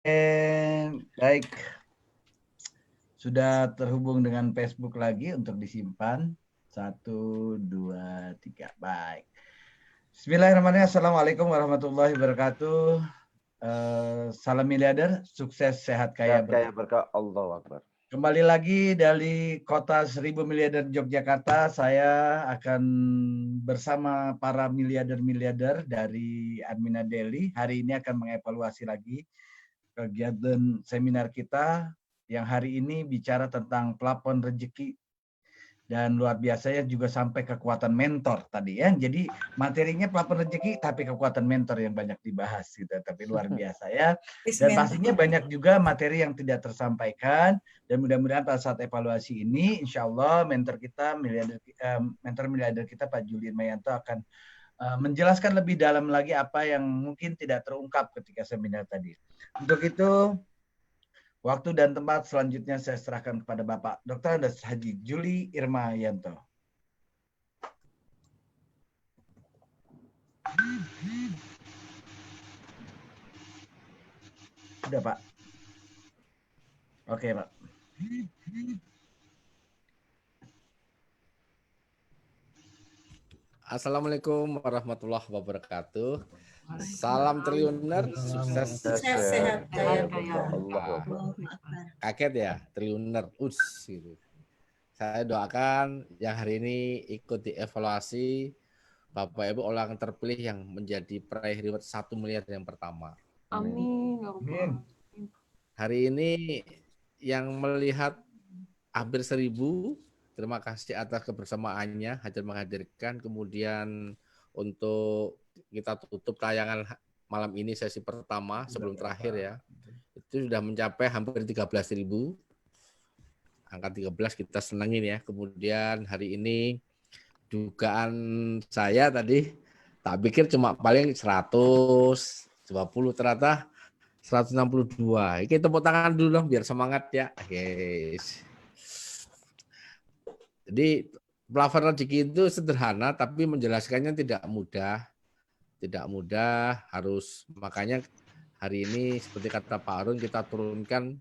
Baik, sudah terhubung dengan Facebook lagi untuk disimpan. 1, 2, 3, baik. Bismillahirrahmanirrahim. Assalamualaikum warahmatullahi wabarakatuh. Salam miliarder, sukses, sehat, kaya, Sehat kaya berkah. berkah. Allahu Akbar. Kembali lagi dari kota 1000 miliarder Yogyakarta, saya akan bersama para miliarder-miliarder dari Admina Daily. Hari ini akan mengevaluasi lagi kegiatan seminar kita yang hari ini bicara tentang plafon rezeki dan luar biasanya juga sampai kekuatan mentor tadi ya. Jadi materinya plafon rezeki tapi kekuatan mentor yang banyak dibahas gitu. Tapi luar biasa ya. Dan pastinya banyak juga materi yang tidak tersampaikan dan mudah-mudahan pada saat evaluasi ini insya Allah mentor kita mentor miliarder kita Pak Julian Mayanto akan menjelaskan lebih dalam lagi apa yang mungkin tidak terungkap ketika seminar tadi. Untuk itu waktu dan tempat selanjutnya saya serahkan kepada Bapak Dr. Andes Haji Juli Irma Yanto. Sudah Pak. Oke Pak. Assalamualaikum warahmatullahi wabarakatuh. Salam triliuner, sukses. Sehat kaya berkah. Allahu Akbar. Kaget ya, triliuner. Gitu. Saya doakan yang hari ini ikut dievaluasi Bapak Ibu orang terpilih yang menjadi peraih reward 1 miliar yang pertama. Amin. Amin. Hari ini yang melihat hampir 1000, terima kasih atas kebersamaannya, hadir menghadirkan. Kemudian untuk kita tutup tayangan malam ini sesi pertama sebelum terakhir ya, itu sudah mencapai hampir 13.000. Angka 13 kita senangin ya. Kemudian hari ini dugaan saya tadi tak pikir cuma paling 120, ternyata 162. Oke, tepuk tangan dulu dong biar semangat ya. Guys. Jadi plafon rezeki itu sederhana tapi menjelaskannya tidak mudah. Tidak mudah, harus makanya hari ini seperti kata Pak Harun kita turunkan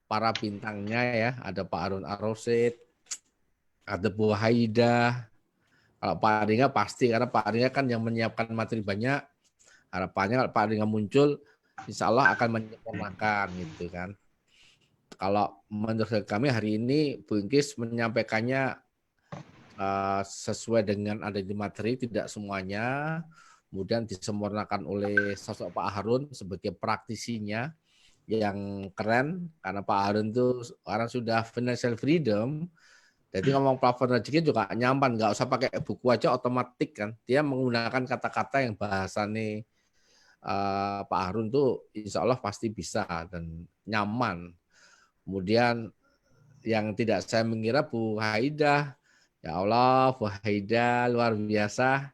para bintangnya ya. Ada Pak Harun Ar-Rasyid, ada Bu Haidah. Kalau Pak Aringa pasti karena Pak Aringa kan yang menyiapkan materi banyak. Harapannya kalau Pak Aringa muncul insya Allah akan menyempurnakan gitu kan. Kalau menurut kami hari ini Bu Ingkis menyampaikannya sesuai dengan ada di materi, tidak semuanya. Kemudian disempurnakan oleh sosok Pak Harun sebagai praktisinya yang keren, karena Pak Harun itu sekarang sudah financial freedom. Jadi ngomong plafon rezeki juga nyaman, nggak usah pakai buku aja otomatis kan. Dia menggunakan kata-kata yang bahasanya Pak Harun tuh insya Allah pasti bisa dan nyaman. Kemudian yang tidak saya mengira Bu Haidah, ya Allah Bu Haidah luar biasa.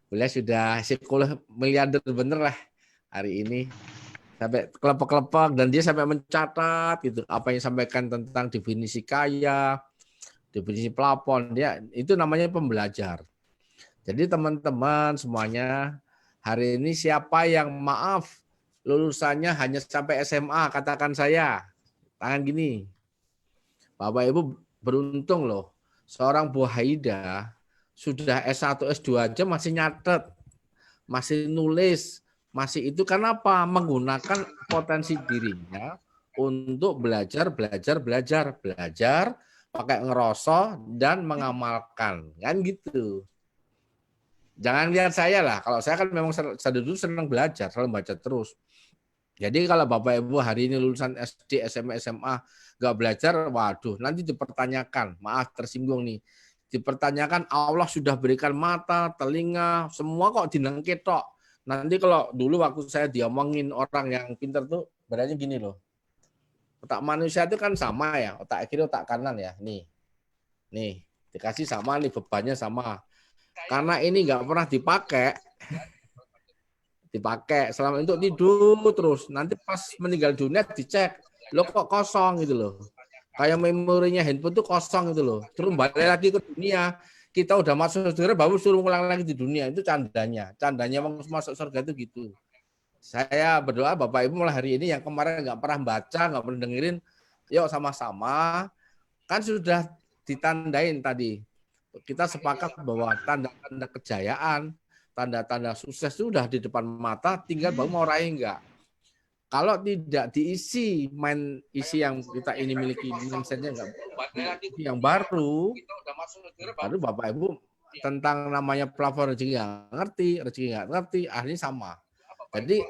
Beliau sudah sekolah miliarder bener lah hari ini. Sampai kelepek-kelepek dan dia sampai mencatat gitu apa yang disampaikan tentang definisi kaya, definisi plafon, dia itu namanya pembelajar. Jadi teman-teman semuanya, hari ini siapa yang maaf lulusannya hanya sampai SMA, katakan saya, tangan gini. Bapak Ibu beruntung loh, seorang Bu Haida sudah S1, S2 aja masih nyatet, masih nulis, masih itu karena apa? Menggunakan potensi dirinya untuk belajar, pakai ngerosok dan mengamalkan, kan gitu. Jangan lihat saya lah, kalau saya kan memang saya dulu senang belajar, selalu baca terus. Jadi kalau Bapak Ibu hari ini lulusan SD, SMA, SMA nggak belajar, waduh nanti dipertanyakan, maaf tersinggung nih, dipertanyakan Allah sudah berikan mata, telinga, semua kok dinengketok. Nanti kalau dulu waktu saya diomongin orang yang pintar tuh, berarti gini loh, otak manusia itu kan sama ya, otak kiri, otak kanan ya, nih dikasih sama nih bebannya sama. Karena ini nggak pernah dipakai selama itu tidur terus, nanti pas meninggal dunia dicek lo kok kosong gitu loh, kayak memorinya handphone tuh kosong gitu loh, terus balik lagi ke dunia, kita udah masuk surga baru suruh ngulang lagi di dunia, itu candanya masuk surga itu gitu. Saya berdoa Bapak Ibu mulai hari ini yang kemarin nggak pernah baca, nggak pernah dengerin, yuk sama-sama. Kan sudah ditandain tadi. Kita sepakat bahwa tanda-tanda kejayaan, tanda-tanda sukses itu sudah di depan mata, tinggal baru mau raih enggak. Kalau tidak diisi isi yang kita ini miliki mindsetnya enggak yang baru Bapak Ibu tentang namanya plafon rezeki nggak ngerti, akhirnya sama. Jadi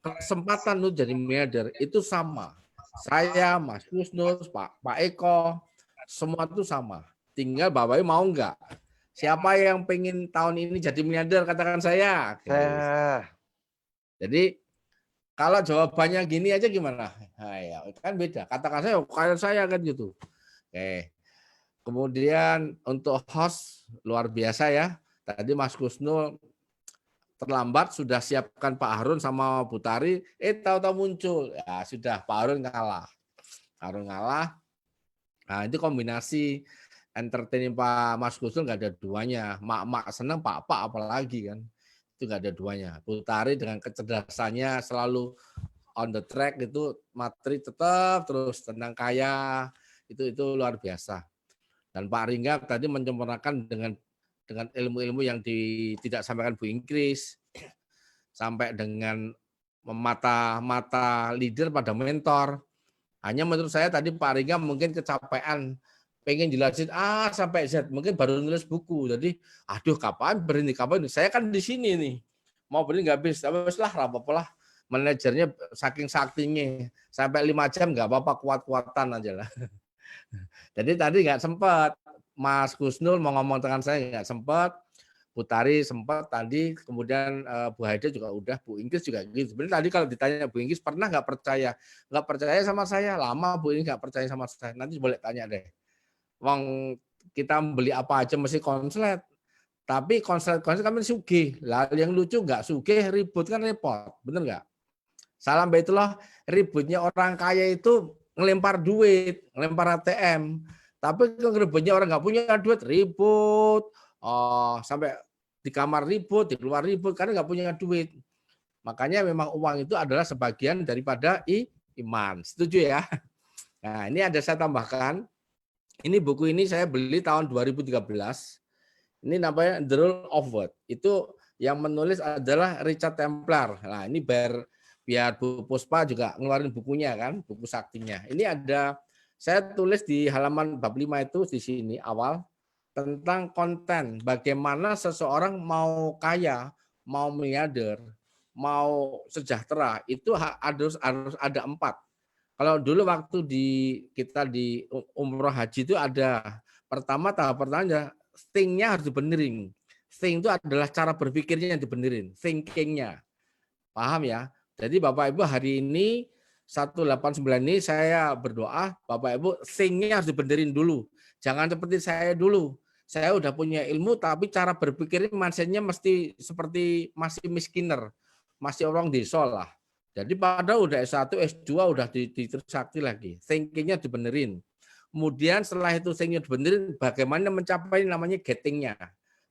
kesempatan lu jadi miliarder itu sama. Saya, Mas Kusnul, Pak Eko, semua itu sama. Tinggal Bapak Ibu mau enggak? Siapa yang pengen tahun ini jadi miliarder? Katakan saya. Saya. Jadi kalau jawabannya gini aja gimana? Nah, ya, kan beda. Katakan saya, kayak saya kan gitu. Oke. Kemudian untuk host luar biasa ya. Tadi Mas Kusnul terlambat sudah siapkan Pak Harun sama Bu Tari, tahu-tahu muncul. Ya sudah, Pak Harun kalah. Harun ngalah. Nah, itu kombinasi entertaining Pak Mas Kusnul nggak ada duanya. Mak-mak senang, Pak apalagi kan. Itu nggak ada duanya. Bu Tari dengan kecerdasannya selalu on the track, itu materi tetap terus tentang kaya, itu luar biasa. Dan Pak Ringga tadi menyempurnakan dengan ilmu-ilmu yang tidak sampaikan Bu Ingkris, sampai dengan mata leader pada mentor. Hanya menurut saya tadi Pak Ringga mungkin kecapean, pengen jelasin A sampai Z, mungkin baru nulis buku. Jadi, aduh kapan berhenti, kapan berhenti. Saya kan di sini nih, mau berhenti nggak bisa, tapi lah apa-apa lah. Manajernya saking saktinya sampai 5 jam nggak apa-apa, kuat-kuatan aja lah. Jadi tadi nggak sempat, Mas Kusnul mau ngomong dengan saya nggak sempat, Bu Tari sempat tadi, kemudian Bu Haida juga udah, Bu Ingkris juga gitu. Sebenarnya tadi kalau ditanya Bu Ingkris pernah nggak percaya sama saya, lama Bu ini nggak percaya sama saya. Nanti boleh tanya deh. Wong kita beli apa aja mesti konslet. Tapi konslet kan sugih. Lah yang lucu nggak sugih, ribut kan repot. Bener nggak? Salam baitullah, ributnya orang kaya itu ngelempar duit, ngelempar ATM. Tapi ributnya orang nggak punya duit, ribut. Sampai di kamar ribut, di luar ribut, karena nggak punya duit. Makanya memang uang itu adalah sebagian daripada iman. Setuju ya? Nah, ini ada saya tambahkan. Ini buku ini saya beli tahun 2013. Ini namanya The Rule of Worth. Itu yang menulis adalah Richard Templar. Nah, ini biar Bu Puspa juga ngeluarin bukunya kan, buku saktinya. Ini ada, saya tulis di halaman bab 5 itu di sini awal, tentang konten. Bagaimana seseorang mau kaya, mau miliarder, mau sejahtera, itu harus ada 4. Kalau dulu waktu kita di umroh haji itu ada tahap pertama think-nya harus dibenerin. Think itu adalah cara berpikirnya yang dibenerin, thinking-nya. Paham ya? Jadi Bapak Ibu hari ini 189 ini saya berdoa Bapak Ibu think-nya harus dibenerin dulu. Jangan seperti saya dulu. Saya udah punya ilmu tapi cara berpikirnya mindset-nya mesti seperti masih miskiner, masih orang desa lah. Jadi padahal udah S1, S2 udah di Trisakti lagi. Thinking-nya dibenerin. Kemudian setelah itu thinking-nya dibenerin, bagaimana mencapai namanya getting-nya.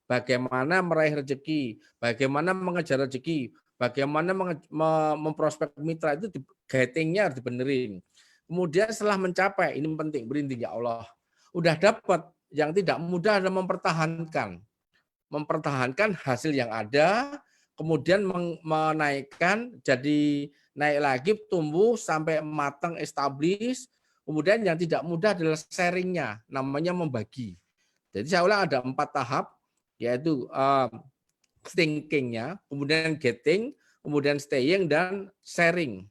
Bagaimana meraih rezeki, bagaimana mengejar rezeki, bagaimana memprospek mitra, itu getting-nya harus dibenerin. Kemudian setelah mencapai, ini penting, berhenti ya Allah. Udah dapat, yang tidak mudah adalah mempertahankan. Mempertahankan hasil yang ada, kemudian menaikkan, jadi naik lagi, tumbuh sampai matang, establish. Kemudian yang tidak mudah adalah sharingnya, namanya membagi. Jadi saya ulang ada 4 tahap, yaitu thinkingnya, kemudian getting, kemudian staying, dan sharing.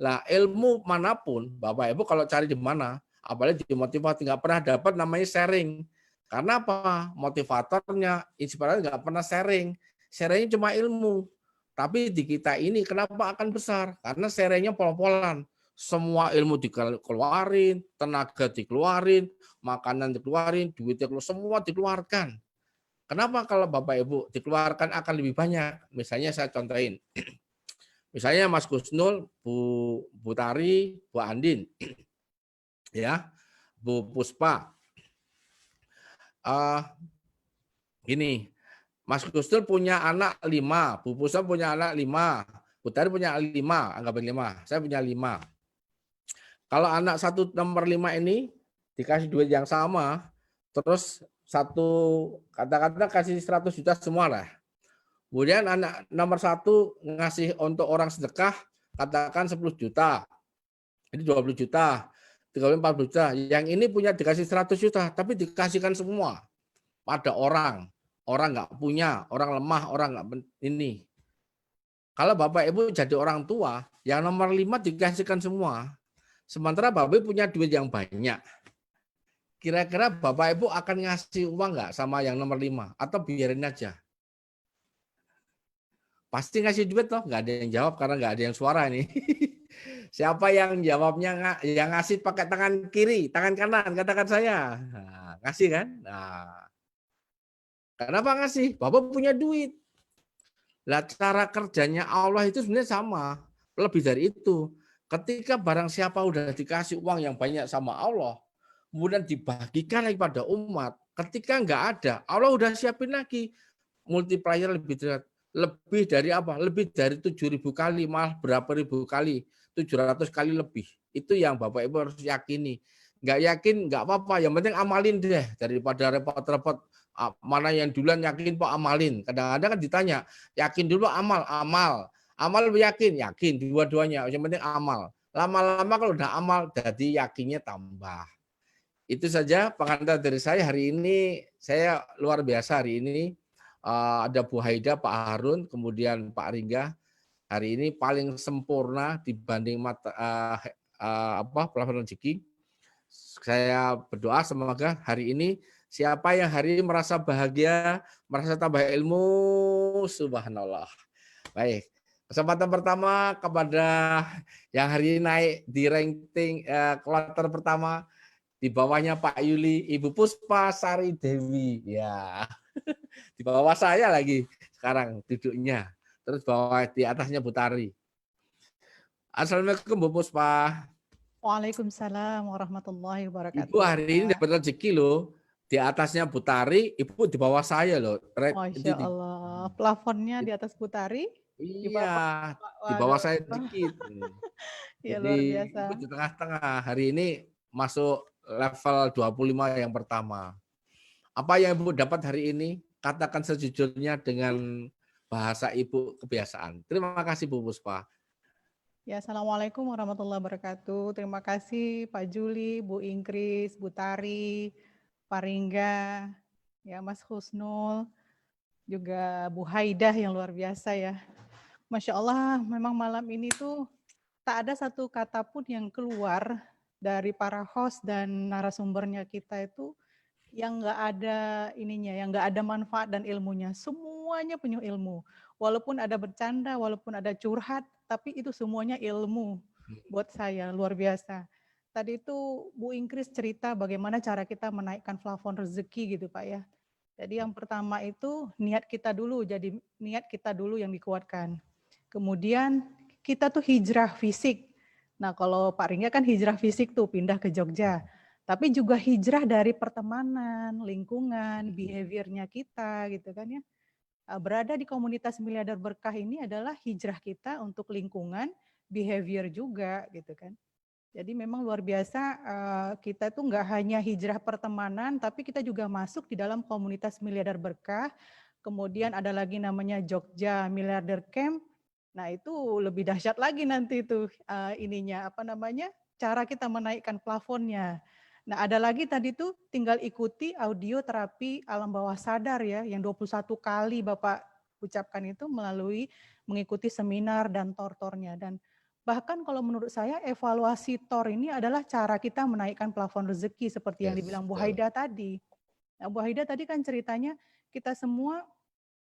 Lah ilmu manapun, Bapak Ibu kalau cari di mana, apalagi di motivasi nggak pernah dapat namanya sharing. Karena apa? Motivatornya, inspirator nggak pernah sharing. Sharingnya cuma ilmu. Tapi di kita ini kenapa akan besar? Karena sharingnya pol-polan. Semua ilmu dikeluarin, tenaga dikeluarin, makanan dikeluarin, duit dikeluarin, semua dikeluarkan. Kenapa kalau Bapak Ibu dikeluarkan akan lebih banyak? Misalnya saya contohin. Misalnya Mas Kusnul, Bu Tari, Bu Andin, ya, Bu Puspa. Gini, Mas Kusnul punya anak 5, Bu Puspa punya anak 5, Putari punya 5, anggapin 5. Saya punya 5. Kalau anak satu nomor 5 ini dikasih duit yang sama, terus satu kata-kata kasih 100 juta semua lah. Kemudian anak nomor 1 ngasih untuk orang sedekah, katakan 10 juta. Ini 20 juta, 40 juta. Yang ini punya dikasih 100 juta, tapi dikasihkan semua pada orang. Orang nggak punya, orang lemah, orang nggak ini. Kalau Bapak Ibu jadi orang tua, yang nomor 5 dikasihkan semua. Sementara Bapak Ibu punya duit yang banyak. Kira-kira Bapak Ibu akan ngasih uang nggak sama yang nomor 5? Atau biarin aja? Pasti ngasih duit toh, nggak ada yang jawab karena nggak ada yang suara nih. Siapa yang jawabnya yang ngasih pakai tangan kiri, tangan kanan, katakan saya. Nah, ngasih kan? Nah, kenapa ngasih? Bapak punya duit. Lah cara kerjanya Allah itu sebenarnya sama, lebih dari itu. Ketika barang siapa udah dikasih uang yang banyak sama Allah, kemudian dibagikan lagi pada umat, ketika nggak ada, Allah udah siapin lagi multiplier lebih dari apa? Lebih dari 7.000 kali, malah berapa ribu kali, 700 kali lebih. Itu yang Bapak Ibu harus yakini. Nggak yakin nggak apa-apa, yang penting amalin deh daripada repot-repot. Mana yang duluan yakin Pak amalin. Kadang-kadang kan ditanya, yakin dulu amal. Amal yakin dua-duanya. Yang penting amal. Lama-lama kalau udah amal, jadi yakinnya tambah. Itu saja pengantar dari saya hari ini. Saya luar biasa hari ini. Ada Bu Haida, Pak Harun, kemudian Pak Ringga. Hari ini paling sempurna dibanding pelafon rezeki. Saya berdoa semoga hari ini siapa yang hari ini merasa bahagia, merasa tambah ilmu, subhanallah. Baik, kesempatan pertama kepada yang hari ini naik di ranking kloter pertama, di bawahnya Pak Yuli, Ibu Puspa Sari Dewi. Ya, di bawah saya lagi sekarang duduknya. Terus bawah di atasnya Bu Tari. Assalamualaikum Bu Puspa. Waalaikumsalam warahmatullahi wabarakatuh. Ibu hari ini dapat rezeki loh. Di atasnya Bu Tari, Ibu di bawah saya loh. Masya Allah. Plafonnya di atas Bu Tari? Iya, di bawah saya sedikit. Ya, Jadi luar biasa. Ibu di tengah-tengah. Hari ini masuk level 25 yang pertama. Apa yang Ibu dapat hari ini? Katakan sejujurnya dengan bahasa Ibu kebiasaan. Terima kasih Bu Puspa. Ya, Assalamualaikum warahmatullahi wabarakatuh. Terima kasih Pak Juli, Bu Ingkris, Bu Tari, Pak Ringga, ya Mas Husnul, juga Bu Haidah yang luar biasa ya. Masya Allah, memang malam ini tuh tak ada satu kata pun yang keluar dari para host dan narasumbernya kita itu yang nggak ada ininya, yang nggak ada manfaat dan ilmunya. Semuanya penuh ilmu. Walaupun ada bercanda, walaupun ada curhat, tapi itu semuanya ilmu buat saya, luar biasa. Tadi itu Bu Ingkris cerita bagaimana cara kita menaikkan plafon rezeki gitu Pak ya. Jadi yang pertama itu niat kita dulu, jadi niat kita dulu yang dikuatkan. Kemudian kita tuh hijrah fisik. Nah kalau Pak Ringga kan hijrah fisik tuh pindah ke Jogja. Tapi juga hijrah dari pertemanan, lingkungan, behaviornya kita gitu kan ya. Berada di komunitas miliarder berkah ini adalah hijrah kita untuk lingkungan, behavior juga gitu kan. Jadi memang luar biasa kita tuh nggak hanya hijrah pertemanan, tapi kita juga masuk di dalam komunitas miliarder berkah. Kemudian ada lagi namanya Jogja Miliarder Camp. Nah itu lebih dahsyat lagi nanti itu cara kita menaikkan plafonnya. Nah ada lagi tadi tuh tinggal ikuti audio terapi alam bawah sadar ya, yang 21 kali Bapak ucapkan itu melalui mengikuti seminar dan tortornya. Dan bahkan kalau menurut saya evaluasi TOR ini adalah cara kita menaikkan plafon rezeki seperti yang dibilang Bu Haida tadi. Nah Bu Haida tadi kan ceritanya kita semua,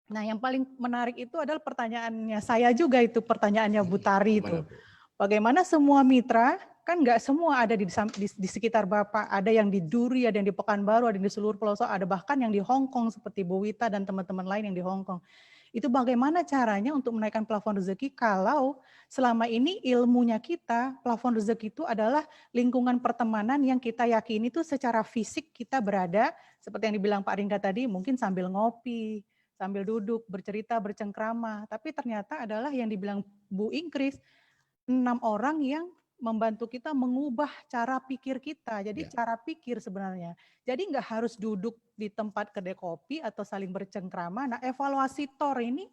nah yang paling menarik itu adalah pertanyaannya saya juga itu, pertanyaannya Bu Tari itu. Bagaimana semua mitra, kan nggak semua ada di sekitar Bapak, ada yang di Duri, ada yang di Pekanbaru, ada yang di seluruh pelosok, ada bahkan yang di Hong Kong seperti Bu Wita dan teman-teman lain yang di Hong Kong. Itu bagaimana caranya untuk menaikkan plafon rezeki kalau selama ini ilmunya kita, plafon rezeki itu adalah lingkungan pertemanan yang kita yakini itu secara fisik kita berada, seperti yang dibilang Pak Ringga tadi, mungkin sambil ngopi, sambil duduk, bercerita, bercengkrama. Tapi ternyata adalah yang dibilang Bu Ingkris, 6 orang yang membantu kita mengubah cara pikir kita. Jadi cara pikir sebenarnya. Jadi nggak harus duduk di tempat kedai kopi atau saling bercengkrama. Nah, evaluasi TOR ini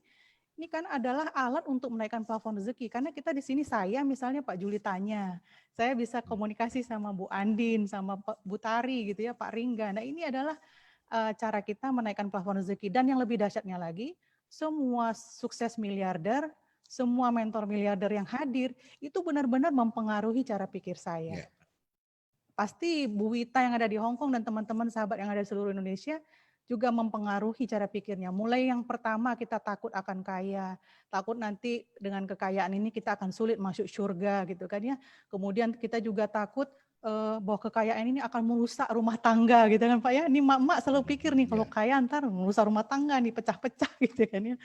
kan adalah alat untuk menaikkan plafon rezeki. Karena kita di sini, saya misalnya Pak Juli tanya, saya bisa komunikasi sama Bu Andin, sama Bu Tari gitu ya, Pak Ringga. Nah, ini adalah cara kita menaikkan plafon rezeki. Dan yang lebih dahsyatnya lagi, semua sukses miliarder, semua mentor miliarder yang hadir, itu benar-benar mempengaruhi cara pikir saya. Pasti Bu Wita yang ada di Hong Kong dan teman-teman sahabat yang ada di seluruh Indonesia juga mempengaruhi cara pikirnya. Mulai yang pertama kita takut akan kaya, takut nanti dengan kekayaan ini kita akan sulit masuk surga gitu kan ya. Kemudian kita juga takut bahwa kekayaan ini akan merusak rumah tangga gitu kan Pak ya. Ini mak-mak selalu pikir nih kalau kaya ntar merusak rumah tangga nih, pecah-pecah gitu kan ya.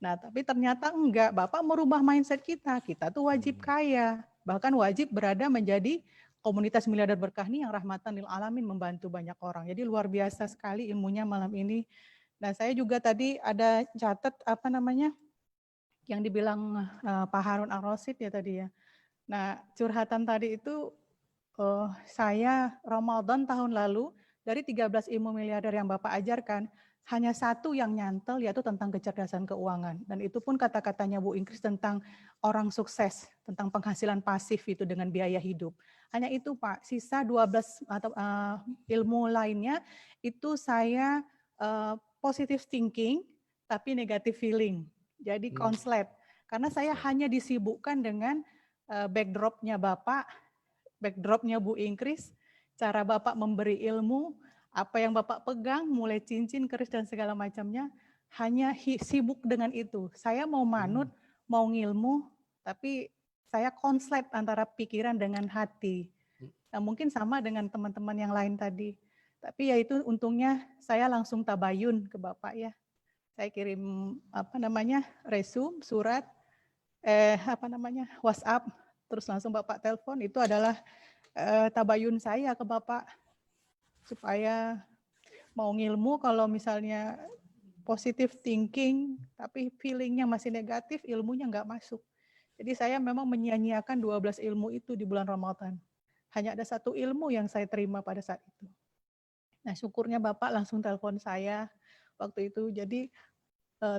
Nah tapi ternyata enggak, Bapak merubah mindset kita tuh wajib kaya, bahkan wajib berada menjadi komunitas miliarder berkah ini yang rahmatan lil alamin, membantu banyak orang. Jadi luar biasa sekali ilmunya malam ini. Nah saya juga tadi ada catat yang dibilang Pak Harun Ar-Rasyid ya tadi ya. Nah curhatan tadi itu saya Ramadan tahun lalu dari 13 ilmu miliarder yang Bapak ajarkan, hanya satu yang nyantel yaitu tentang kecerdasan keuangan. Dan itu pun kata-katanya Bu Ingkris tentang orang sukses, tentang penghasilan pasif itu dengan biaya hidup. Hanya itu Pak, sisa 12 atau ilmu lainnya itu saya positive thinking tapi negative feeling. Jadi konslet. Karena saya hanya disibukkan dengan backdrop-nya Bapak, backdrop-nya Bu Ingkris, cara Bapak memberi ilmu, apa yang Bapak pegang, mulai cincin, keris, dan segala macamnya, hanya sibuk dengan itu. Saya mau manut, mau ngilmu, tapi saya konslet antara pikiran dengan hati. Nah, mungkin sama dengan teman-teman yang lain tadi. Tapi ya itu untungnya saya langsung tabayun ke Bapak ya. Saya kirim resume, surat, WhatsApp, terus langsung Bapak telepon, itu adalah tabayun saya ke Bapak. Supaya mau ngilmu kalau misalnya positive thinking, tapi feelingnya masih negatif, ilmunya nggak masuk. Jadi saya memang menyia-nyiakan 12 ilmu itu di bulan Ramadan. Hanya ada satu ilmu yang saya terima pada saat itu. Nah syukurnya Bapak langsung telepon saya waktu itu. Jadi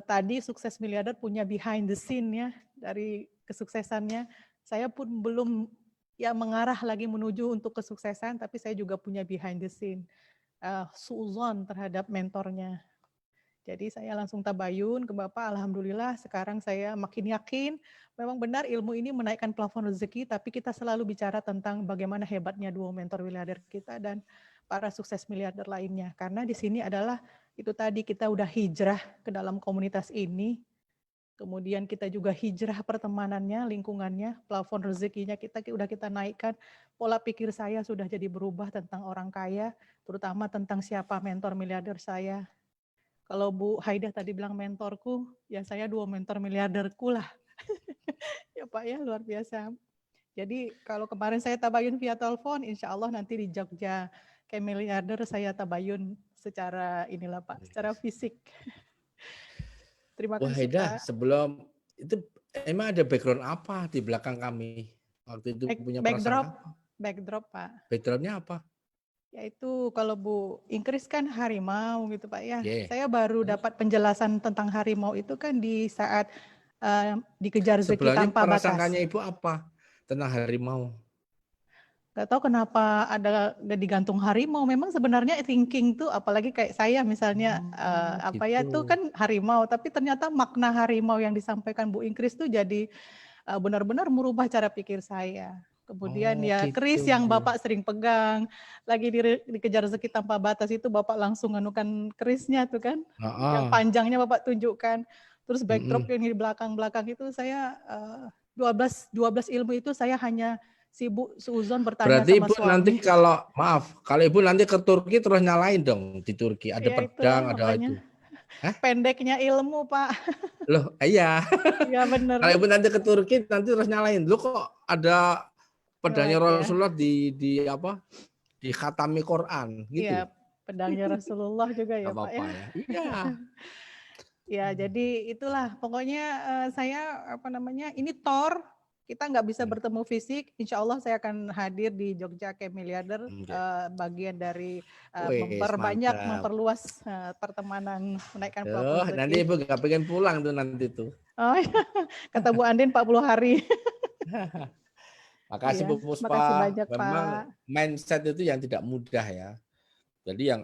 tadi sukses miliarder punya behind the scene ya dari kesuksesannya. Saya pun belum mengarah lagi menuju untuk kesuksesan, tapi saya juga punya behind the scene. Suuzon terhadap mentornya. Jadi saya langsung tabayun ke Bapak, alhamdulillah sekarang saya makin yakin memang benar ilmu ini menaikkan plafon rezeki, tapi kita selalu bicara tentang bagaimana hebatnya duo mentor miliarder kita dan para sukses miliarder lainnya. Karena di sini adalah itu tadi kita udah hijrah ke dalam komunitas ini, kemudian kita juga hijrah pertemanannya, lingkungannya, plafon rezekinya kita naikkan, pola pikir saya sudah jadi berubah tentang orang kaya, terutama tentang siapa mentor miliarder saya. Kalau Bu Haidah tadi bilang mentorku, ya saya dua mentor miliarderku lah. Ya Pak ya, luar biasa. Jadi kalau kemarin saya tabayun via telepon, insya Allah nanti di Jogja kayak miliarder saya tabayun secara inilah Pak, secara fisik. Terima kasih Haidah, Pak. sebelum itu emang ada background apa di belakang kami waktu itu punya perasaan apa? Backdrop Pak. Backgroundnya apa? Yaitu kalau Bu Ingkris kan harimau gitu Pak ya. Yeah. Saya baru dapat penjelasan tentang harimau itu kan di saat dikejar rezeki tanpa batas. Prasangkanya Ibu apa tentang harimau? Gak tahu kenapa ada digantung harimau. Memang sebenarnya thinking tuh, apalagi kayak saya misalnya tuh kan harimau, tapi ternyata makna harimau yang disampaikan Bu Ingkris tuh jadi benar-benar merubah cara pikir saya. Kemudian keris yang Bapak sering pegang, lagi dikejar rezeki tanpa batas itu Bapak langsung anukan kerisnya tuh kan, yang panjangnya Bapak tunjukkan. Terus backdrop yang di belakang-belakang itu saya 12 ilmu itu saya hanya sibuk seuzon bertanya. Berarti sama Ibu suami. Nanti kalau Ibu nanti ke Turki terus nyalain dong di Turki, ada pedang, ada itu. Pendeknya ilmu Pak. Loh, iya. Iya benar. Kalau Ibu nanti ke Turki nanti terus nyalain. Loh kok ada pedangnya Rasulullah di khatami Quran gitu. Iya, pedangnya Rasulullah juga ya Pak ya. Iya. Ya, jadi itulah pokoknya saya ini TOR, kita nggak bisa bertemu fisik. Insya Allah saya akan hadir di Jogja Camp Miliarder, bagian dari Wes, memperbanyak, mantap. memperluas pertemanan menaikkan plafon Nanti rezeki. Ibu gak pengen pulang tuh nanti tuh. Oh, iya. Kata Bu Andin 40 hari. Makasih Iya, Bu makasih Puspa. banyak Memang Pak. mindset itu yang tidak mudah ya. Jadi yang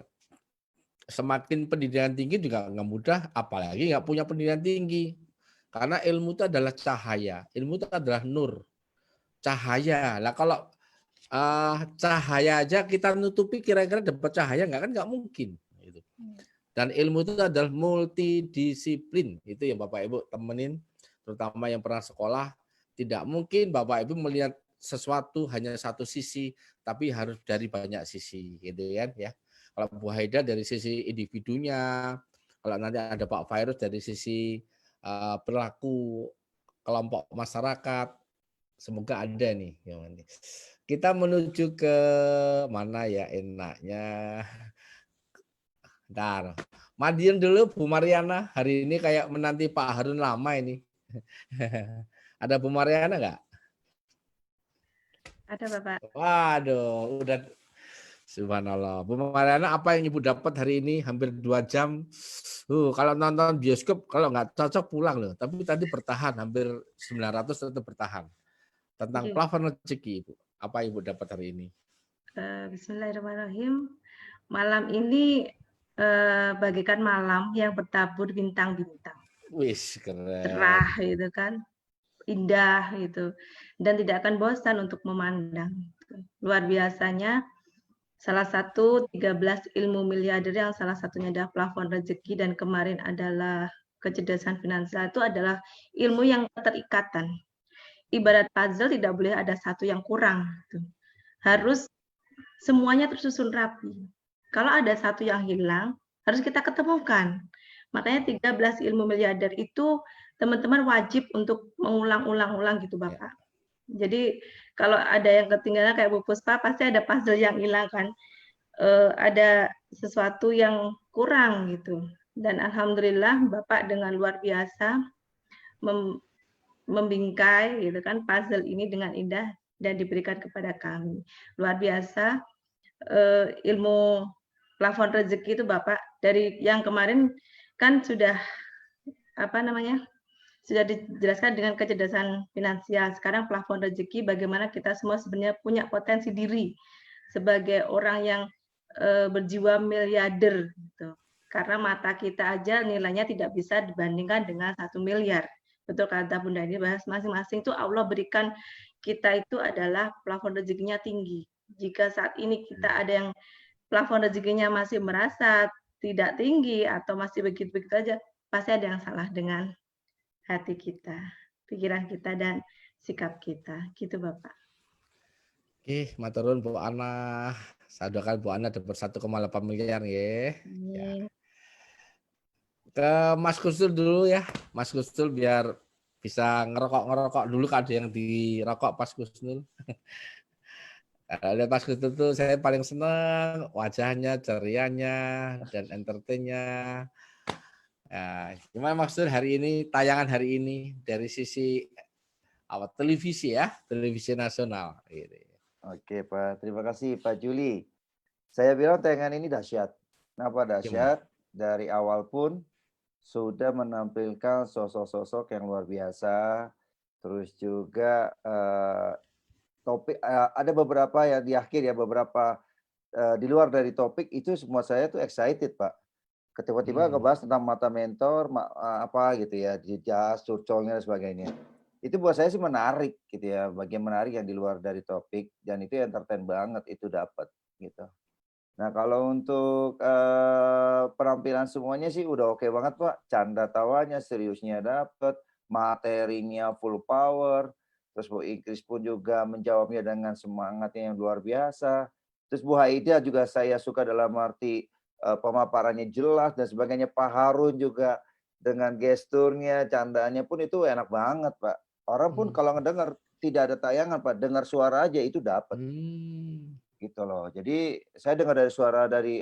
semakin pendidikan tinggi juga nggak mudah, apalagi nggak punya pendidikan tinggi. Karena ilmu itu adalah cahaya, ilmu itu adalah nur, cahaya. Lah kalau cahaya aja kita nutupi kira-kira dapat cahaya nggak mungkin. Gitu. Dan ilmu itu adalah multidisiplin, itu yang Bapak Ibu temenin, terutama yang pernah sekolah. Tidak mungkin Bapak Ibu melihat sesuatu hanya satu sisi, tapi harus dari banyak sisi, gitu kan ya. Kalau Bu Haida dari sisi individunya, kalau nanti ada Pak Virus dari sisi perilaku kelompok masyarakat, semoga ada nih. Kita menuju ke mana ya enaknya. Ntar, Madiun dulu Bu Mariana, hari ini kayak menanti Pak Harun lama ini. Ada Bu Mariana nggak? Ada Bapak. Waduh, udah subhanallah. Bu Mariana, apa yang Ibu dapat hari ini? Hampir 2 jam. Kalau nonton bioskop, kalau nggak cocok pulang loh. Tapi tadi bertahan, hampir 900 tetap bertahan. Tentang plafon rezeki, Ibu. Apa Ibu dapat hari ini? Bismillahirrahmanirrahim. Malam ini bagikan malam yang bertabur bintang-bintang. Wis, keren. Cerah gitu kan. Indah gitu. Dan tidak akan bosan untuk memandang. Luar biasanya salah satu 13 ilmu miliarder yang salah satunya adalah plafon rezeki dan kemarin adalah kecerdasan finansial itu adalah ilmu yang terikatan. Ibarat puzzle tidak boleh ada satu yang kurang. Harus semuanya tersusun rapi. Kalau ada satu yang hilang, harus kita ketemukan. Makanya 13 ilmu miliarder itu teman-teman wajib untuk mengulang-ulang gitu Bapak. Jadi kalau ada yang ketinggalan kayak Bu Puspa, pasti ada puzzle yang hilang kan. Ada sesuatu yang kurang gitu. Dan alhamdulillah Bapak dengan luar biasa membingkai gitu kan puzzle ini dengan indah dan diberikan kepada kami. Luar biasa ilmu plafon rezeki itu Bapak, dari yang kemarin kan sudah sudah dijelaskan dengan kecerdasan finansial. Sekarang plafon rezeki, bagaimana kita semua sebenarnya punya potensi diri sebagai orang yang berjiwa miliarder gitu. Karena mata kita aja nilainya tidak bisa dibandingkan dengan 1 miliar. Betul kata Bunda ini, bahas masing-masing itu Allah berikan kita itu adalah plafon rezekinya tinggi. Jika saat ini kita ada yang plafon rezekinya masih merasa tidak tinggi atau masih begitu-begitu aja, pasti ada yang salah dengan hati kita, pikiran kita, dan sikap kita. Gitu Bapak. Oke, maturun Bu Ana. Saya doakan Bu Ana dapat 1,8 miliar ya. Ke Mas Kustul dulu ya. Mas Kustul biar bisa ngerokok dulu, kan ada yang dirokok pas Kustul. Ada Mas Kustul tuh saya paling senang wajahnya, cerianya, dan entertainnya. Nah, gimana Mas Kustul hari ini, tayangan hari ini dari sisi televisi ya, televisi nasional. Oke Pak, terima kasih Pak Juli. Saya bilang tayangan ini dahsyat. Kenapa dahsyat? Dari awal pun sudah menampilkan sosok-sosok yang luar biasa. Terus juga topik ada beberapa yang di akhir ya, beberapa di luar dari topik itu semua saya tuh excited Pak. Tiba-tiba ngebahas tentang mata mentor, apa gitu ya, jas, curcolnya dan sebagainya. Itu buat saya sih menarik gitu ya, bagian menarik yang di luar dari topik, dan itu entertain banget, itu dapat gitu. Nah kalau untuk penampilan semuanya sih udah oke banget Pak, canda tawanya, seriusnya dapat, materinya full power, terus Bu Ingkris pun juga menjawabnya dengan semangatnya yang luar biasa. Terus Bu Haida juga saya suka dalam arti pemaparannya jelas dan sebagainya. Pak Harun juga dengan gesturnya, candanya pun itu enak banget Pak. Orang pun kalau ngedengar tidak ada tayangan Pak, dengar suara aja itu dapat. Gitu loh. Jadi saya dengar dari suara dari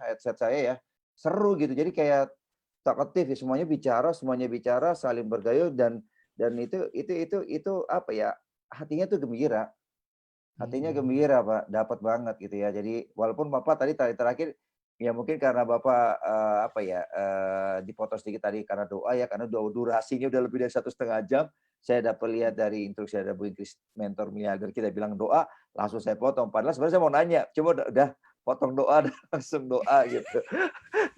headset saya ya, seru gitu. Jadi kayak talkative ya, semuanya bicara, saling bergaul dan itu apa ya? Hatinya tuh gembira. Hatinya gembira, Pak, dapat banget gitu ya. Jadi walaupun Bapak tadi terakhir ya mungkin karena Bapak apa ya, dipotong sedikit tadi karena doa ya, karena durasinya udah lebih dari 1,5 jam. Saya dapat lihat dari instruksi ada Bu Inggris mentor miliarder kita bilang doa, langsung saya potong. Padahal sebenarnya saya mau nanya, cuma udah potong doa dan langsung doa gitu.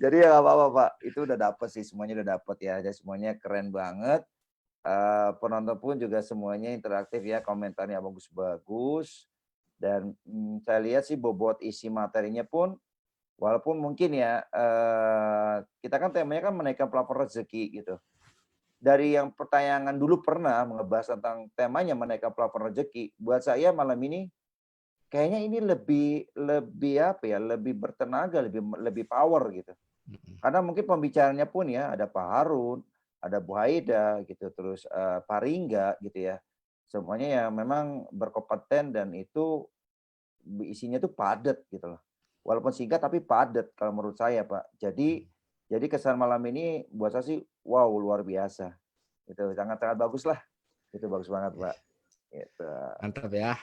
Jadi ya nggak apa-apa, Pak. Itu udah dapat sih, semuanya udah dapat ya. Dan semuanya keren banget. Penonton pun juga semuanya interaktif ya, komentarnya bagus-bagus. Dan saya lihat sih bobot isi materinya pun, walaupun mungkin ya, kita kan temanya kan menaikkan plafon rezeki gitu. Dari yang pertanyaan dulu pernah ngebahas tentang temanya menaikkan plafon rezeki, buat saya malam ini kayaknya ini lebih apa ya, lebih bertenaga, lebih power gitu. Karena mungkin pembicaranya pun ya ada Pak Harun, ada Bu Haida gitu, terus Pak Ringga gitu ya. Semuanya yang memang berkompeten dan itu isinya tuh padat gitu loh. Walaupun singkat tapi padat kalau menurut saya, Pak. Jadi kesan malam ini buat saya sih wow luar biasa. Itu sangat-sangat bagus lah. Itu bagus banget, Pak. Gitu. Mantap ya.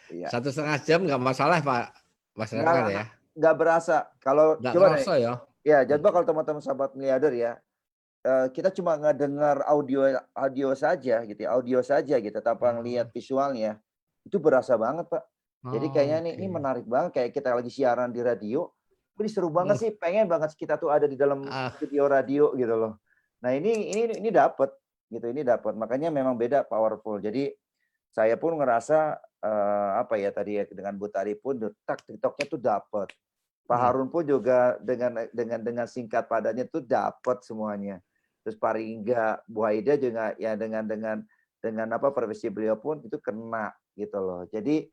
Iya. 1,5 jam nggak masalah Pak Mas Renal ya. Nggak berasa. Kalau Nggak coba kerasa ya. ya, jadwal kalau teman-teman sahabat miliarder ya, kita cuma ngedengar audio saja gitu ya, audio saja gitu tanpa ngelihat visualnya. Itu berasa banget, Pak. Jadi kayaknya ini menarik banget kayak kita lagi siaran di radio. Ini seru banget sih, pengen banget kita tuh ada di dalam studio radio gitu loh. Nah, ini dapat gitu, ini dapat. Makanya memang beda powerful. Jadi saya pun ngerasa apa ya tadi ya dengan Bu Tari pun TikToknya tuh dapat. Pak Harun pun juga dengan singkat padatnya tuh dapat semuanya. Terus Pak Ringga, Bu Haida juga ya dengan apa profesi beliau pun itu kena gitu loh. Jadi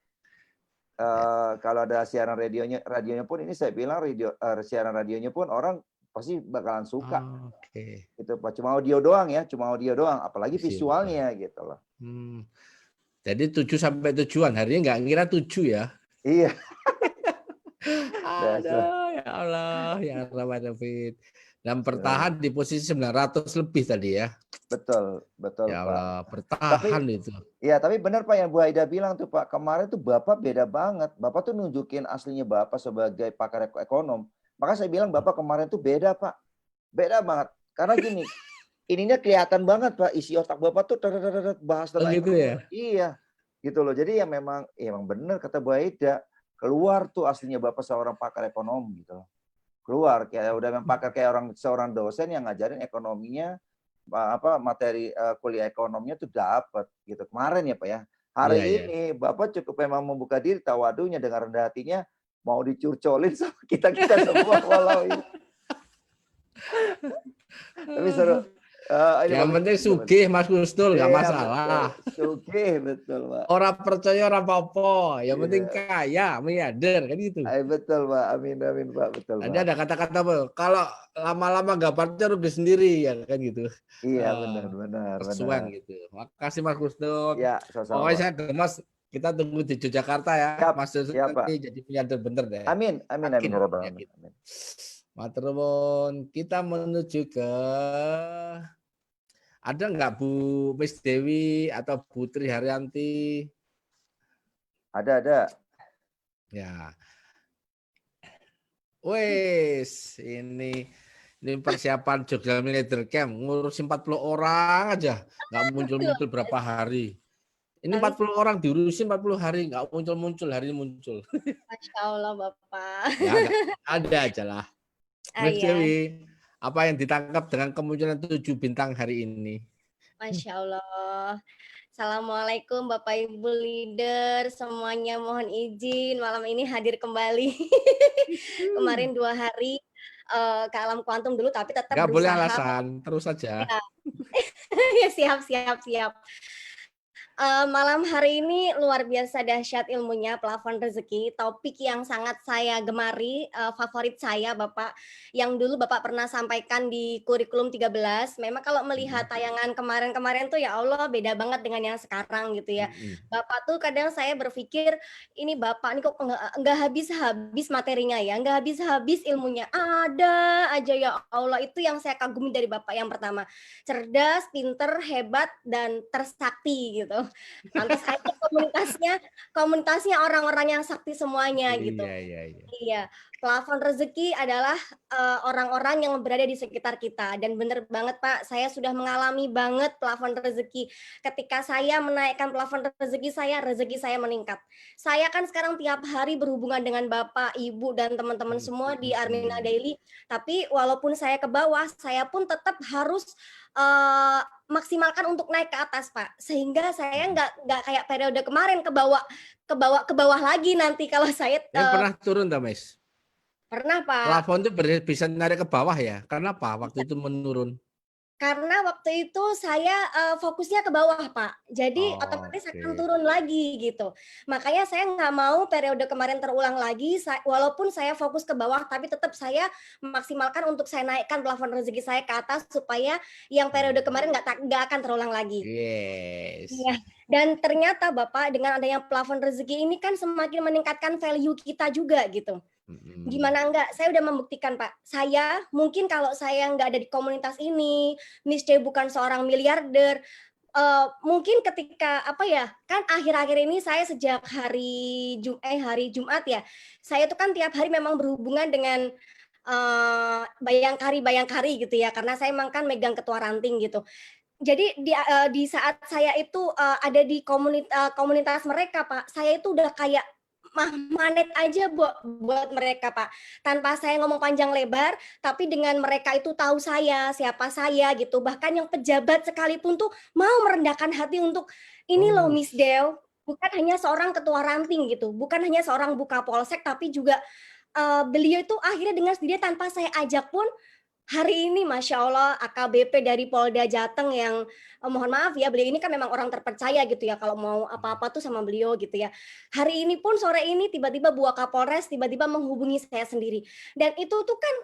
kalau ada siaran radionya pun ini saya bilang siaran radionya pun orang pasti bakalan suka. Gitu Pak. Cuma audio doang ya, apalagi visualnya gitu loh. Jadi 7 sampai tujuan, harinya nggak ngira 7 ya. Iya. Aduh, ya Allah, ya Allah David. Dan bertahan di posisi 900 lebih tadi ya. Betul, Ya Allah, Pak. bertahan itu. Iya, tapi benar Pak yang Bu Haida bilang tuh Pak, kemarin tuh Bapak beda banget. Bapak tuh nunjukin aslinya Bapak sebagai pakar ekonom. Maka saya bilang Bapak kemarin tuh beda Pak. Beda banget. Karena gini, ininya kelihatan banget Pak, isi otak Bapak tuh bahas tentang gitu ya? Iya, gitu loh. Jadi ya memang benar kata Bu Haida, keluar tuh aslinya Bapak seorang pakar ekonom gitu loh. Keluar kayak udah memang pakar kayak seorang dosen yang ngajarin ekonominya materi kuliah ekonominya tuh dapat gitu kemarin ya Pak ya. Hari ini Bapak cukup memang membuka diri tawadunya dengan rendah hatinya mau dicurcolin sama kita semua walau ini. Tapi seru. Yang penting sugih Mas Gustul, nggak masalah. Sugih betul Pak. Orang percaya orang apa-apa, yang penting kaya, miliarder kan gitu. Betul Pak, amin Pak, betul Pak. Tadi ada kata-kata kalau lama-lama nggak percaya rugi sendiri ya kan gitu. Iya benar. Persuan gitu. Makasih Mas Gustul. Ya, sama-sama. Pokoknya saya Mas, kita tunggu di Yogyakarta ya. Mas Gustul nanti jadi miliarder bener deh. Amin. Matur nuwun. Kita menuju ke ada nggak Bu Miss Dewi atau Bu Tri Haryanti? Ada. Ya. Wes, ini persiapan Jogja Militer Camp ngurusin 40 orang aja, nggak muncul berapa hari. Ini 40 orang diurusin 40 hari, nggak muncul hari ini muncul. Masya Allah Bapak. Ya, ada aja lah. Miss Dewi, apa yang ditangkap dengan kemunculan 7 bintang hari ini? Masya Allah. Assalamualaikum Bapak Ibu leader, semuanya mohon izin malam ini hadir kembali. Kemarin 2 hari ke alam kuantum dulu tapi tetap nggak berusaha. Boleh alasan, terus saja. Ya, ya siap. Malam hari ini luar biasa dahsyat ilmunya, plafon rezeki, topik yang sangat saya gemari, favorit saya Bapak, yang dulu Bapak pernah sampaikan di kurikulum 13. Memang kalau melihat tayangan kemarin-kemarin tuh ya Allah beda banget dengan yang sekarang gitu ya. Bapak tuh kadang saya berpikir, ini Bapak nih kok nggak habis-habis materinya ya, nggak habis-habis ilmunya. Ada aja ya Allah, itu yang saya kagumi dari Bapak yang pertama. Cerdas, pinter, hebat, dan tersakti gitu. Pantas aja komunitasnya orang-orang yang sakti semuanya gitu. Iya, iya, iya. Iya, plafon rezeki adalah orang-orang yang berada di sekitar kita, dan benar banget Pak, saya sudah mengalami banget plafon rezeki. Ketika saya menaikkan plafon rezeki saya meningkat. Saya kan sekarang tiap hari berhubungan dengan Bapak, Ibu, dan teman-teman semua di Armina Daily, tapi walaupun saya ke bawah, saya pun tetap harus maksimalkan untuk naik ke atas Pak, sehingga saya nggak kayak periode kemarin ke bawah lagi nanti kalau saya Pernah turun tak, Mas? pernah Pak. Plafon itu bisa narik ke bawah ya? Kenapa waktu itu menurun? Karena waktu itu saya fokusnya ke bawah Pak, jadi otomatis akan turun lagi gitu. Makanya saya nggak mau periode kemarin terulang lagi, walaupun saya fokus ke bawah, tapi tetap saya memaksimalkan untuk saya naikkan plafon rezeki saya ke atas, supaya yang periode kemarin nggak akan terulang lagi. Yes. Iya. Dan ternyata Bapak, dengan adanya plafon rezeki ini kan semakin meningkatkan value kita juga gitu. Gimana enggak, saya udah membuktikan Pak. Saya mungkin kalau saya nggak ada di komunitas ini, Miss D bukan seorang miliarder, mungkin ketika apa ya, kan akhir-akhir ini saya sejak hari Jumat ya, saya tuh kan tiap hari memang berhubungan dengan bayangkari gitu ya, karena saya memang kan megang ketua ranting gitu. Jadi di saat saya itu ada di komunitas mereka Pak, saya itu udah kayak magnet aja buat mereka Pak. Tanpa saya ngomong panjang lebar, tapi dengan mereka itu tahu saya, siapa saya gitu. Bahkan yang pejabat sekalipun tuh mau merendahkan hati untuk ini loh Miss Del, bukan hanya seorang ketua ranting gitu, bukan hanya seorang buka polsek, tapi juga beliau itu akhirnya dengan sendirinya tanpa saya ajak pun, hari ini Masya Allah AKBP dari Polda Jateng yang mohon maaf ya, beliau ini kan memang orang terpercaya gitu ya, kalau mau apa-apa tuh sama beliau gitu ya. Hari ini pun sore ini tiba-tiba Bu Kapolres tiba-tiba menghubungi saya sendiri. Dan itu tuh kan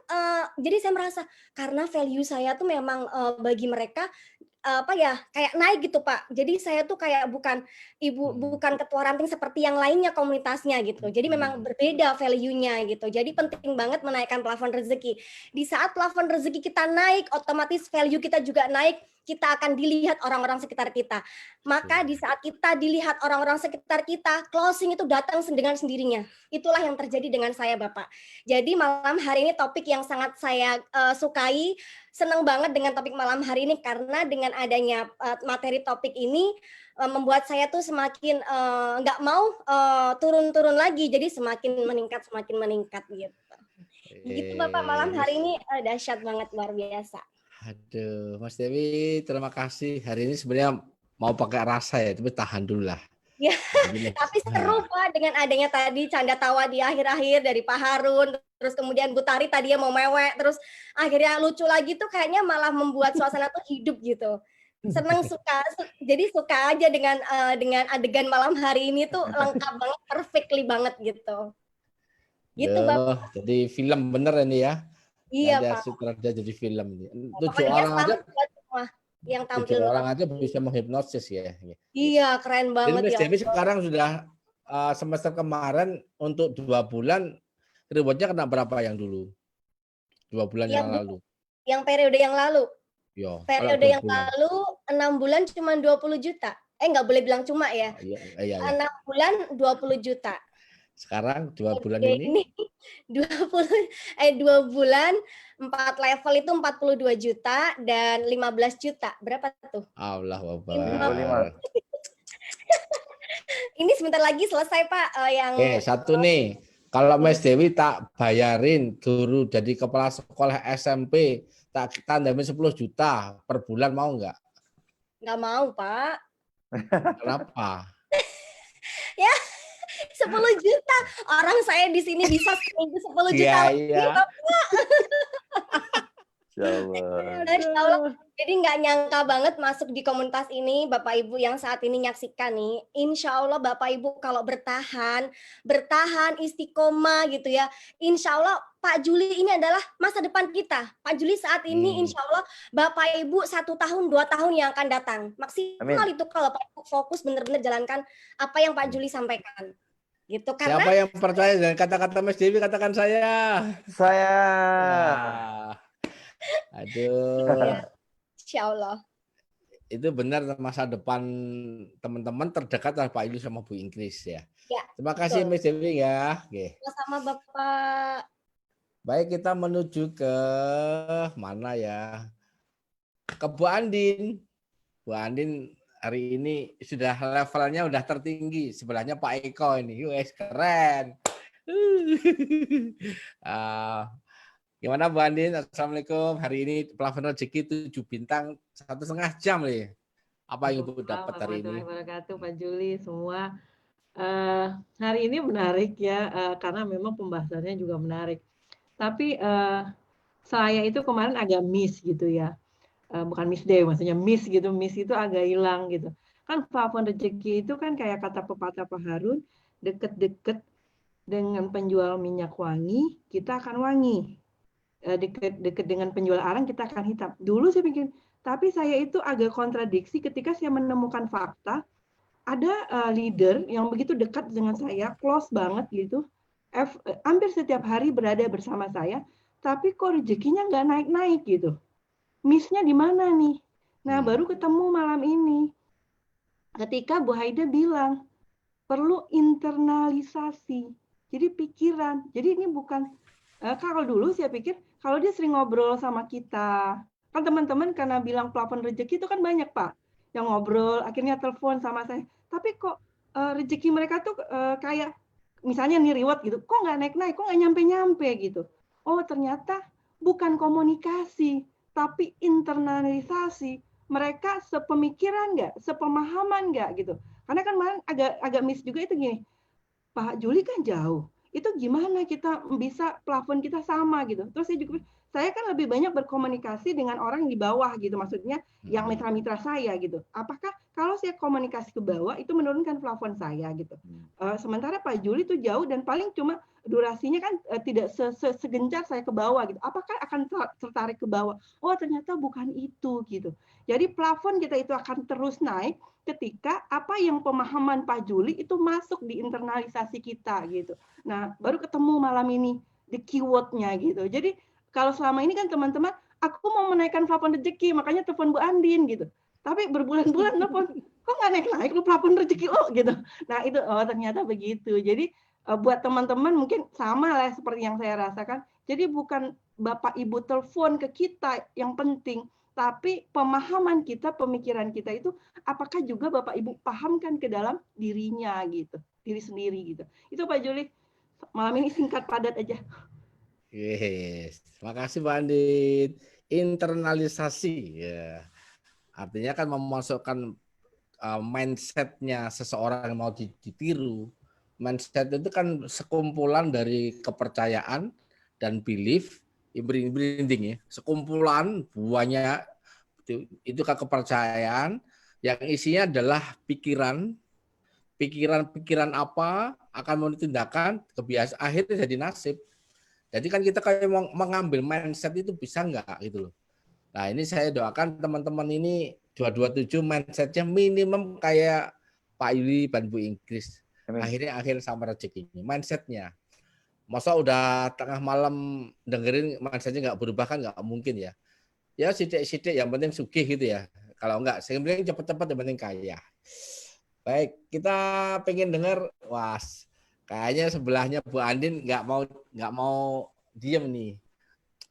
jadi saya merasa karena value saya tuh memang bagi mereka apa ya, kayak naik gitu Pak. Jadi saya tuh kayak bukan ketua ranting seperti yang lainnya komunitasnya gitu. Jadi memang berbeda value-nya gitu. Jadi penting banget menaikkan plafon rezeki. Di saat plafon rezeki kita naik, otomatis value kita juga naik, kita akan dilihat orang-orang sekitar kita. Maka di saat kita dilihat orang-orang sekitar kita, closing itu datang dengan sendirinya. Itulah yang terjadi dengan saya Bapak. Jadi malam hari ini topik yang sangat saya sukai, senang banget dengan topik malam hari ini, karena dengan adanya materi topik ini membuat saya tuh semakin nggak mau turun-turun lagi, jadi semakin meningkat gitu. Gitu Bapak, malam hari ini dahsyat banget, luar biasa. Aduh, Mas Dewi, terima kasih. Hari ini sebenarnya mau pakai rasa ya, tapi tahan dulu lah. Ya, tapi seru Pak, dengan adanya tadi canda tawa di akhir-akhir dari Pak Harun, terus kemudian Bu Tari tadi mau mewek, terus akhirnya lucu lagi tuh, kayaknya malah membuat suasana tuh hidup gitu. Seneng, jadi suka aja dengan adegan malam hari ini tuh lengkap banget, perfectly banget gitu. Gitu Bapak. Jadi film bener ini ya. Iya ada Pak. sutradara jadi film ini. Yang tampil 7 orang aja bisa menghipnosis ya. Iya, keren banget. Jadi Mas Dewi sekarang sudah semester kemarin untuk 2 bulan, rewardnya kena berapa yang dulu? 2 bulan yang lalu. Yang periode yang lalu. Yo, periode yang lalu 6 bulan cuma 20 juta. Nggak boleh bilang cuma ya. Iya. 6 bulan 20 juta. Sekarang 2 bulan ini 2 bulan 4 level itu 42 juta dan 15 juta. Berapa tuh? Allahu Akbar. Ini sebentar lagi selesai Pak yang satu nih. Kalau Mas Dewi tak bayarin guru jadi kepala sekolah SMP, tak tandamin 10 juta per bulan, mau nggak? Nggak mau Pak. Kenapa? Ya 10 juta, orang saya di sini bisa seminggu 10 juta. Iya. Insyaallah. Masya Allah. Jadi nggak nyangka banget masuk di komunitas ini, Bapak Ibu yang saat ini nyaksikan nih. Insya Allah Bapak Ibu kalau bertahan istiqomah gitu ya. Insya Allah Pak Juli ini adalah masa depan kita. Pak Juli saat ini insya Allah Bapak Ibu 1 tahun, 2 tahun yang akan datang. Maksimal Amin. itu kalau Pak Ibu fokus benar-benar jalankan apa yang Pak Juli sampaikan. Gitu karena Siapa yang percaya dengan kata-kata Mas Dewi, katakan saya. Saya. Wah. Aduh. ya, insya Allah. Itu benar masa depan teman-teman terdekat adalah Pak Ilu sama Bu Ingkris ya. Ya, Terima kasih betul. Mas Dewi ya. Oke. Sama Bapak. Baik, kita menuju ke mana ya? Ke Bu Andin. Bu Andin hari ini sudah levelnya udah tertinggi. Sebelahnya Pak Eko ini. Wes keren. Gimana Bu Andin? Assalamualaikum. Hari ini plafon rezeki 7 bintang 1,5 jam nih. Apa yang Ibu dapat hari ini? Wabarakatuh Pak Juli semua. Hari ini menarik ya, karena memang pembahasannya juga menarik. Tapi saya itu kemarin agak miss gitu ya. Bukan miss day, maksudnya miss gitu. Miss itu agak hilang gitu. Kan plafon rezeki itu kan kayak kata pepatah Pak Harun, deket-deket dengan penjual minyak wangi, kita akan wangi. Deket dengan penjual arang, kita akan hitam. Dulu saya pikir, tapi saya itu agak kontradiksi ketika saya menemukan fakta, ada leader yang begitu dekat dengan saya, close banget gitu, hampir setiap hari berada bersama saya, tapi kok rezekinya nggak naik-naik gitu. Miss-nya di mana nih? Nah, baru ketemu malam ini. Ketika Bu Haida bilang, perlu internalisasi. Jadi pikiran. Jadi ini bukan, kalau dulu saya pikir, kalau dia sering ngobrol sama kita, kan teman-teman karena bilang plafon rezeki itu kan banyak Pak, yang ngobrol, akhirnya telepon sama saya. Tapi kok rezeki mereka tuh kayak, misalnya nih reward gitu, kok nggak naik-naik, kok nggak nyampe-nyampe gitu. Oh ternyata bukan komunikasi, tapi internalisasi. Mereka sepemikiran nggak, sepemahaman nggak gitu. Karena kan kemarin agak miss juga itu gini, Pak Juli kan jauh, itu gimana kita bisa plafon kita sama gitu. Terus saya kan lebih banyak berkomunikasi dengan orang di bawah gitu, maksudnya yang mitra-mitra saya gitu. Apakah kalau saya komunikasi ke bawah itu menurunkan plafon saya gitu. Sementara Pak Juli itu jauh dan paling cuma durasinya kan tidak segencar saya ke bawah gitu. Apakah akan tertarik ke bawah? Oh ternyata bukan itu gitu. Jadi plafon kita itu akan terus naik ketika apa yang pemahaman Pak Juli itu masuk di internalisasi kita gitu. Nah, baru ketemu malam ini the keyword-nya gitu. Jadi kalau selama ini kan teman-teman, aku mau menaikkan plafon rezeki, makanya telepon Bu Andin gitu. Tapi berbulan-bulan telepon, kok nggak naik-naik lu plafon rezeki lo gitu. Nah itu ternyata begitu. Jadi buat teman-teman mungkin sama lah seperti yang saya rasakan. Jadi bukan Bapak Ibu telepon ke kita yang penting, tapi pemahaman kita, pemikiran kita itu apakah juga Bapak Ibu pahamkan ke dalam dirinya gitu, diri sendiri gitu. Itu Pak Juli, malam ini singkat padat aja. Yes, makasih Mbak Andin. Internalisasi ya, artinya kan memasukkan mindsetnya seseorang yang mau ditiru. Mindset itu kan sekumpulan dari kepercayaan dan belief, branding ya, sekumpulan banyak itu kan kepercayaan yang isinya adalah pikiran apa akan mau ditindakan, kebiasaan akhirnya jadi nasib. Jadi kan kita kayak mau mengambil mindset itu bisa enggak gitu loh. Nah ini saya doakan teman-teman ini 227 mindsetnya minimum kayak Pak Yuli dan Bu Ingkris. Akhirnya akhir sama rezekinya, mindsetnya. Masa udah tengah malam dengerin mindsetnya nggak berubah kan nggak mungkin ya. Ya sidik-sidik yang penting sugih gitu ya. Kalau enggak, yang penting cepat-cepat yang penting kaya. Baik, kita pengen dengar, was, kayaknya sebelahnya Bu Andin nggak mau diem nih.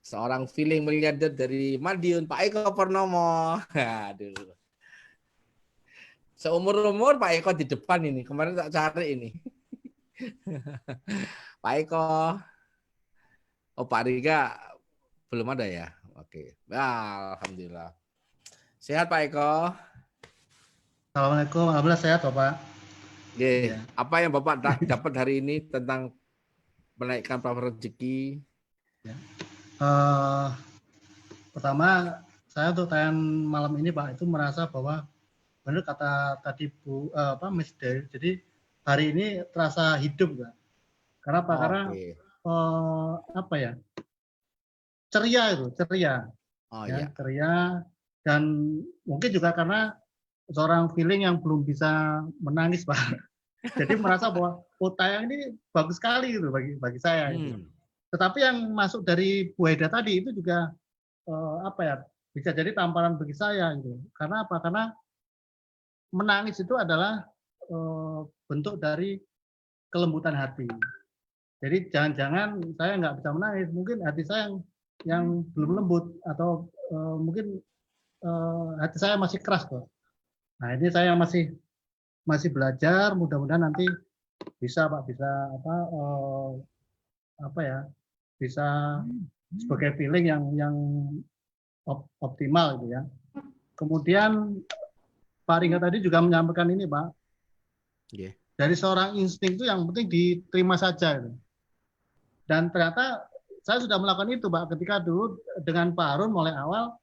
Seorang feeling miliarder dari Madiun, Pak Eko Purnomo. Aduh. Seumur-umur Pak Eko di depan ini. Kemarin tak cari ini. Pak Eko. Oh Pak Riga belum ada ya? Oke. Nah, alhamdulillah. Sehat Pak Eko? Assalamualaikum, alhamdulillah sehat Bapak. Ya. Apa yang Bapak dapat hari ini tentang menaikkan plafon rezeki? Ya. Pertama, saya untuk tayangan malam ini Pak itu merasa bahwa benar kata tadi Miss Del, jadi hari ini terasa hidup Pak. Karena apa? Karena apa ya? Ceria itu, ceria. Ceria, dan mungkin juga karena seorang feeling yang belum bisa menangis Pak. Jadi merasa bahwa tayangan ini bagus sekali gitu bagi saya. Gitu. Tetapi yang masuk dari Bu Haida tadi itu juga apa ya, bisa jadi tamparan bagi saya gitu. Karena apa? Karena menangis itu adalah bentuk dari kelembutan hati. Jadi jangan-jangan saya nggak bisa menangis, mungkin hati saya yang belum lembut atau mungkin hati saya masih keras kok. Nah ini saya masih belajar, mudah-mudahan nanti bisa Pak, bisa bisa sebagai feeling yang optimal gitu ya. Kemudian Pak Ringga tadi juga menyampaikan ini Pak, dari seorang insting itu yang penting diterima saja gitu. Dan ternyata saya sudah melakukan itu Pak, ketika dulu dengan Pak Harun mulai awal,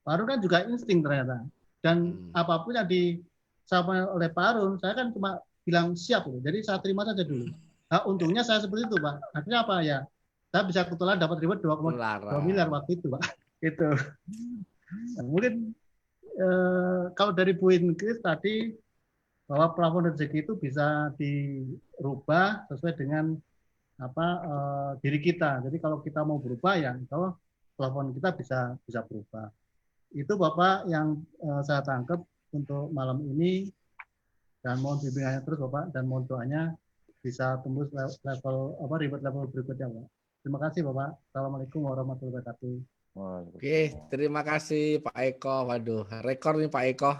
Pak Harun kan juga insting ternyata. Dan apapun yang disampaikan oleh Pak Harun, saya kan cuma bilang siap gitu. Jadi saya terima saja dulu. Nah, untungnya saya seperti itu Pak. Akhirnya apa ya? Saya bisa kebetulan dapat reward 2,2 miliar waktu itu Pak. Itu. Nah, mungkin kalau dari Bu Ingrid tadi bahwa plafon rezeki itu bisa dirubah sesuai dengan diri kita. Jadi kalau kita mau berubah ya, kalau plafon kita bisa berubah. Itu Bapak yang saya tangkap untuk malam ini, dan mohon bimbingannya terus Bapak, dan mohon doanya bisa tembus reward level berikutnya Pak. Terima kasih Bapak. Assalamualaikum warahmatullahi wabarakatuh. Oke, terima kasih Pak Eko. Waduh, rekor nih Pak Eko.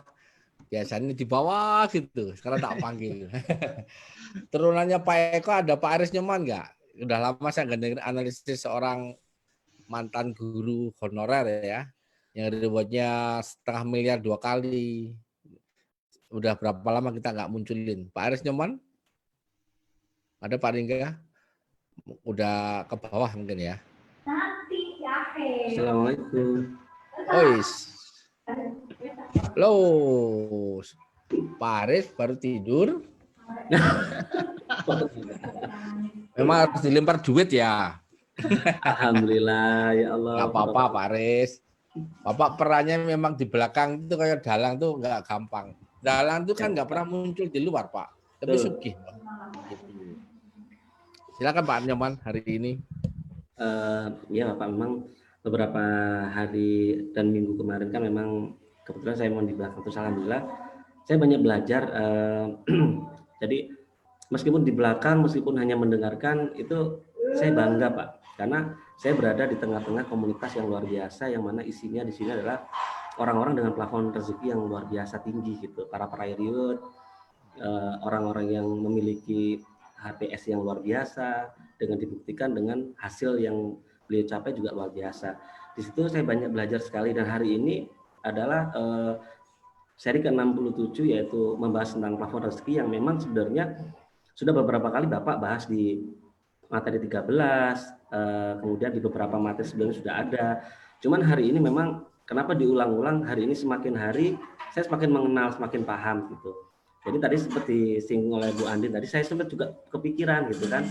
Biasanya di bawah gitu, sekarang tak panggil. Turunannya Pak Eko ada Pak Aris Nyoman nggak? Udah lama saya nggak dengar analisis seorang mantan guru honorer ya, yang rewardnya 0,5 miliar 2 kali. Udah berapa lama kita nggak munculin? Pak Aris Nyoman? Ada Pak Ringga? Udah ke bawah mungkin ya. Assalamualaikum. Ois. Loh, Pak Aris baru tidur. Memang harus dilempar duit ya. Alhamdulillah ya Allah. Nggak apa-apa Pak Aris. Bapak perannya memang di belakang itu kayak dalang tuh nggak gampang. Dalang itu kan nggak pernah muncul di luar Pak. Tapi sugih. Silakan Pak Nyoman hari ini. Ya Bapak, memang beberapa hari dan minggu kemarin kan memang kebetulan saya mau di belakang, terus alhamdulillah saya banyak belajar. Jadi meskipun di belakang, meskipun hanya mendengarkan, itu saya bangga Pak, karena saya berada di tengah-tengah komunitas yang luar biasa, yang mana isinya di sini adalah orang-orang dengan plafon rezeki yang luar biasa tinggi gitu, para reward, orang-orang yang memiliki HPS yang luar biasa, dengan dibuktikan dengan hasil yang beliau capai juga luar biasa. Di situ saya banyak belajar sekali, dan hari ini adalah seri ke-67, yaitu membahas tentang plafon rezeki yang memang sebenarnya sudah beberapa kali Bapak bahas di materi 13, kemudian di beberapa materi sebelumnya sudah ada. Cuman hari ini memang kenapa diulang-ulang, hari ini semakin hari saya semakin mengenal, semakin paham gitu. Jadi tadi seperti singgung oleh Bu Andin tadi, saya sempat juga kepikiran gitu kan,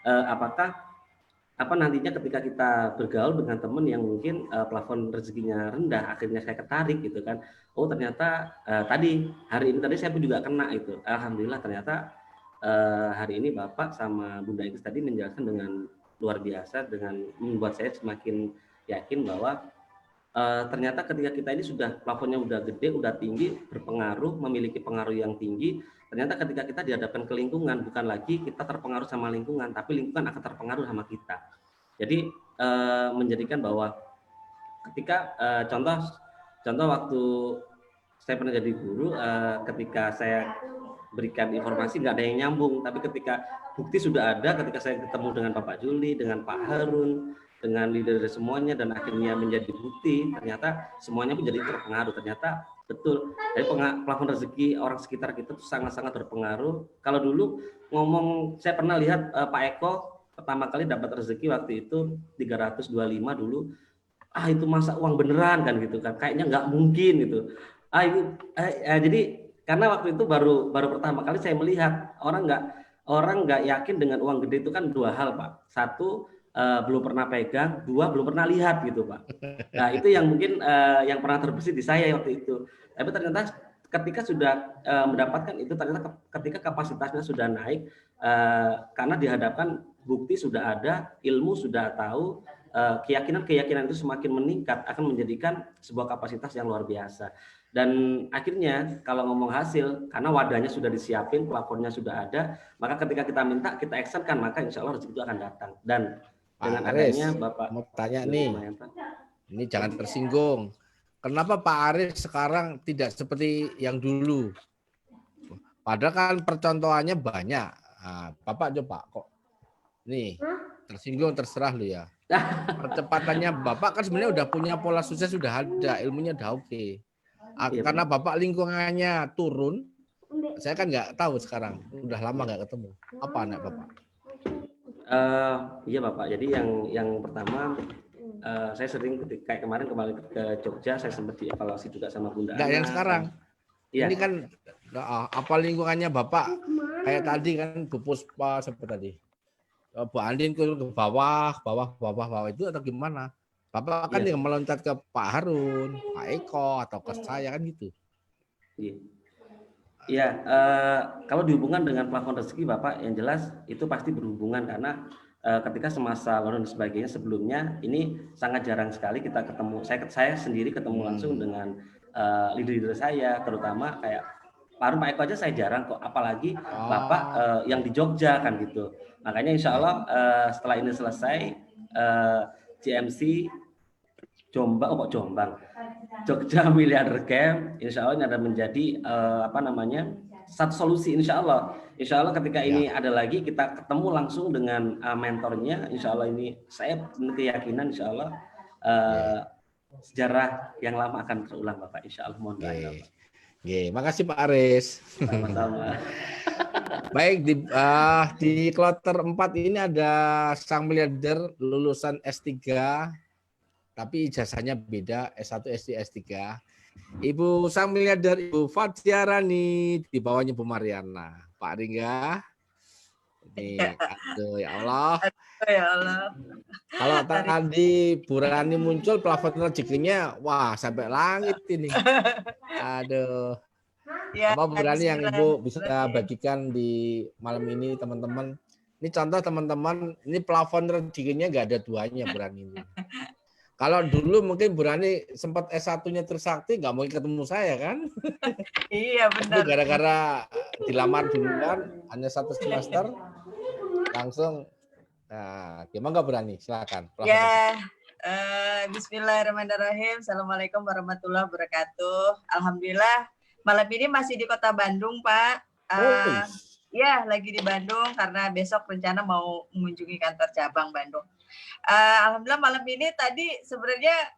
apakah nantinya ketika kita bergaul dengan teman yang mungkin plafon rezekinya rendah, akhirnya saya ketarik gitu kan. Oh ternyata tadi hari ini tadi saya pun juga kena itu. Alhamdulillah ternyata hari ini Bapak sama Bunda Ingrid tadi menjelaskan dengan luar biasa, dengan membuat saya semakin yakin bahwa ternyata ketika kita ini sudah plafonnya udah gede, udah tinggi, berpengaruh, memiliki pengaruh yang tinggi, ternyata ketika kita dihadapkan ke lingkungan, bukan lagi kita terpengaruh sama lingkungan, tapi lingkungan akan terpengaruh sama kita. Jadi menjadikan bahwa ketika contoh waktu saya pernah jadi guru, ketika saya berikan informasi nggak ada yang nyambung, tapi ketika bukti sudah ada, ketika saya ketemu dengan Bapak Juli, dengan Pak Harun, dengan leader semuanya, dan akhirnya menjadi bukti, ternyata semuanya menjadi terpengaruh. Ternyata betul, dari plafon rezeki orang sekitar kita itu sangat-sangat berpengaruh. Kalau dulu ngomong, saya pernah lihat Pak Eko pertama kali dapat rezeki waktu itu 325 dulu, itu masa uang beneran kan gitu kan, kayaknya nggak mungkin gitu. Jadi karena waktu itu baru pertama kali saya melihat orang nggak yakin dengan uang gede itu kan dua hal Pak. Satu, belum pernah pegang, dua belum pernah lihat gitu Pak. Nah itu yang mungkin yang pernah terbesit di saya waktu itu. Tapi ternyata ketika sudah mendapatkan itu, ternyata ketika kapasitasnya sudah naik, karena dihadapkan bukti sudah ada, ilmu sudah tahu, keyakinan itu semakin meningkat akan menjadikan sebuah kapasitas yang luar biasa. Dan akhirnya kalau ngomong hasil, karena wadahnya sudah disiapin, plafonnya sudah ada, maka ketika kita minta, kita actionkan, maka insya Allah rezeki itu akan datang. Dan dengan adanya Bapak mau tanya nih, ini jangan tersinggung. Kenapa Pak Aris sekarang tidak seperti yang dulu? Padahal kan percontohannya banyak. Nah, Bapak coba kok. Nih, tersinggung terserah lu ya. Percepatannya Bapak kan sebenarnya udah punya pola sukses, sudah ada, ilmunya udah oke. Karena Bapak lingkungannya turun, saya kan nggak tahu sekarang. Udah lama nggak ketemu. Apa anak Bapak? Iya Bapak, jadi yang pertama, saya sering kayak kemarin kembali ke Jogja, saya sempat dievaluasi juga sama Bunda Ana. Enggak yang sekarang. Iya. Ini kan apa lingkungannya Bapak kayak tadi kan Bu Puspa seperti tadi. Bu Andin ke bawah itu atau gimana? Bapak kan yang meloncat ke Pak Harun, Pak Eko atau ke saya kan gitu. Iya, kalau dihubungkan dengan plafon rezeki Bapak, yang jelas itu pasti berhubungan karena ketika semasa lockdown dan sebagainya sebelumnya ini sangat jarang sekali kita ketemu. Saya sendiri ketemu langsung dengan leader-leader saya, terutama kayak Pak Harun, Pak Eko aja saya jarang kok, apalagi Bapak yang di Jogja kan gitu. Makanya insya Allah setelah ini selesai GMC Jombang, Jogja Miliarder Camp, insya Allah ini akan menjadi satu solusi insya Allah. Insya Allah ketika ini ada lagi kita ketemu langsung dengan mentornya, insya Allah ini saya keyakinan insya Allah sejarah yang lama akan terulang Bapak, insya Allah. Mohon doa. Makasih Pak Aris. Sama-sama. Baik, di kloter 4 ini ada sang miliarder lulusan S3, tapi ijazahnya beda, S1, S2, S3. Ibu sang miliarder, Ibu Fatiarani, di bawahnya Bu Mariana. Pak Ringga. Ini, aduh ya Allah. Ya Allah. Kalau tadi Bu Rani muncul, plafon rezekinya, wah sampai langit ini. Aduh. Ya, apa Bu Rani yang Ibu bisa bagikan di malam ini teman-teman? Ini contoh teman-teman, ini plafon rezekinya nggak ada duanya Bu Rani ini. Kalau dulu mungkin Bu Rani sempat S1-nya Trisakti nggak mau ketemu saya kan? Iya benar. Gara-gara dilamar duluan hanya 1 semester langsung. Nah, gimana nggak Bu Rani? Silakan. Ya, Bismillahirrahmanirrahim. Assalamualaikum warahmatullahi wabarakatuh. Alhamdulillah malam ini masih di Kota Bandung Pak. Ya, lagi di Bandung karena besok rencana mau mengunjungi kantor cabang Bandung. Alhamdulillah malam ini tadi sebenarnya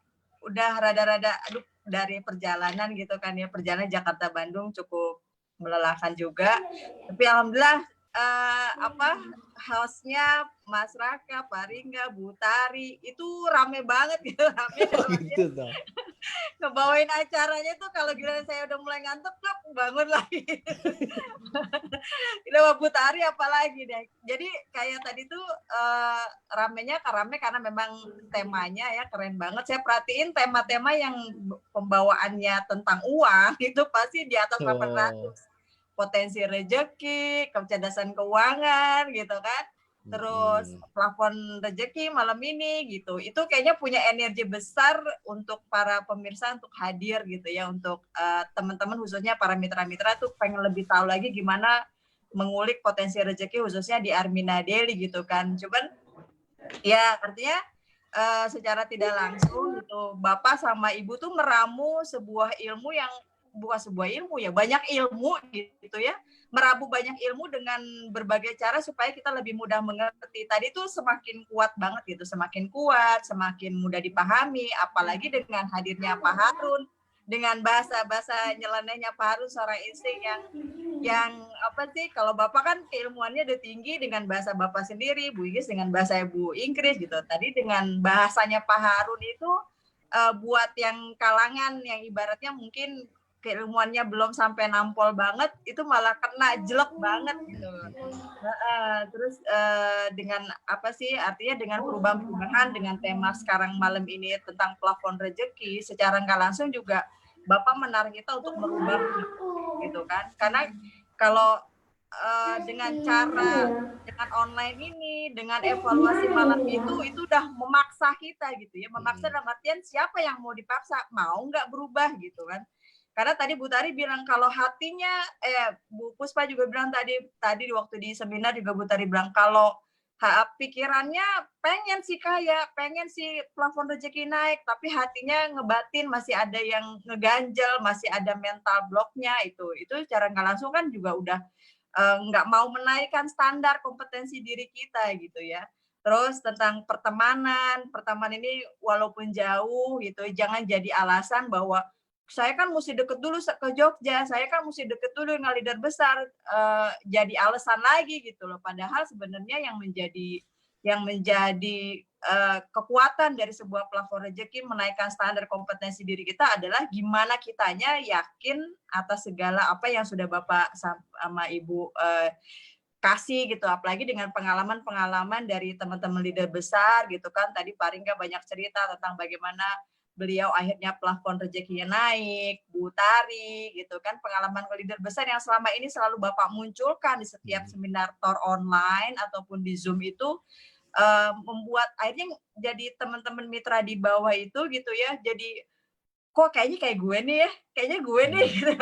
udah rada-rada dari perjalanan gitu kan ya, perjalanan Jakarta Bandung cukup melelahkan juga. Tapi alhamdulillah hostnya Mas Raka, Pak Ringga, Bu Tari itu rame banget gitu, gitu toh. Ngebawain acaranya tuh kalau giliran saya udah mulai ngantuk bangun lagi. Udah Bu Tari apalagi deh. Jadi kayak tadi tuh ramenya karena memang temanya ya keren banget. Saya perhatiin tema-tema yang pembawaannya tentang uang itu pasti di atas 800. Potensi rezeki, kecerdasan keuangan gitu kan. Terus plafon rezeki malam ini gitu. Itu kayaknya punya energi besar untuk para pemirsa untuk hadir gitu ya, untuk teman-teman khususnya para mitra-mitra tuh pengen lebih tahu lagi gimana mengulik potensi rezeki khususnya di Armina Daily gitu kan. Cuman ya artinya secara tidak langsung gitu Bapak sama Ibu tuh meramu sebuah ilmu yang bukan sebuah ilmu ya, banyak ilmu gitu ya, merabu banyak ilmu dengan berbagai cara supaya kita lebih mudah mengerti. Tadi tuh semakin kuat banget gitu, semakin kuat, semakin mudah dipahami, apalagi dengan hadirnya Pak Harun, dengan bahasa-bahasa nyelenehnya Pak Harun seorang istri yang apa sih, kalau Bapak kan keilmuannya udah tinggi dengan bahasa Bapak sendiri, Bu Inggris dengan bahasa Bu Inggris gitu. Tadi dengan bahasanya Pak Harun itu buat yang kalangan yang ibaratnya mungkin keilmuannya belum sampai nampol banget, itu malah kena jelek banget gitu. Terus dengan apa sih, artinya dengan perubahan-perubahan dengan tema sekarang malam ini tentang plafon rezeki, secara nggak langsung juga Bapak menarik kita untuk merubah gitu kan. Karena kalau dengan cara dengan online ini, dengan evaluasi malam itu udah memaksa kita gitu ya, memaksa dalam artian siapa yang mau dipaksa, mau nggak berubah gitu kan. Karena tadi Bu Tari bilang kalau hatinya, Bu Puspa juga bilang tadi waktu di seminar juga Bu Tari bilang kalau pikirannya pengen sih kaya, pengen sih plafon rezeki naik, tapi hatinya ngebatin masih ada yang ngeganjel, masih ada mental blocknya itu cara nggak langsung kan juga udah nggak mau menaikkan standar kompetensi diri kita gitu ya. Terus tentang pertemanan ini walaupun jauh gitu, jangan jadi alasan bahwa saya kan mesti deket dulu ke Jogja, saya kan mesti deket dulu dengan leader besar, jadi alasan lagi gitu loh. Padahal sebenarnya yang menjadi kekuatan dari sebuah plafon rezeki menaikkan standar kompetensi diri kita adalah gimana kitanya yakin atas segala apa yang sudah Bapak sama Ibu kasih gitu, apalagi dengan pengalaman-pengalaman dari teman-teman leader besar gitu kan. Tadi Pak Ringga banyak cerita tentang bagaimana beliau akhirnya plafon rezekinya naik, Bu Tari gitu kan, pengalaman leader besar yang selama ini selalu Bapak munculkan di setiap seminar TOR online ataupun di Zoom itu membuat akhirnya jadi teman-teman mitra di bawah itu gitu ya, jadi kok kayaknya kayak gue nih ya, kayaknya gue nih gitu.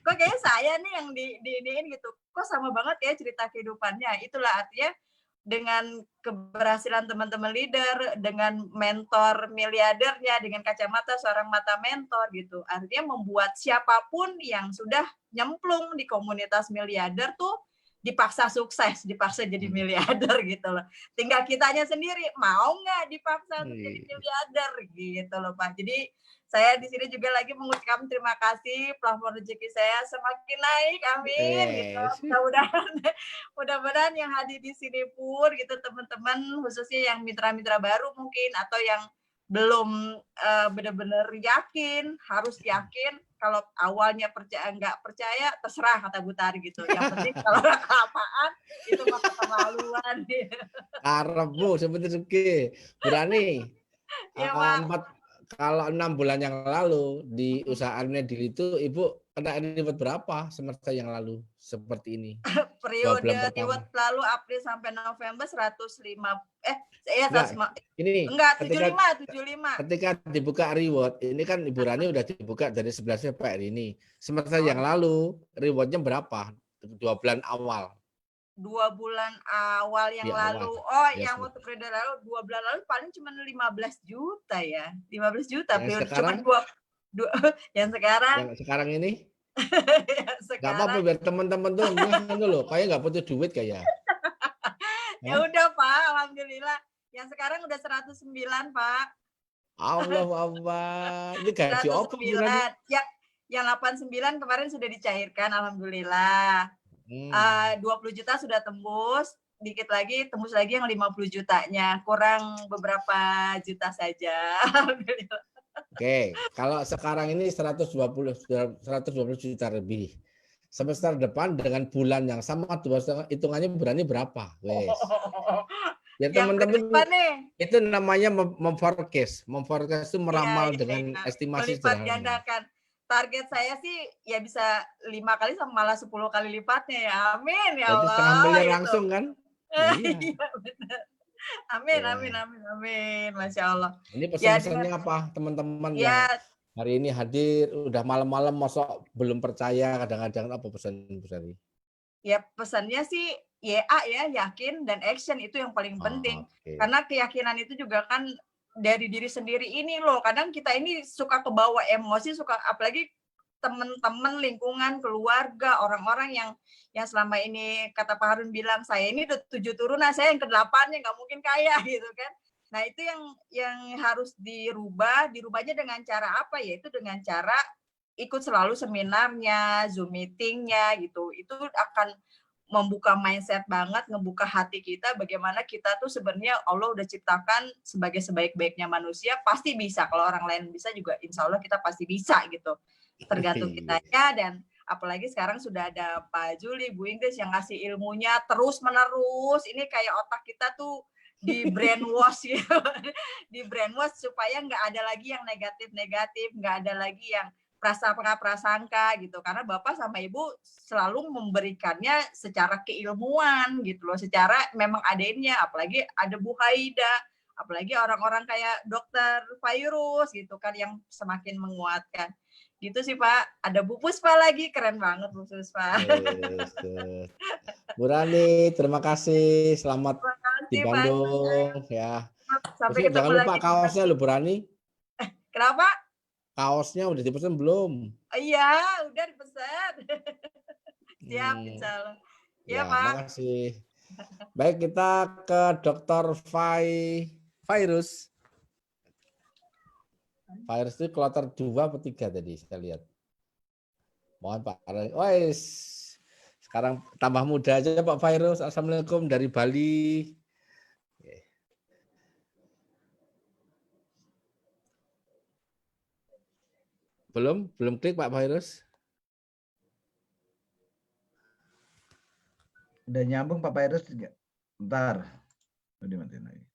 Kok kayaknya saya nih yang diiniin gitu, kok sama banget ya cerita kehidupannya. Itulah artinya dengan keberhasilan teman-teman leader, dengan mentor miliardernya, dengan kacamata seorang mata mentor gitu. Artinya membuat siapapun yang sudah nyemplung di komunitas miliarder tuh dipaksa sukses, dipaksa jadi miliarder gitu loh. Tinggal kitanya sendiri mau nggak dipaksa untuk jadi miliarder gitu loh Pak. Jadi saya di sini juga lagi mengucapkan terima kasih, plafon rezeki saya semakin naik, amin. Gitu. Mudah-mudahan yang hadir di sini pun gitu teman-teman, khususnya yang mitra-mitra baru mungkin atau yang belum benar-benar yakin, harus yakin. Kalau awalnya nggak percaya, terserah kata Bu Tari gitu. Yang penting kalau apaan itu mah keterlaluan. Karepmu seperti berani. Ya, Pak. Kalau 6 bulan yang lalu di usaha Adminadel itu Ibu kena reward berapa semester yang lalu seperti ini? Periode reward lalu April sampai November 75. Ketika dibuka reward, ini kan Ibu Rani udah dibuka dari 11 sampai hari ini. Semester yang lalu rewardnya berapa? 2 bulan awal. 2 bulan awal yang lalu. Yang waktu periode lalu 2 bulan lalu paling cuma 15 juta ya. 15 juta. Yang sekarang? Yang sekarang. Yang sekarang ini? Gak apa-apa biar teman-teman tuh loh, kayak nggak butuh duit kayak. Ya udah Pak, alhamdulillah. Yang sekarang udah 109 Pak. Allah. Ini gaji apa? Yang 89 kemarin sudah dicairkan, alhamdulillah. 20 juta sudah tembus, dikit lagi tembus lagi yang 50 jutanya, kurang beberapa juta saja. Alhamdulillah. Oke, kalau sekarang ini 120 juta lebih. Semester depan dengan bulan yang sama hitungannya berani berapa? Wes. Ya teman-teman, itu namanya memforecast. Memforecast itu meramal dengan estimasi sederhana. Target saya sih ya bisa 5 kali sama malah 10 kali lipatnya ya. Amin ya Allah. Jadi setengah miliar langsung kan? Iya benar. Amin. Masya Allah. Ini pesan-pesannya apa teman-teman yang hari ini hadir udah malam-malam masuk belum percaya, kadang-kadang apa pesan-pesan? Ya pesannya sih YA ya, yakin dan action itu yang paling penting. Karena keyakinan itu juga kan dari diri sendiri ini loh. Kadang kita ini suka kebawa emosi, apalagi teman-teman, lingkungan, keluarga, orang-orang yang selama ini kata Pak Harun bilang saya ini udah 7 turunan, saya yang ke-8-nya nggak mungkin kaya gitu kan. Nah itu yang harus dirubahnya dengan cara apa ya? Itu dengan cara ikut selalu seminarnya, Zoom meetingnya gitu. Itu akan membuka mindset banget, ngebuka hati kita bagaimana kita tuh sebenarnya Allah udah ciptakan sebagai sebaik-baiknya manusia, pasti bisa. Kalau orang lain bisa juga insya Allah kita pasti bisa gitu. Tergantung kitanya, dan apalagi sekarang sudah ada Pak Juli, Bu Inggris yang ngasih ilmunya terus-menerus. Ini kayak otak kita tuh di brainwash gitu. Di brainwash supaya nggak ada lagi yang negatif-negatif, nggak ada lagi yang prasangka gitu, karena Bapak sama Ibu selalu memberikannya secara keilmuan gitu loh, secara memang adanya, apalagi ada Bu Haida, apalagi orang-orang kayak Dokter Fairuz gitu kan yang semakin menguatkan. Gitu sih Pak. Ada Bu Puspa lagi, keren banget Bu Puspa. Bu Rani, terima kasih, selamat Terima kasih, di Bandung ya. Sampai ketemu jangan lupa lagi. kaosnya loh Bu Rani. Kenapa? Kaosnya udah dipesan belum? Iya, udah dipesan. Siap, insya Allah. Ya, Pak. Makasih. Baik, kita ke Dr. Fairuz. Fairuz itu kloter 2 atau 3 tadi saya lihat. Mohon Pak. Wais. Sekarang tambah muda aja Pak Fairuz. Assalamualaikum dari Bali. Belum klik Pak Fairuz. Udah nyambung Pak Fairuz juga. Bentar. Udah dimatiin lagi.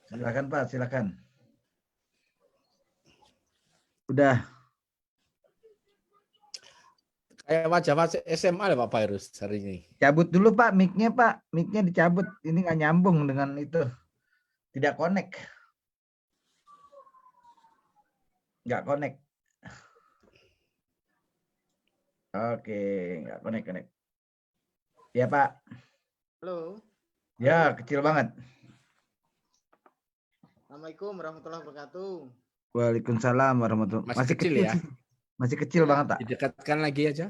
Silakan Pak, silakan. Udah. Kayak wajah SMA ya Pak Fairuz hari ini. Cabut dulu Pak, mic-nya Pak. Mic-nya dicabut. Ini nggak nyambung dengan itu. Tidak connect. Nggak connect. Oke, nggak connect. Ya Pak. Halo. Ya, kecil banget. Assalamualaikum warahmatullahi wabarakatuh. Waalaikumsalam warahmatullahi wabarakatuh. Masih kecil ya? Masih kecil banget Pak. Didekatkan lagi aja.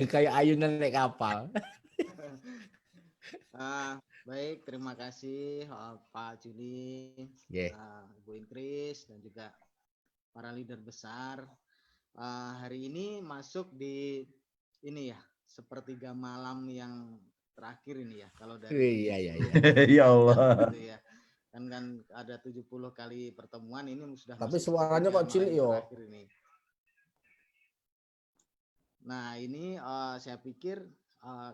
Kayak ayunan naik kapal. Baik, terima kasih Pak Juli, Bu Inggris, dan juga para leader besar. Hari ini masuk di ini ya, sepertiga malam yang terakhir ini ya, kalau dari iya. Ya Allah. Gitu ya. Kan ada 70 kali pertemuan, ini sudah. Tapi suaranya kok cilik yo. Nah ini saya pikir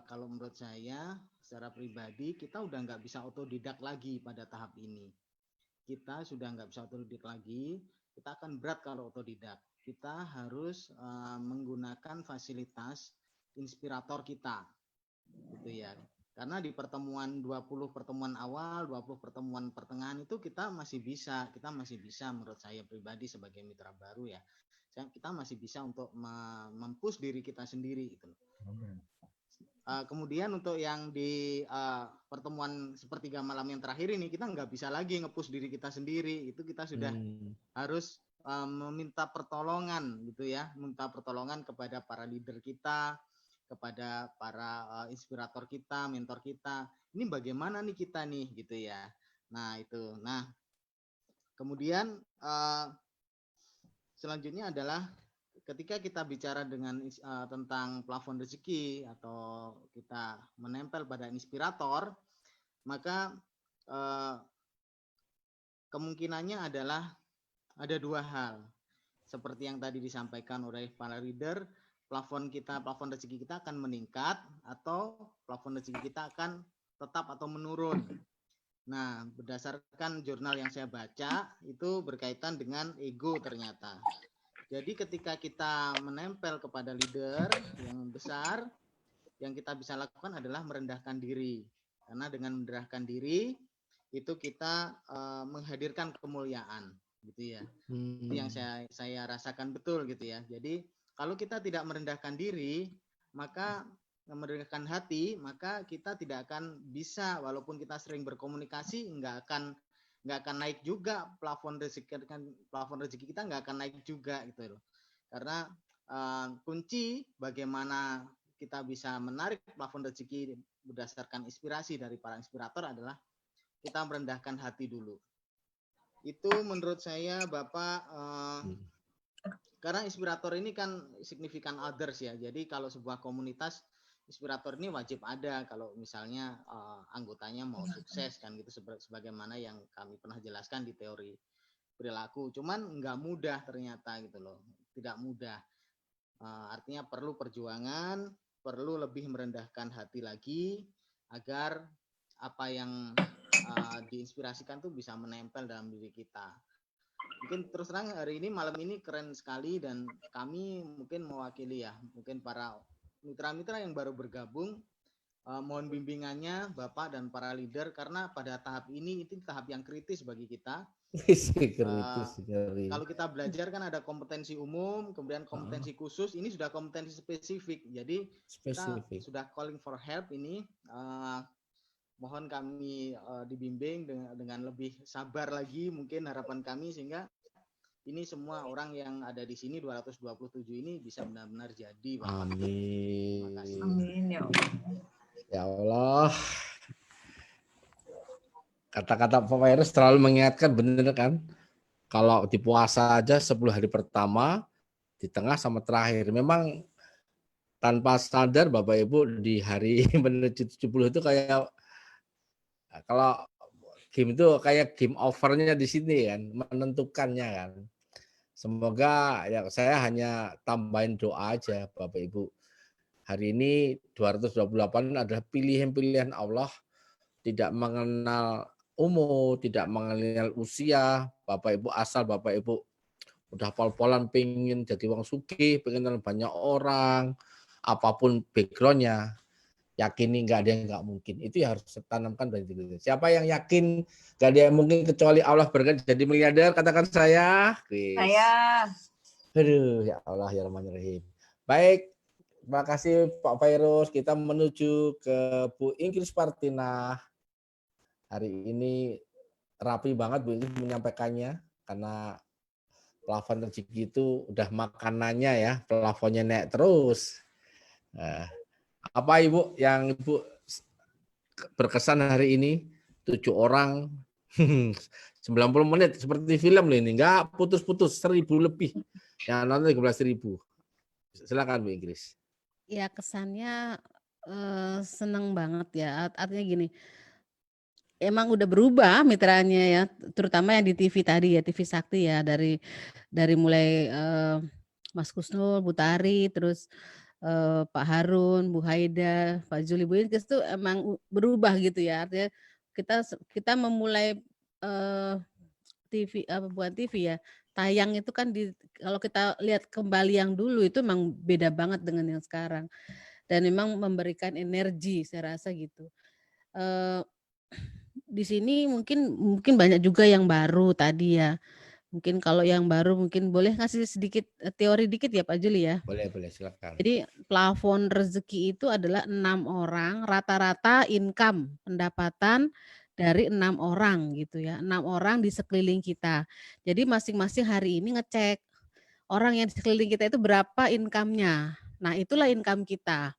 kalau menurut saya secara pribadi kita udah nggak bisa otodidak lagi pada tahap ini. Kita sudah nggak bisa otodidak lagi. Kita akan berat kalau otodidak. Kita harus menggunakan fasilitas inspirator kita, gitu ya. Karena di pertemuan 20 pertemuan awal, 20 pertemuan pertengahan itu kita masih bisa menurut saya pribadi sebagai mitra baru ya. Kita masih bisa untuk mempush diri kita sendiri gitu. Kemudian untuk yang di pertemuan sepertiga malam yang terakhir ini kita nggak bisa lagi nge-push diri kita sendiri, itu kita sudah harus meminta pertolongan gitu ya, minta pertolongan kepada para leader kita, kepada para inspirator kita, mentor kita. Ini bagaimana nih kita nih gitu ya. Nah itu. Nah kemudian selanjutnya adalah ketika kita bicara dengan tentang plafon rezeki atau kita menempel pada inspirator, maka kemungkinannya adalah ada dua hal. Seperti yang tadi disampaikan oleh para leader, plafon rezeki kita akan meningkat atau plafon rezeki kita akan tetap atau menurun. Nah, berdasarkan jurnal yang saya baca, itu berkaitan dengan ego ternyata. Jadi ketika kita menempel kepada leader yang besar, yang kita bisa lakukan adalah merendahkan diri. Karena dengan merendahkan diri, itu kita menghadirkan kemuliaan, gitu ya. Itu yang saya rasakan betul, gitu ya. Jadi kalau kita tidak merendahkan diri, maka merendahkan hati, maka kita tidak akan bisa, walaupun kita sering berkomunikasi, nggak akan naik juga plafon rezeki kita nggak akan naik juga gitu loh. Karena kunci bagaimana kita bisa menarik plafon rezeki berdasarkan inspirasi dari para inspirator adalah kita merendahkan hati dulu. Itu menurut saya Bapak, karena inspirator ini kan significant others ya. Jadi kalau sebuah komunitas, inspirator ini wajib ada kalau misalnya anggotanya mau sukses kan gitu, sebagaimana yang kami pernah jelaskan di teori perilaku. Cuman nggak mudah ternyata gitu loh, tidak mudah. Artinya perlu perjuangan, perlu lebih merendahkan hati lagi agar apa yang diinspirasikan tuh bisa menempel dalam diri kita. Mungkin terus terang hari ini, malam ini keren sekali, dan kami mungkin mewakili ya, mungkin para mitra-mitra yang baru bergabung, mohon bimbingannya Bapak dan para leader, karena pada tahap ini itu tahap yang kritis bagi kita. Kalau kita belajar kan ada kompetensi umum, kemudian kompetensi khusus, ini sudah kompetensi spesifik. Jadi kita sudah calling for help ini. Mohon kami dibimbing dengan lebih sabar lagi, mungkin harapan kami, sehingga ini semua orang yang ada di sini 227 ini bisa benar-benar jadi, Bapak. Amin. Terima kasih. Amin ya Allah. Ya Allah. Kata-kata Pak Virus terlalu mengingatkan, bener kan? Kalau di puasa aja 10 hari pertama, di tengah sama terakhir. Memang tanpa standar Bapak Ibu di hari menuju 70 itu kayak, kalau game itu kayak game overnya di sini kan, menentukannya kan. Semoga ya, saya hanya tambahin doa aja Bapak Ibu. Hari ini 228 adalah pilihan-pilihan Allah, tidak mengenal umur, tidak mengenal usia. Bapak Ibu, asal Bapak Ibu udah pol-polan pengen jadi wong sugih, pengen banyak orang, apapun backgroundnya, yakini nggak ada yang nggak mungkin. Itu ya harus ditanamkan dari diri. Siapa yang yakin nggak ada yang mungkin kecuali Allah berkat jadi miliarder, katakan saya. Saya. Aduh, ya Allah ya Rahman-Rahim. Baik, terima kasih Pak Virus. Kita menuju ke Bu Ingkris Partina. Hari ini rapi banget Bu Ingkris menyampaikannya, karena plafon rezeki itu udah makanannya ya, plafonnya naik terus. Nah, apa Ibu yang Ibu berkesan hari ini? 7 orang 90 menit seperti film loh ini, nggak putus-putus, 1000 lebih. Yang nonton 13.000. Silakan Bu Ingkris. Ya kesannya seneng banget ya. Artinya gini, emang udah berubah mitranya ya, terutama yang di TV tadi ya, TV Sakti ya, dari mulai Mas Kusnul, Bu Tari, terus Pak Harun, Bu Haida, Pak Juli, Bu Ingkris itu emang berubah gitu ya. Artinya kita memulai TV, bukan TV ya, tayang itu kan kalau kita lihat kembali yang dulu itu memang beda banget dengan yang sekarang, dan memang memberikan energi, saya rasa gitu. Di sini mungkin banyak juga yang baru tadi ya. Mungkin kalau yang baru mungkin boleh ngasih sedikit teori dikit ya Pak Juli ya. Boleh silakan. Jadi plafon rezeki itu adalah 6 orang, rata-rata income pendapatan dari 6 orang gitu ya. 6 orang di sekeliling kita. Jadi masing-masing hari ini ngecek orang yang di sekeliling kita itu berapa income-nya. Nah, itulah income kita.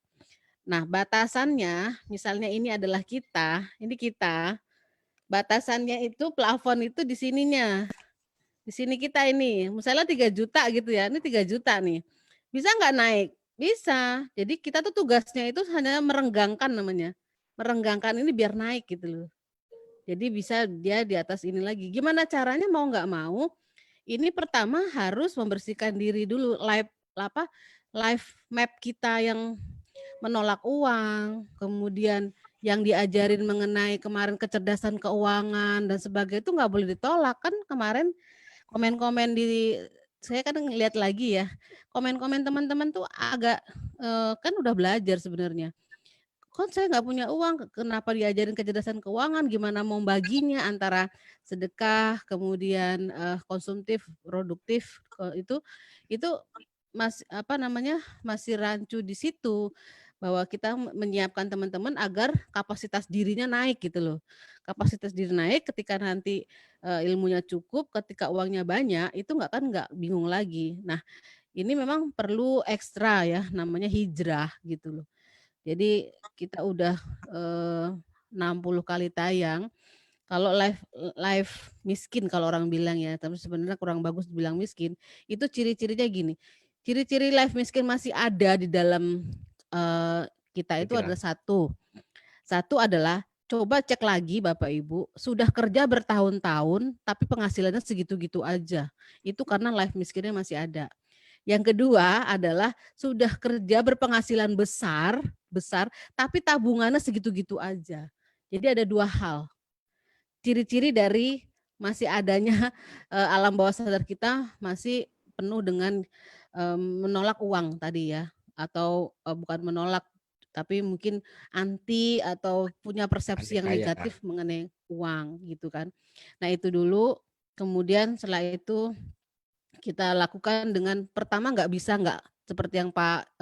Nah, batasannya misalnya ini adalah kita, ini kita. Batasannya itu plafon itu di sininya. Di sini kita ini, misalnya 3 juta gitu ya, ini 3 juta nih. Bisa nggak naik? Bisa. Jadi kita tuh tugasnya itu hanya merenggangkan namanya. Merenggangkan ini biar naik gitu loh. Jadi bisa dia di atas ini lagi. Gimana caranya mau nggak mau? Ini pertama harus membersihkan diri dulu, life map kita yang menolak uang, kemudian yang diajarin mengenai kemarin kecerdasan keuangan dan sebagainya itu nggak boleh ditolak kan. Kemarin komen-komen saya kan ngeliat lagi ya, komen-komen teman-teman tuh agak kan udah belajar sebenarnya. Kok saya nggak punya uang, kenapa diajarin kecerdasan keuangan, gimana mau baginya antara sedekah, kemudian konsumtif, produktif, itu masih rancu di situ, bahwa kita menyiapkan teman-teman agar kapasitas dirinya naik gitu loh. Kapasitas diri naik ketika nanti ilmunya cukup, ketika uangnya banyak, itu nggak bingung lagi. Nah, ini memang perlu ekstra ya, namanya hijrah gitu loh. Jadi kita udah 60 kali tayang. Kalau life miskin kalau orang bilang ya, tapi sebenarnya kurang bagus dibilang miskin. Itu ciri-cirinya gini. Ciri-ciri life miskin masih ada di dalam kita itu adalah satu adalah coba cek lagi Bapak Ibu, sudah kerja bertahun-tahun tapi penghasilannya segitu-gitu aja. Itu karena life miskinnya masih ada. Yang kedua adalah sudah kerja berpenghasilan besar tapi tabungannya segitu-gitu aja. Jadi ada dua hal. Ciri-ciri dari masih adanya alam bawah sadar kita masih penuh dengan menolak uang tadi ya, atau bukan menolak tapi mungkin anti atau punya persepsi yang negatif mengenai uang gitu kan. Nah itu dulu, kemudian setelah itu kita lakukan dengan pertama nggak seperti yang Pak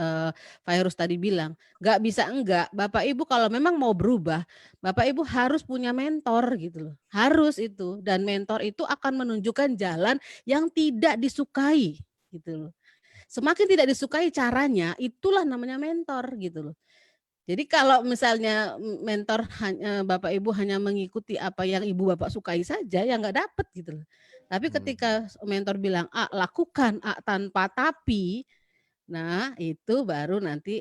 Fairuz tadi bilang, nggak bisa enggak. Bapak Ibu kalau memang mau berubah, Bapak Ibu harus punya mentor gitu loh. Harus itu, dan mentor itu akan menunjukkan jalan yang tidak disukai gitu loh. Semakin tidak disukai caranya, itulah namanya mentor gitu loh. Jadi kalau misalnya mentor Bapak Ibu hanya mengikuti apa yang Ibu Bapak sukai saja, ya nggak dapet gitu loh. Tapi ketika mentor bilang A, lakukan A tanpa tapi, nah itu baru nanti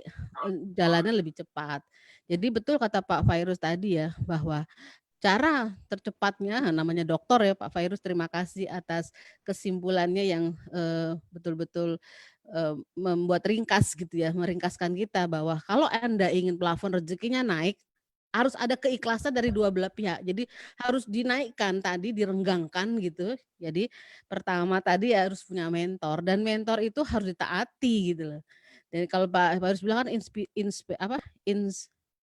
jalannya lebih cepat. Jadi betul kata Pak Fairuz tadi ya, bahwa cara tercepatnya namanya dokter ya Pak Fairuz, terima kasih atas kesimpulannya yang betul-betul membuat ringkas gitu ya, meringkaskan kita bahwa kalau Anda ingin plafon rezekinya naik, harus ada keikhlasan dari dua belah pihak. Jadi harus dinaikkan tadi, direnggangkan gitu. Jadi pertama tadi harus punya mentor, dan mentor itu harus ditaati gitu loh. Dan kalau Pak harus bilang kan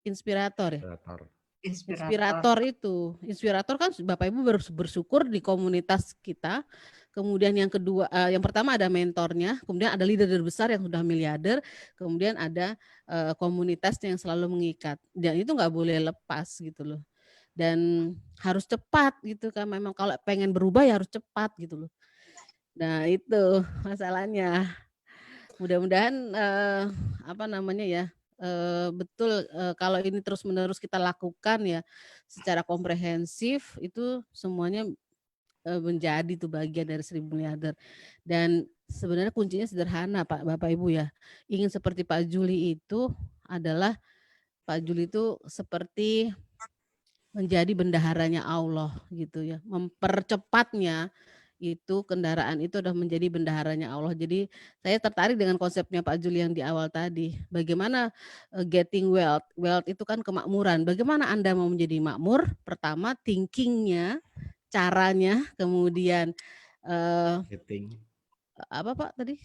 inspirator ya. Inspirator kan Bapak Ibu bersyukur di komunitas kita. Kemudian yang kedua, yang pertama ada mentornya, kemudian ada leader besar yang sudah miliarder, kemudian ada komunitas yang selalu mengikat. Dan itu nggak boleh lepas gitu loh. Dan harus cepat gitu kan. Memang kalau pengen berubah ya harus cepat gitu loh. Nah itu masalahnya. Mudah-mudahan betul kalau ini terus-menerus kita lakukan ya secara komprehensif, itu semuanya menjadi tuh bagian dari 1000 miliarder. Dan sebenarnya kuncinya sederhana Pak Bapak Ibu ya. Ingin seperti Pak Juli itu adalah Pak Juli itu seperti menjadi bendaharanya Allah gitu ya. Mempercepatnya itu kendaraan itu udah menjadi bendaharanya Allah. Jadi saya tertarik dengan konsepnya Pak Juli yang di awal tadi. Bagaimana getting wealth. Wealth itu kan kemakmuran. Bagaimana Anda mau menjadi makmur? Pertama thinkingnya, caranya, kemudian apa Pak tadi?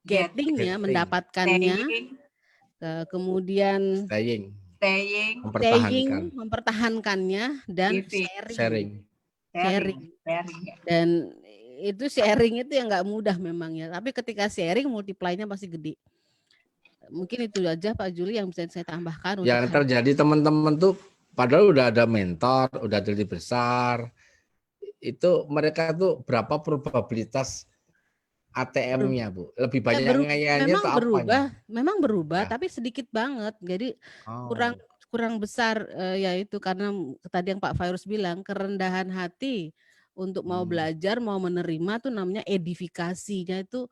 Gettingnya, mendapatkannya, kemudian mempertahankannya, dan sharing. Dan itu sharing itu yang nggak mudah memang ya. Tapi ketika sharing multiply-nya pasti gede. Mungkin itu aja Pak Juli yang bisa saya tambahkan. Yang terjadi teman-teman tuh padahal udah ada mentor, udah jadi besar. Itu mereka tuh berapa probabilitas ATM-nya Bu? Lebih banyak ngayanya tuh apanya? Memang berubah, tapi sedikit banget. Jadi kurang besar yaitu karena tadi yang Pak Fairuz bilang, kerendahan hati untuk mau belajar, mau menerima tuh namanya edifikasinya itu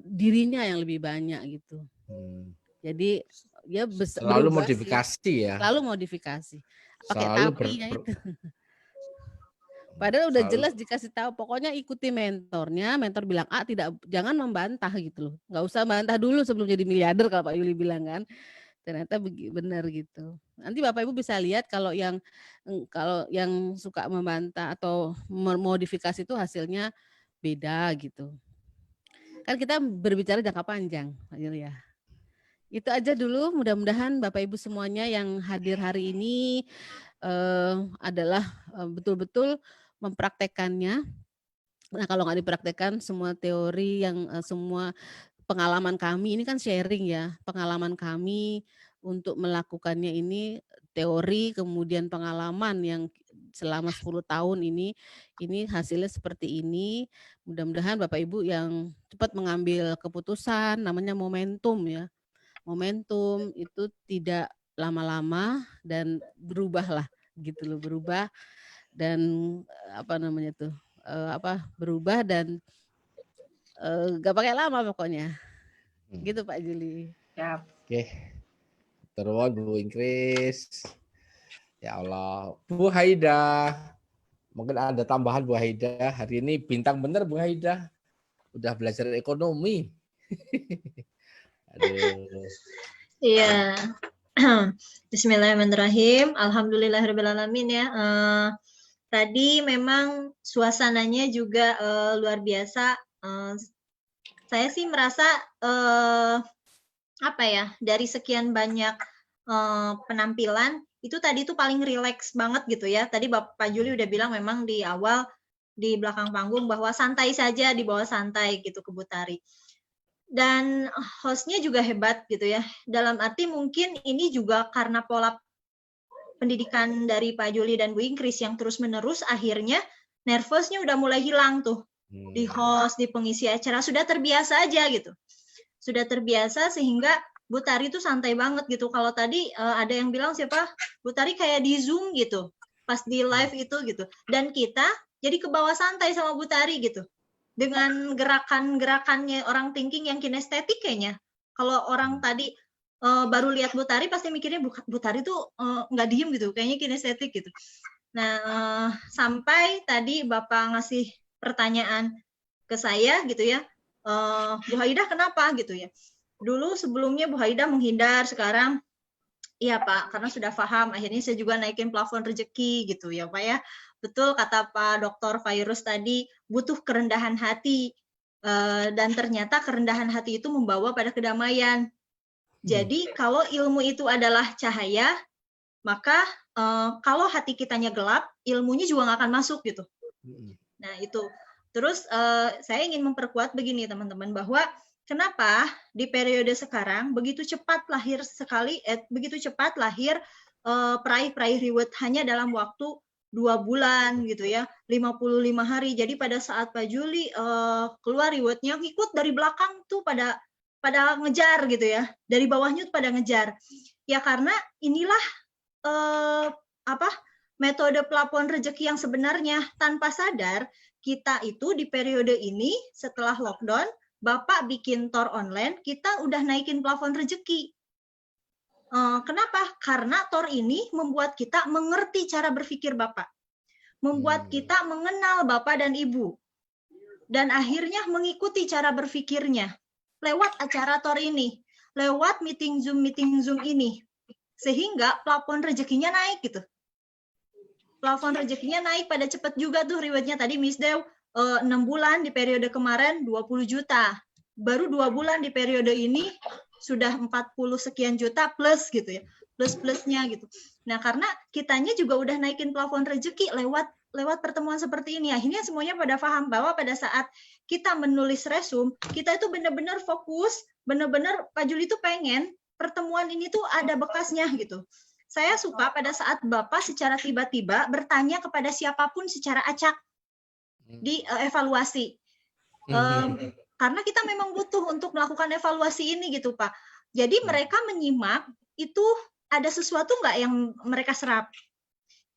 dirinya yang lebih banyak gitu. Jadi ya selalu modifikasi ya. Selalu modifikasi. Pakai tapinya itu. Padahal udah jelas dikasih tahu, pokoknya ikuti mentornya. Mentor bilang A, jangan membantah gitu loh. Nggak usah bantah dulu sebelum jadi miliarder kalau Pak Yuli bilang kan. Ternyata benar gitu. Nanti Bapak Ibu bisa lihat kalau yang suka membantah atau memodifikasi itu hasilnya beda gitu. Kan kita berbicara jangka panjang, Pak Yuli ya. Itu aja dulu, mudah-mudahan Bapak Ibu semuanya yang hadir hari ini adalah betul-betul mempraktekannya. Nah kalau nggak dipraktekkan semua teori yang semua pengalaman kami, ini kan sharing ya, pengalaman kami untuk melakukannya ini teori, kemudian pengalaman yang selama 10 tahun ini hasilnya seperti ini. Mudah-mudahan Bapak Ibu yang cepat mengambil keputusan, namanya momentum ya. Momentum itu tidak lama-lama dan berubahlah gitu loh, berubah dan apa namanya tuh berubah dan gak pakai lama pokoknya. Gitu Pak Juli. Oke. Terus Bu Ingkris. Ya Allah. Bu Haida. Mungkin ada tambahan Bu Haida. Hari ini bintang bener Bu Haida. Udah belajar ekonomi. Aduh. Iya. Bismillahirrahmanirrahim. Alhamdulillahirrahmanirrahim ya. Tadi memang suasananya juga luar biasa. Saya sih merasa dari sekian banyak penampilan itu tadi tuh paling rileks banget gitu ya. Tadi Pak Juli udah bilang memang di awal di belakang panggung bahwa santai saja, dibawa santai gitu ke Bu Tari. Dan hostnya juga hebat gitu ya. Dalam arti mungkin ini juga karena pola pendidikan dari Pak Juli dan Bu Ingkris yang terus-menerus, akhirnya nervousnya udah mulai hilang tuh. Di host, di pengisi acara, sudah terbiasa aja gitu. Sudah terbiasa sehingga Bu Tari tuh santai banget gitu. Kalau tadi ada yang bilang siapa? Bu Tari kayak di Zoom gitu. Pas di live itu gitu. Dan kita jadi ke bawah santai sama Bu Tari gitu. Dengan gerakan-gerakannya orang thinking yang kinestetik kayaknya. Kalau orang tadi baru lihat Bu Tari pasti mikirnya Bu Tari tuh nggak diem gitu, kayaknya kinestetik gitu. Nah, sampai tadi Bapak ngasih pertanyaan ke saya gitu ya, Bu Haida kenapa gitu ya. Dulu sebelumnya Bu Haida menghindar, sekarang iya Pak, karena sudah paham, akhirnya saya juga naikin plafon rezeki gitu ya Pak ya. Betul kata Pak Dr. Virus tadi, butuh kerendahan hati. Dan ternyata kerendahan hati itu membawa pada kedamaian. Jadi kalau ilmu itu adalah cahaya, maka kalau hati kitanya gelap, ilmunya juga nggak akan masuk gitu. Nah itu. Terus saya ingin memperkuat begini teman-teman, bahwa kenapa di periode sekarang begitu cepat lahir peraih reward hanya dalam waktu 2 bulan gitu ya, 55 hari. Jadi pada saat Pak Juli keluar rewardnya, ikut dari belakang tuh pada ngejar gitu ya, dari bawahnya tuh pada ngejar. Ya karena inilah metode plafon rezeki yang sebenarnya. Tanpa sadar kita itu di periode ini setelah lockdown, Bapak bikin tour online, kita udah naikin plafon rezeki. Kenapa? Karena tour ini membuat kita mengerti cara berpikir Bapak. Membuat kita mengenal Bapak dan Ibu. Dan akhirnya mengikuti cara berpikirnya. Lewat acara tour ini. Lewat meeting Zoom ini. Sehingga plafon rezekinya naik gitu. Plafon rezekinya naik pada cepat juga tuh rewardnya. Tadi Miss Dew 6 bulan di periode kemarin 20 juta. Baru 2 bulan di periode ini sudah 40 sekian juta plus gitu ya, plus-plusnya gitu. Nah karena kitanya juga udah naikin plafon rezeki lewat pertemuan seperti ini, akhirnya semuanya pada paham bahwa pada saat kita menulis resume, kita itu benar-benar fokus, benar-benar Pak Juli itu pengen pertemuan ini tuh ada bekasnya gitu. Saya suka pada saat Bapak secara tiba-tiba bertanya kepada siapapun secara acak di evaluasi. Karena kita memang butuh untuk melakukan evaluasi ini gitu Pak. Jadi mereka menyimak itu ada sesuatu nggak yang mereka serap.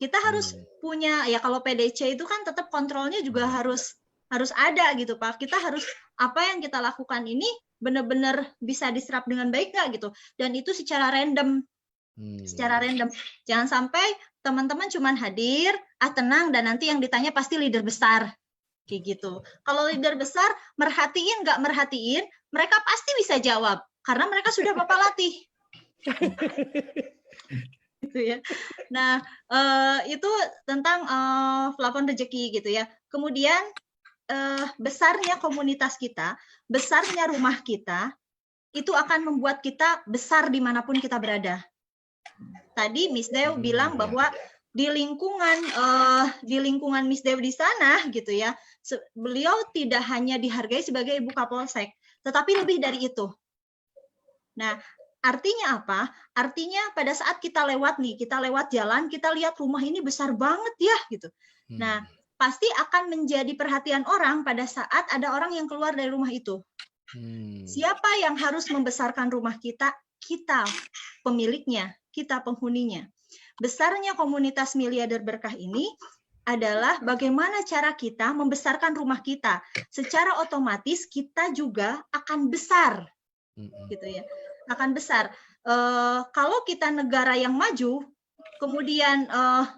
Kita harus punya, ya kalau PDC itu kan tetap kontrolnya juga harus ada gitu Pak. Kita harus apa yang kita lakukan ini benar-benar bisa diserap dengan baik nggak gitu. Dan itu secara random. Secara random. Jangan sampai teman-teman cuman hadir, tenang, dan nanti yang ditanya pasti leader besar. Kayak gitu. Kalau leader besar merhatiin nggak merhatiin, mereka pasti bisa jawab karena mereka sudah Bapak latih. Gitu ya. Nah, itu tentang plafon rezeki gitu ya. Kemudian besarnya komunitas kita, besarnya rumah kita, itu akan membuat kita besar dimanapun kita berada. Tadi Miss Dew bilang bahwa di lingkungan Miss Dew di sana gitu ya, beliau tidak hanya dihargai sebagai Ibu Kapolsek, tetapi lebih dari itu. Nah, artinya apa? Artinya pada saat kita lewat jalan, kita lihat rumah ini besar banget ya gitu. Nah, pasti akan menjadi perhatian orang pada saat ada orang yang keluar dari rumah itu. Siapa yang harus membesarkan rumah kita? Kita pemiliknya, kita penghuninya. besarnya komunitas miliarder berkah ini adalah bagaimana cara kita membesarkan rumah kita. Secara otomatis kita juga akan besar, gitu ya, akan besar. Kalau kita negara yang maju, kemudian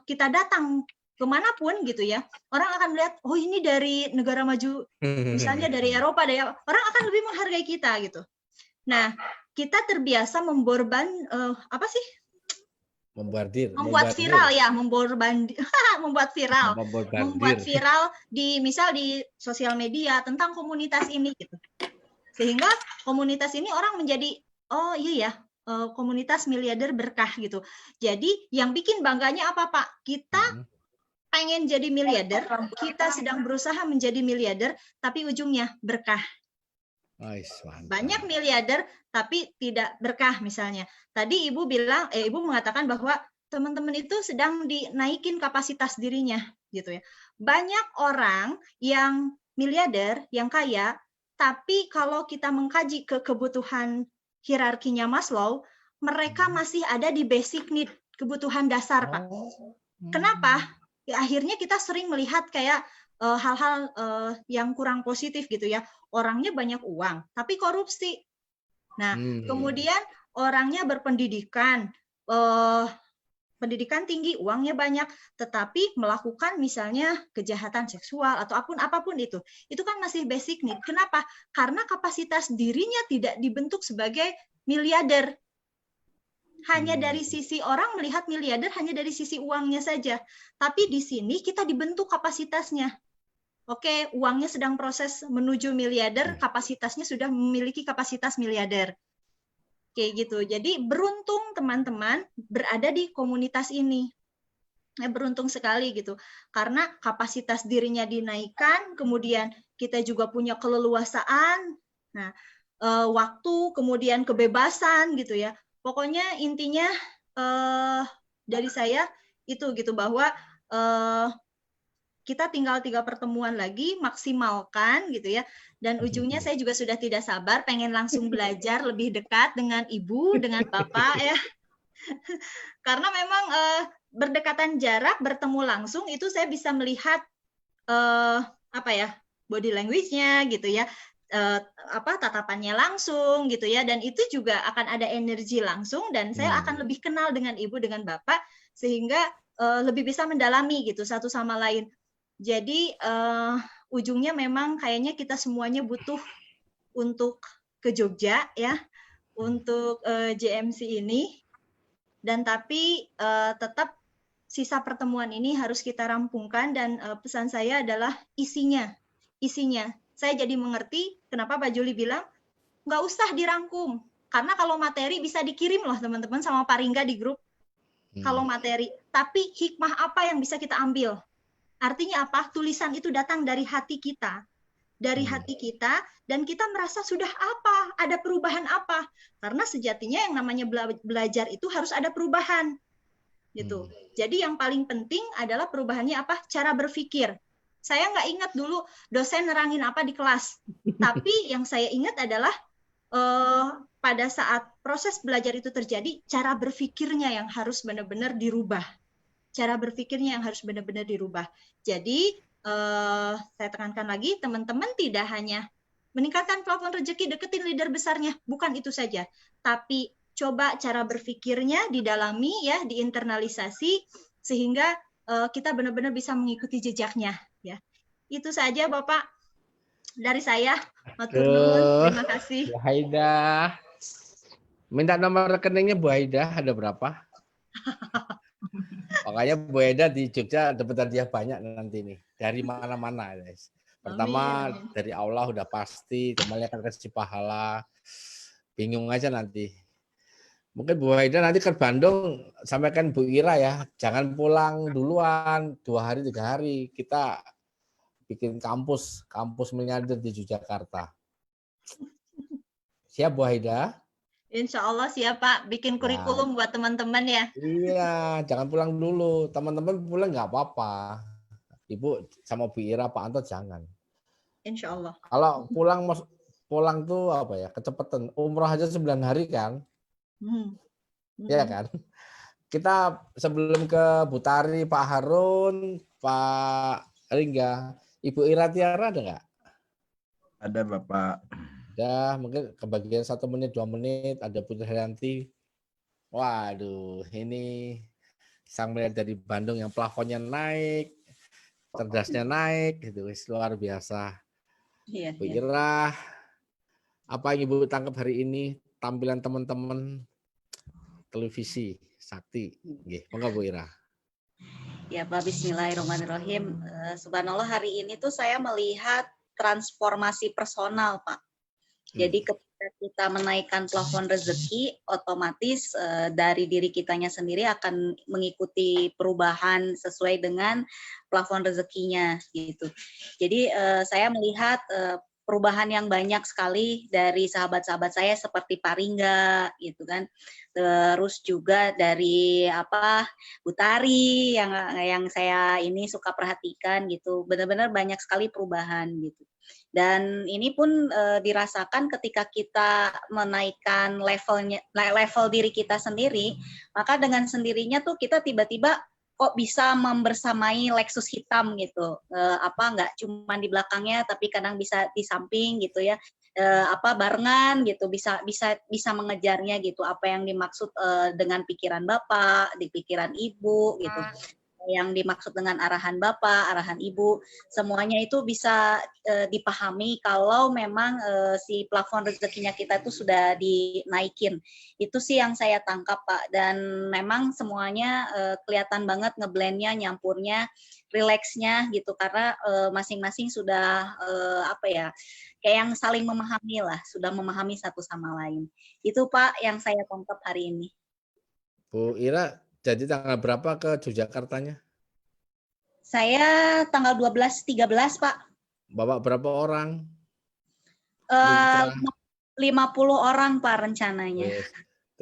kita datang kemanapun gitu ya, orang akan melihat, oh ini dari negara maju, misalnya dari Eropa, orang akan lebih menghargai kita gitu. Nah, kita terbiasa membuat viral di misal di sosial media tentang komunitas ini gitu. Sehingga komunitas ini orang menjadi, oh iya ya, komunitas miliarder berkah gitu. Jadi yang bikin bangganya apa Pak? Kita pengen jadi miliarder, kita sedang berusaha menjadi miliarder, tapi ujungnya berkah. Banyak miliarder tapi tidak berkah misalnya. Tadi Ibu bilang, Ibu mengatakan bahwa teman-teman itu sedang dinaikin kapasitas dirinya gitu ya. Banyak orang yang miliarder, yang kaya, tapi kalau kita mengkaji ke kebutuhan hierarkinya Maslow, mereka masih ada di basic need, kebutuhan dasar, Pak. Kenapa? Ya, akhirnya kita sering melihat kayak hal-hal yang kurang positif gitu ya. Orangnya banyak uang, tapi korupsi. Nah, kemudian orangnya berpendidikan, pendidikan tinggi, uangnya banyak, tetapi melakukan misalnya kejahatan seksual atau apapun itu kan masih basic need. Kenapa? Karena kapasitas dirinya tidak dibentuk sebagai miliarder. Hanya dari sisi orang melihat miliarder hanya dari sisi uangnya saja. Tapi di sini kita dibentuk kapasitasnya. Oke, uangnya sedang proses menuju miliarder, kapasitasnya sudah memiliki kapasitas miliarder. Kayak gitu. Jadi beruntung teman-teman berada di komunitas ini. Beruntung sekali gitu. Karena kapasitas dirinya dinaikkan, kemudian kita juga punya keleluasaan, nah, waktu, kemudian kebebasan gitu ya. Pokoknya intinya dari saya itu gitu bahwa kita tinggal 3 pertemuan lagi, maksimalkan gitu ya. Dan ujungnya saya juga sudah tidak sabar, pengen langsung belajar lebih dekat dengan Ibu, dengan Bapak ya. Karena memang berdekatan jarak, bertemu langsung itu saya bisa melihat body language-nya gitu ya. Tatapannya langsung gitu ya, dan itu juga akan ada energi langsung, dan saya akan lebih kenal dengan Ibu, dengan Bapak, sehingga lebih bisa mendalami gitu satu sama lain. Jadi ujungnya memang kayaknya kita semuanya butuh untuk ke Jogja ya, untuk JMC ini, dan tapi tetap sisa pertemuan ini harus kita rampungkan, dan pesan saya adalah isinya. Saya jadi mengerti kenapa Pak Juli bilang nggak usah dirangkum, karena kalau materi bisa dikirim loh teman-teman sama Pak Ringga di grup. Kalau materi, tapi hikmah apa yang bisa kita ambil? Artinya apa? Tulisan itu datang dari hati kita. Dari hati kita, dan kita merasa sudah apa? Ada perubahan apa? Karena sejatinya yang namanya belajar itu harus ada perubahan. Gitu. Jadi yang paling penting adalah perubahannya apa? Cara berpikir. Saya nggak ingat dulu dosen nerangin apa di kelas. Tapi yang saya ingat adalah pada saat proses belajar itu terjadi, cara berpikirnya yang harus benar-benar dirubah. Cara berpikirnya yang harus benar-benar dirubah. Jadi saya tekankan lagi, teman-teman tidak hanya meningkatkan plafon rezeki, deketin leader besarnya, bukan itu saja. Tapi coba cara berpikirnya didalami ya, diinternalisasi, sehingga kita benar-benar bisa mengikuti jejaknya. Ya, itu saja Bapak dari saya. Matur nuwun, terima kasih. Bu Haida, minta nomor rekeningnya Bu Haida, ada berapa? Makanya Bu Haida di Jogja dapat hadiah banyak nanti nih. Dari mana-mana, guys. Pertama amin. Dari Allah udah pasti, kembali akan kasih pahala. Bingung aja nanti. Mungkin Bu Haida nanti ke Bandung, sampaikan Bu Ira ya, jangan pulang duluan 2 hari 3 hari. Kita bikin kampus miliarder di Yogyakarta. Siap Bu Haida? Insya Allah siap Pak, bikin kurikulum buat teman-teman ya. Iya, jangan pulang dulu. Teman-teman pulang nggak apa-apa. Ibu sama Bu Ira, Pak Anto jangan. Insya Allah. Kalau pulang tuh apa ya, kecepatan. Umroh aja 9 hari kan. Iya kan? kita sebelum ke Bu Tari, Pak Harun, Pak Ringga, Ibu Ira Tiara ada nggak? Ada Bapak. Udah, mungkin kebagian 1 menit, 2 menit, ada Putri Haryanti. Waduh, ini sang melihat dari Bandung yang plafonnya naik, cerdasnya naik, gitu, luar biasa. Iya, Bu iya. Ira, apa yang Ibu tangkap hari ini tampilan teman-teman televisi Sakti? Monggo Bu Ira. Ya, Pak, bismillahirrahmanirrahim. Subhanallah, hari ini tuh saya melihat transformasi personal, Pak. Jadi ketika kita menaikkan plafon rezeki, otomatis dari diri kitanya sendiri akan mengikuti perubahan sesuai dengan plafon rezekinya gitu. Jadi saya melihat perubahan yang banyak sekali dari sahabat-sahabat saya seperti Pak Ringga gitu kan. Terus juga dari Bu Tari yang saya ini suka perhatikan gitu. Benar-benar banyak sekali perubahan gitu. Dan ini pun dirasakan ketika kita menaikkan level diri kita sendiri, maka dengan sendirinya tuh kita tiba-tiba kok bisa membersamai Lexus hitam gitu, nggak cuma di belakangnya tapi kadang bisa di samping gitu ya, barengan gitu, bisa mengejarnya gitu, apa yang dimaksud dengan pikiran bapak, di pikiran ibu gitu, yang dimaksud dengan arahan bapak, arahan ibu, semuanya itu bisa dipahami kalau memang si plafon rezekinya kita itu sudah dinaikin. Itu sih yang saya tangkap, Pak. Dan memang semuanya kelihatan banget ngeblendnya, nyampurnya, rileksnya gitu, karena masing-masing sudah kayak yang saling memahami lah, sudah memahami satu sama lain. Itu Pak yang saya tangkap hari ini. Bu Ira, jadi tanggal berapa ke Yogyakartanya? Saya tanggal 12-13, Pak. Bapak berapa orang? 50 orang, Pak, rencananya.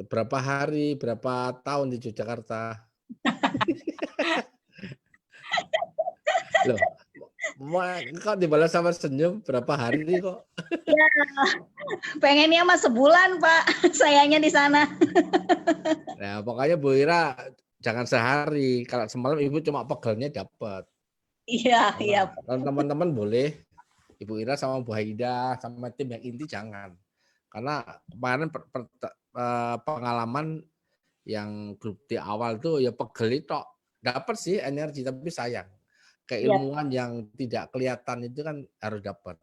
Berapa hari, berapa tahun di Yogyakarta? Loh, kok dibalas sama senyum, berapa hari kok? Ya, pengennya mah sebulan, Pak. Sayanya di sana. Nah, pokoknya Bu Ira jangan sehari. Kalau semalam Ibu cuma pegelnya dapat. Iya, iya. Kalau teman-teman boleh Ibu Ira sama Bu Haida sama tim yang inti jangan. Karena kemarin pengalaman yang grup di awal tuh ya pegel itu dapat sih energi tapi sayang. Keilmuan yang tidak kelihatan itu kan harus dapat.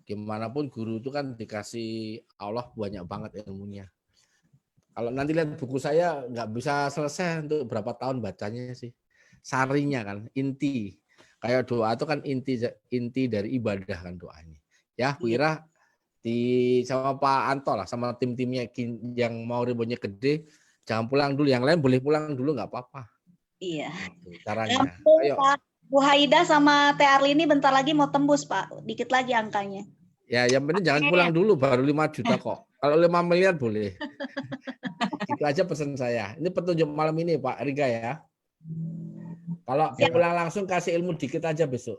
Gimana pun guru itu kan dikasih Allah banyak banget ilmunya. Kalau nanti lihat buku saya nggak bisa selesai untuk berapa tahun bacanya sih. Sarinya kan, inti. Kayak doa itu kan inti dari ibadah kan doanya. Ya, Bu Ira sama Pak Anto lah, sama tim-timnya yang mau ribunya gede, jangan pulang dulu. Yang lain boleh pulang dulu nggak apa-apa. Iya. Caranya. Ayo. Pak. Bu Haida sama Teh Arlini bentar lagi mau tembus, Pak. Dikit lagi angkanya. Ya, yang penting jangan pulang dulu, baru 5 juta kok. Kalau 5 miliar boleh. Itu aja pesan saya. Ini petunjuk malam ini Pak Ringga ya. Kalau pulang langsung kasih ilmu dikit aja besok.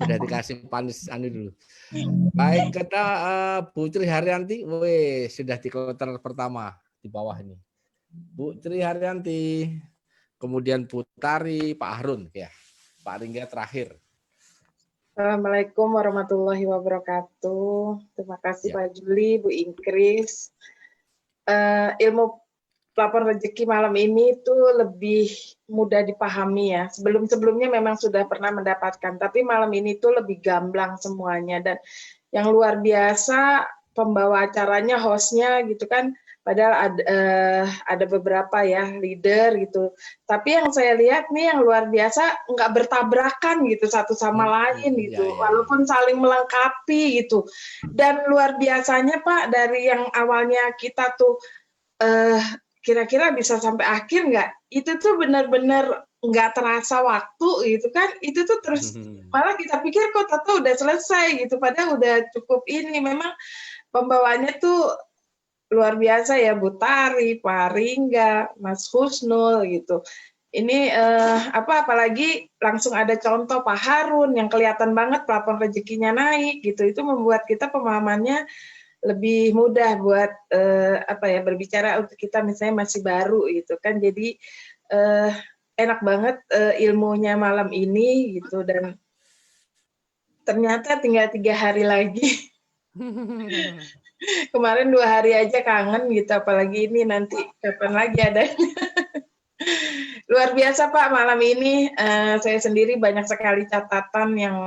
Udah dikasih panis dulu. Baik, kata Bu Tri Haryanti, sudah di kloter pertama di bawah ini. Bu Tri Haryanti, kemudian Bu Tari, Pak Harun ya. Pak Ringga terakhir. Assalamualaikum warahmatullahi wabarakatuh. Terima kasih Pak Juli, Bu Inkris. Ilmu plafon rezeki malam ini itu lebih mudah dipahami ya. Sebelumnya memang sudah pernah mendapatkan, tapi malam ini tuh lebih gamblang semuanya. Dan yang luar biasa pembawa acaranya, hostnya gitu kan, padahal ada beberapa ya leader gitu. Tapi yang saya lihat nih yang luar biasa nggak bertabrakan gitu satu sama lain gitu, walaupun saling melengkapi gitu. Dan luar biasanya Pak, dari yang awalnya kita tuh kira-kira bisa sampai akhir nggak? Itu tuh benar-benar nggak terasa waktu gitu kan? Itu tuh terus malah kita pikir kok tahu udah selesai gitu, padahal udah cukup ini. Memang pembawanya tuh luar biasa ya, Bu Tari, Pak Ringga, Mas Husnul gitu. Ini apalagi langsung ada contoh Pak Harun yang kelihatan banget plafon rezekinya naik gitu. Itu membuat kita pemahamannya lebih mudah buat berbicara untuk kita misalnya masih baru gitu kan. Jadi enak banget ilmunya malam ini gitu, dan ternyata tinggal 3 hari lagi. Kemarin 2 hari aja kangen gitu, apalagi ini nanti kapan lagi adanya. Luar biasa Pak, malam ini saya sendiri banyak sekali catatan yang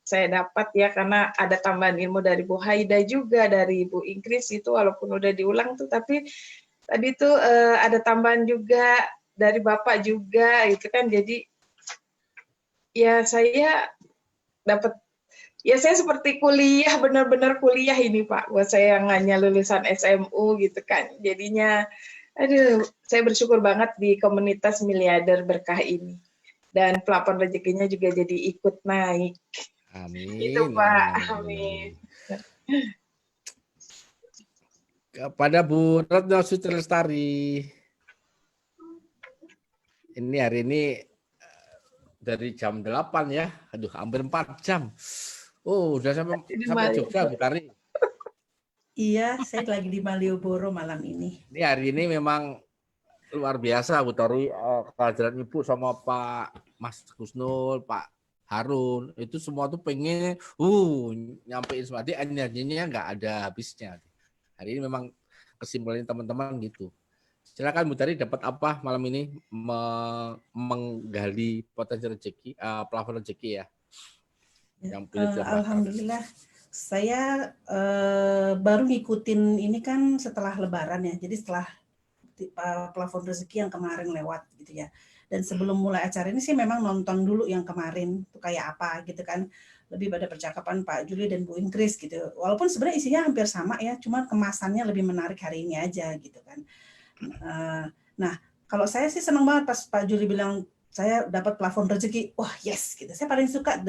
saya dapat ya, karena ada tambahan ilmu dari Bu Haida juga, dari Bu Ingkris itu walaupun udah diulang tuh, tapi tadi tuh ada tambahan juga dari Bapak juga gitu kan. Jadi ya saya dapat, ya saya seperti kuliah, benar-benar kuliah ini Pak, buat saya yang hanya lulusan SMU gitu kan. Jadinya aduh, saya bersyukur banget di komunitas miliarder berkah ini. Dan plafon rezekinya juga jadi ikut naik. Amin. Itu Pak. Amin. Kepada Bu Retno Sutri Lestari. Ini hari ini dari jam 8 ya. Aduh, hampir 4 jam. Oh, udah sampai Jogja, Bu Tari. Iya, saya lagi di Malioboro malam ini. Ini hari ini memang luar biasa, Bu Tari. Kehadiran Ibu sama Pak Mas Husnul, Pak Harun, itu semua tuh pengen nyampein seperti energinya nggak ada habisnya. Hari ini memang kesimpulan teman-teman gitu. Silakan Bu Tari, dapat apa malam ini menggali potensi rezeki, plafon rezeki ya? Alhamdulillah, saya baru ngikutin ini kan setelah Lebaran ya. Jadi setelah plafon rezeki yang kemarin lewat gitu ya. Dan sebelum mulai acara ini sih memang nonton dulu yang kemarin tuh kayak apa gitu kan. Lebih pada percakapan Pak Juli dan Bu Ingkris gitu. Walaupun sebenarnya isinya hampir sama ya, cuma kemasannya lebih menarik hari ini aja gitu kan. Nah, kalau saya sih senang banget pas Pak Juli bilang saya dapat plafon rezeki. Wah, yes gitu. Saya paling suka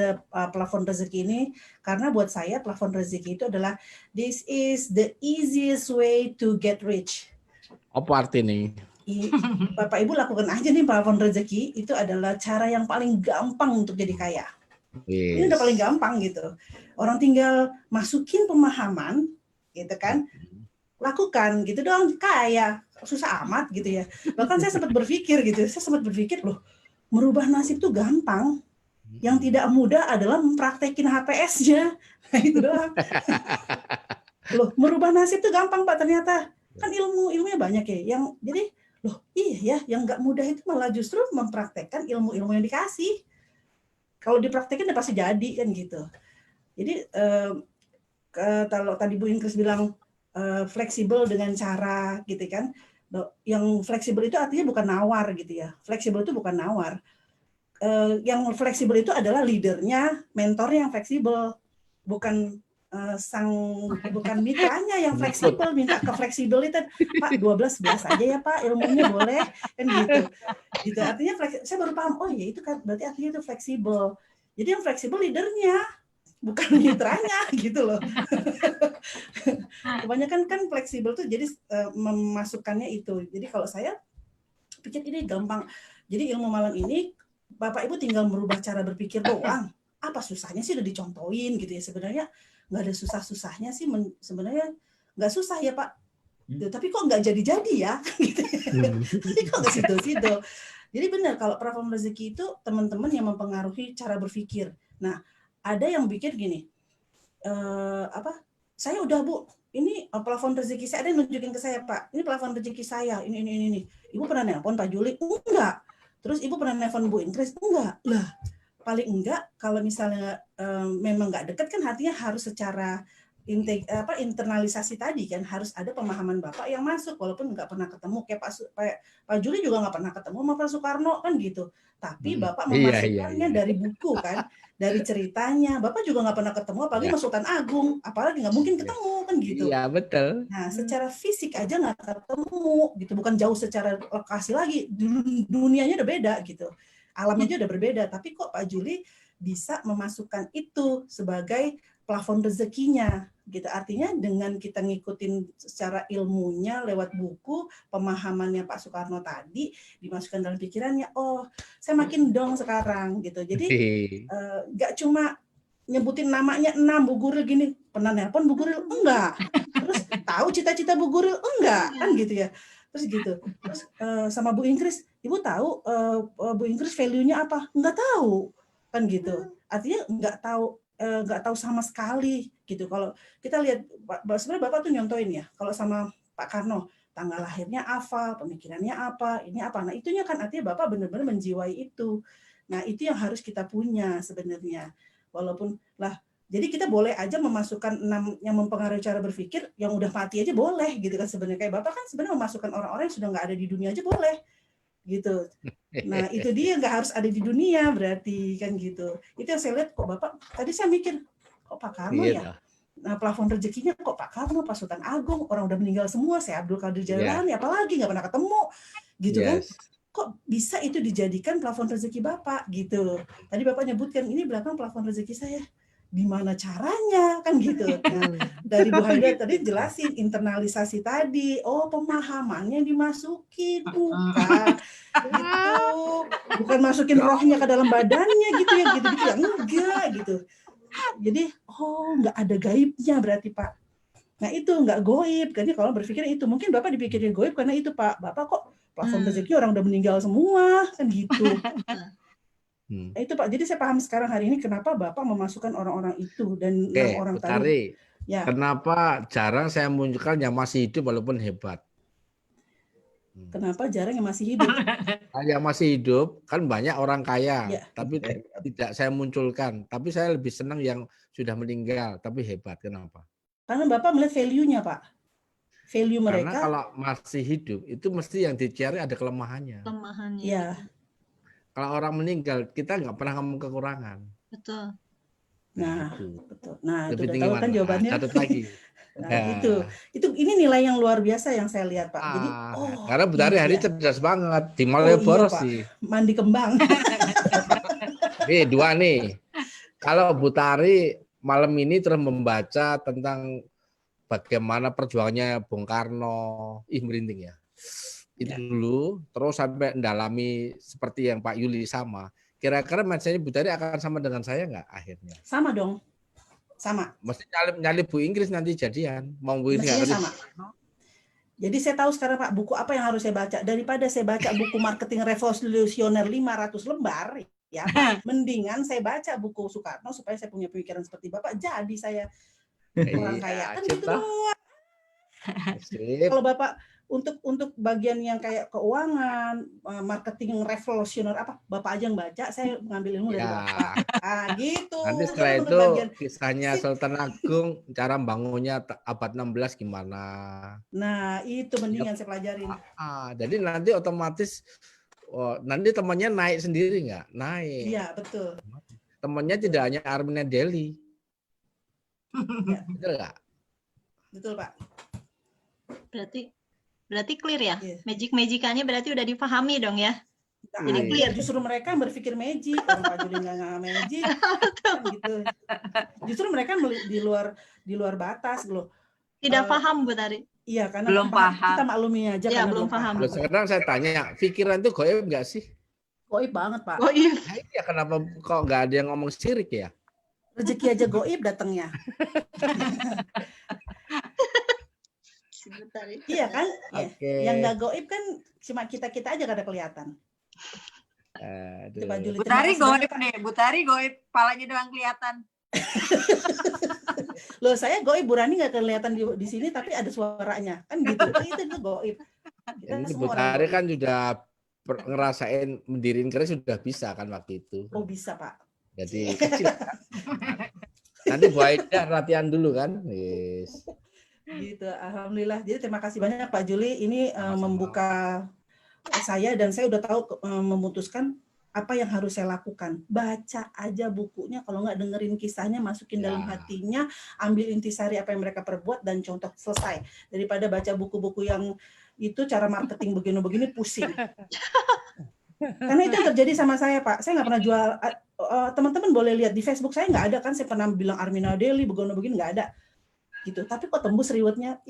plafon rezeki ini karena buat saya plafon rezeki itu adalah this is the easiest way to get rich. Apa arti nih? Bapak Ibu lakukan aja nih plafon rezeki, itu adalah cara yang paling gampang untuk jadi kaya. Yes. Ini udah paling gampang gitu. Orang tinggal masukin pemahaman gitu kan. Lakukan gitu doang, kaya. Susah amat gitu ya. Bahkan saya sempat berpikir gitu. Loh, merubah nasib tuh gampang. Yang tidak mudah adalah mempraktekin HPS-nya. Nah, itu doang. Loh, merubah nasib tuh gampang Pak ternyata. Kan ilmunya banyak ya. Yang jadi loh iya ya, yang nggak mudah itu malah justru mempraktekkan ilmu-ilmu yang dikasih. Kalau dipraktekin udah pasti jadi kan gitu. Jadi kalau tadi Bu Ingkris bilang fleksibel dengan cara gitu kan. Yang fleksibel itu artinya bukan nawar gitu ya. Fleksibel itu bukan nawar. Yang fleksibel itu adalah leadernya, mentornya yang fleksibel, bukan bukan mitranya yang fleksibel, minta ke fleksibilitas. Pak 12 aja ya Pak, ilmunya boleh kan gitu. Artinya saya baru paham, oh ya itu kan berarti artinya itu fleksibel. Jadi yang fleksibel leadernya, bukan mitranya gitu loh. Kebanyakan kan fleksibel tuh jadi memasukkannya itu. Jadi kalau saya pikir ini gampang. Jadi ilmu malam ini Bapak Ibu tinggal merubah cara berpikir doang. Apa susahnya sih udah dicontohin gitu ya. Sebenarnya nggak ada susah-susahnya sih, sebenarnya nggak susah ya Pak. Tapi kok nggak jadi-jadi ya? Gitu. Tapi kok nggak situ-situ. Jadi benar kalau plafon rezeki itu teman-teman yang mempengaruhi cara berpikir. Nah, ada yang pikir gini, saya udah Bu, ini plafon rezeki saya, ada yang nunjukin ke saya Pak, ini plafon rezeki saya, ini. Ibu pernah nelpon Pak Juli? Enggak. Terus Ibu pernah nelpon Bu Ingkris? Enggak. Lah, paling enggak kalau misalnya memang nggak dekat kan artinya harus secara internalisasi tadi kan, harus ada pemahaman Bapak yang masuk walaupun nggak pernah ketemu. Kayak Pak Juli juga nggak pernah ketemu sama Pak Soekarno kan gitu, tapi Bapak memasukkannya dari buku kan, dari ceritanya. Bapak juga nggak pernah ketemu apalagi sama Sultan Agung, apalagi nggak mungkin ketemu kan gitu. Iya betul. Nah secara fisik aja nggak ketemu gitu, bukan jauh secara lokasi lagi, dunianya udah beda gitu, alamnya aja udah berbeda. Tapi kok Pak Juli bisa memasukkan itu sebagai plafon rezekinya gitu. Artinya dengan kita ngikutin secara ilmunya lewat buku, pemahamannya Pak Soekarno tadi dimasukkan dalam pikirannya, oh saya makin dong sekarang gitu. Jadi nggak cuma nyebutin namanya 6 Bu Guru gini, Pernah nelpon Bu Guril? Enggak. Terus tahu cita-cita Bu Guril? Enggak, kan gitu ya. Terus gitu. Terus sama Bu Ingkris, Ibu tahu Bu Ingkris value-nya apa? Enggak tahu. Kan gitu. Artinya enggak tahu sama sekali gitu. Kalau kita lihat sebenarnya Bapak tuh nyontoin ya. Kalau sama Pak Karno, tanggal lahirnya apa, pemikirannya apa, ini apa. Nah, itunya kan artinya Bapak benar-benar menjiwai itu. Nah, itu yang harus kita punya sebenarnya. Walaupun jadi kita boleh aja memasukkan 6 yang mempengaruhi cara berpikir, yang udah mati aja boleh gitu kan sebenarnya. Kayak Bapak kan sebenarnya memasukkan orang-orang yang sudah nggak ada di dunia aja boleh gitu. Nah, itu dia nggak harus ada di dunia berarti kan gitu. Itu yang saya lihat kok Bapak, tadi saya mikir, kok Pak Karno ya? Nah, plafon rezekinya kok Pak Karno, Pak Sultan Agung, orang udah meninggal semua, saya Abdul Qadir Jailani, apalagi nggak pernah ketemu gitu kan. Kok bisa itu dijadikan plafon rezeki Bapak gitu. Tadi Bapak nyebutkan ini belakang plafon rezeki saya. Di mana caranya kan gitu. Nah, dari Bu Haida tadi jelasin internalisasi tadi. Oh, pemahamannya dimasukin bukan gitu. Bukan masukin rohnya ke dalam badannya gitu ya, gitu-gitu ya. Enggak gitu. Jadi, nggak ada gaibnya berarti Pak. Nah itu nggak goib. Jadi kalau berpikir itu, mungkin Bapak dipikirnya goib karena itu Pak. Bapak kok plafon rezeki orang udah meninggal semua kan gitu. Nah, itu Pak. Jadi saya paham sekarang hari ini kenapa Bapak memasukkan orang-orang itu dan 6 orang tadi. Ya. Kenapa jarang saya munculkan yang masih hidup walaupun hebat? Kenapa jarang yang masih hidup? Yang masih hidup kan banyak orang kaya, tapi tidak saya munculkan. Tapi saya lebih senang yang sudah meninggal tapi hebat. Kenapa? Karena Bapak melihat value-nya Pak. Value mereka. Karena kalau masih hidup itu mesti yang dicari ada kelemahannya. Kelemahannya. Iya. Kalau orang meninggal kita nggak pernah ngomong kekurangan. Betul. Nah, betul. Nah, itu lebih udah tahu kan jawabannya. Catat lagi. Nah, itu ini nilai yang luar biasa yang saya lihat Pak. Jadi karena Bu Tari hari cerdas banget di Malioboro sih. Mandi kembang. Nih 2 nih. Kalau Bu Tari malam ini terus membaca tentang bagaimana perjuangannya Bung Karno, merinding ya. Itu dulu, terus sampai mendalami seperti yang Pak Yuli sama. Kira-kira mindset-nya Bu Tari akan sama dengan saya nggak akhirnya? Sama dong. Sama. Mesti nyalip Bu Ingkris nanti jadian. Mau Bu Ingkris sama. Jadi saya tahu sekarang Pak, buku apa yang harus saya baca. Daripada saya baca buku marketing revolusioner 500 lembar, ya Pak, mendingan saya baca buku Soekarno supaya saya punya pemikiran seperti Bapak. Jadi saya orang kaya. Kan gitu doang. Kalau Bapak untuk bagian yang kayak keuangan, marketing revolusioner apa, Bapak aja yang baca, saya ngambil ilmu dari Bapak. Gitu. Nanti setelah itu kisahnya Sultan Agung, cara bangunnya abad 16 gimana. Nah, itu mendingan saya pelajarin. Jadi nanti otomatis nanti temannya naik sendiri nggak? Naik. Iya, betul. Temannya tidak hanya Armina Deli. Ya. Betul nggak? Betul, Pak. Berarti clear ya? Magic-magicannya berarti udah dipahami dong ya? Jadi clear. Justru mereka yang berpikir magic, orang Pak Juli nggak magic, kan gitu. Justru mereka di luar batas loh. Tidak paham Bu Tari. Iya, karena belum paham. Kita maklumi aja ya, karena belum paham. Sekarang saya tanya, pikiran itu goib nggak sih? Goib banget Pak. Goib. Ya kenapa kok nggak ada yang ngomong syirik ya? Rezeki aja goib datangnya. Iya kan? Okay. Yang nggak goib kan cuma kita aja kada kelihatan. Bu Tari goib nih, Bu Tari goib, palanya doang kelihatan. Loh saya goib, Bu Rani nggak kelihatan di sini tapi ada suaranya kan gitu. Itu goib. Ini Bu Tari kan sudah ngerasain mendiriin keris sudah bisa kan waktu itu. Oh bisa Pak. Jadi kecil kan. Nanti Bu Aida latihan dulu kan. Yes. Gitu, alhamdulillah. Jadi terima kasih banyak Pak Juli. Ini membuka saya dan saya udah tahu memutuskan apa yang harus saya lakukan. Baca aja bukunya, kalau nggak dengerin kisahnya, masukin dalam hatinya, ambil intisari apa yang mereka perbuat dan contoh, selesai. Daripada baca buku-buku yang itu cara marketing begini-begini pusing. Karena itu yang terjadi sama saya Pak. Saya nggak pernah jual. Teman-teman boleh lihat di Facebook saya nggak ada kan. Saya pernah bilang Armina Deli begini-begini nggak ada. Gitu, tapi kok tembus rewardnya,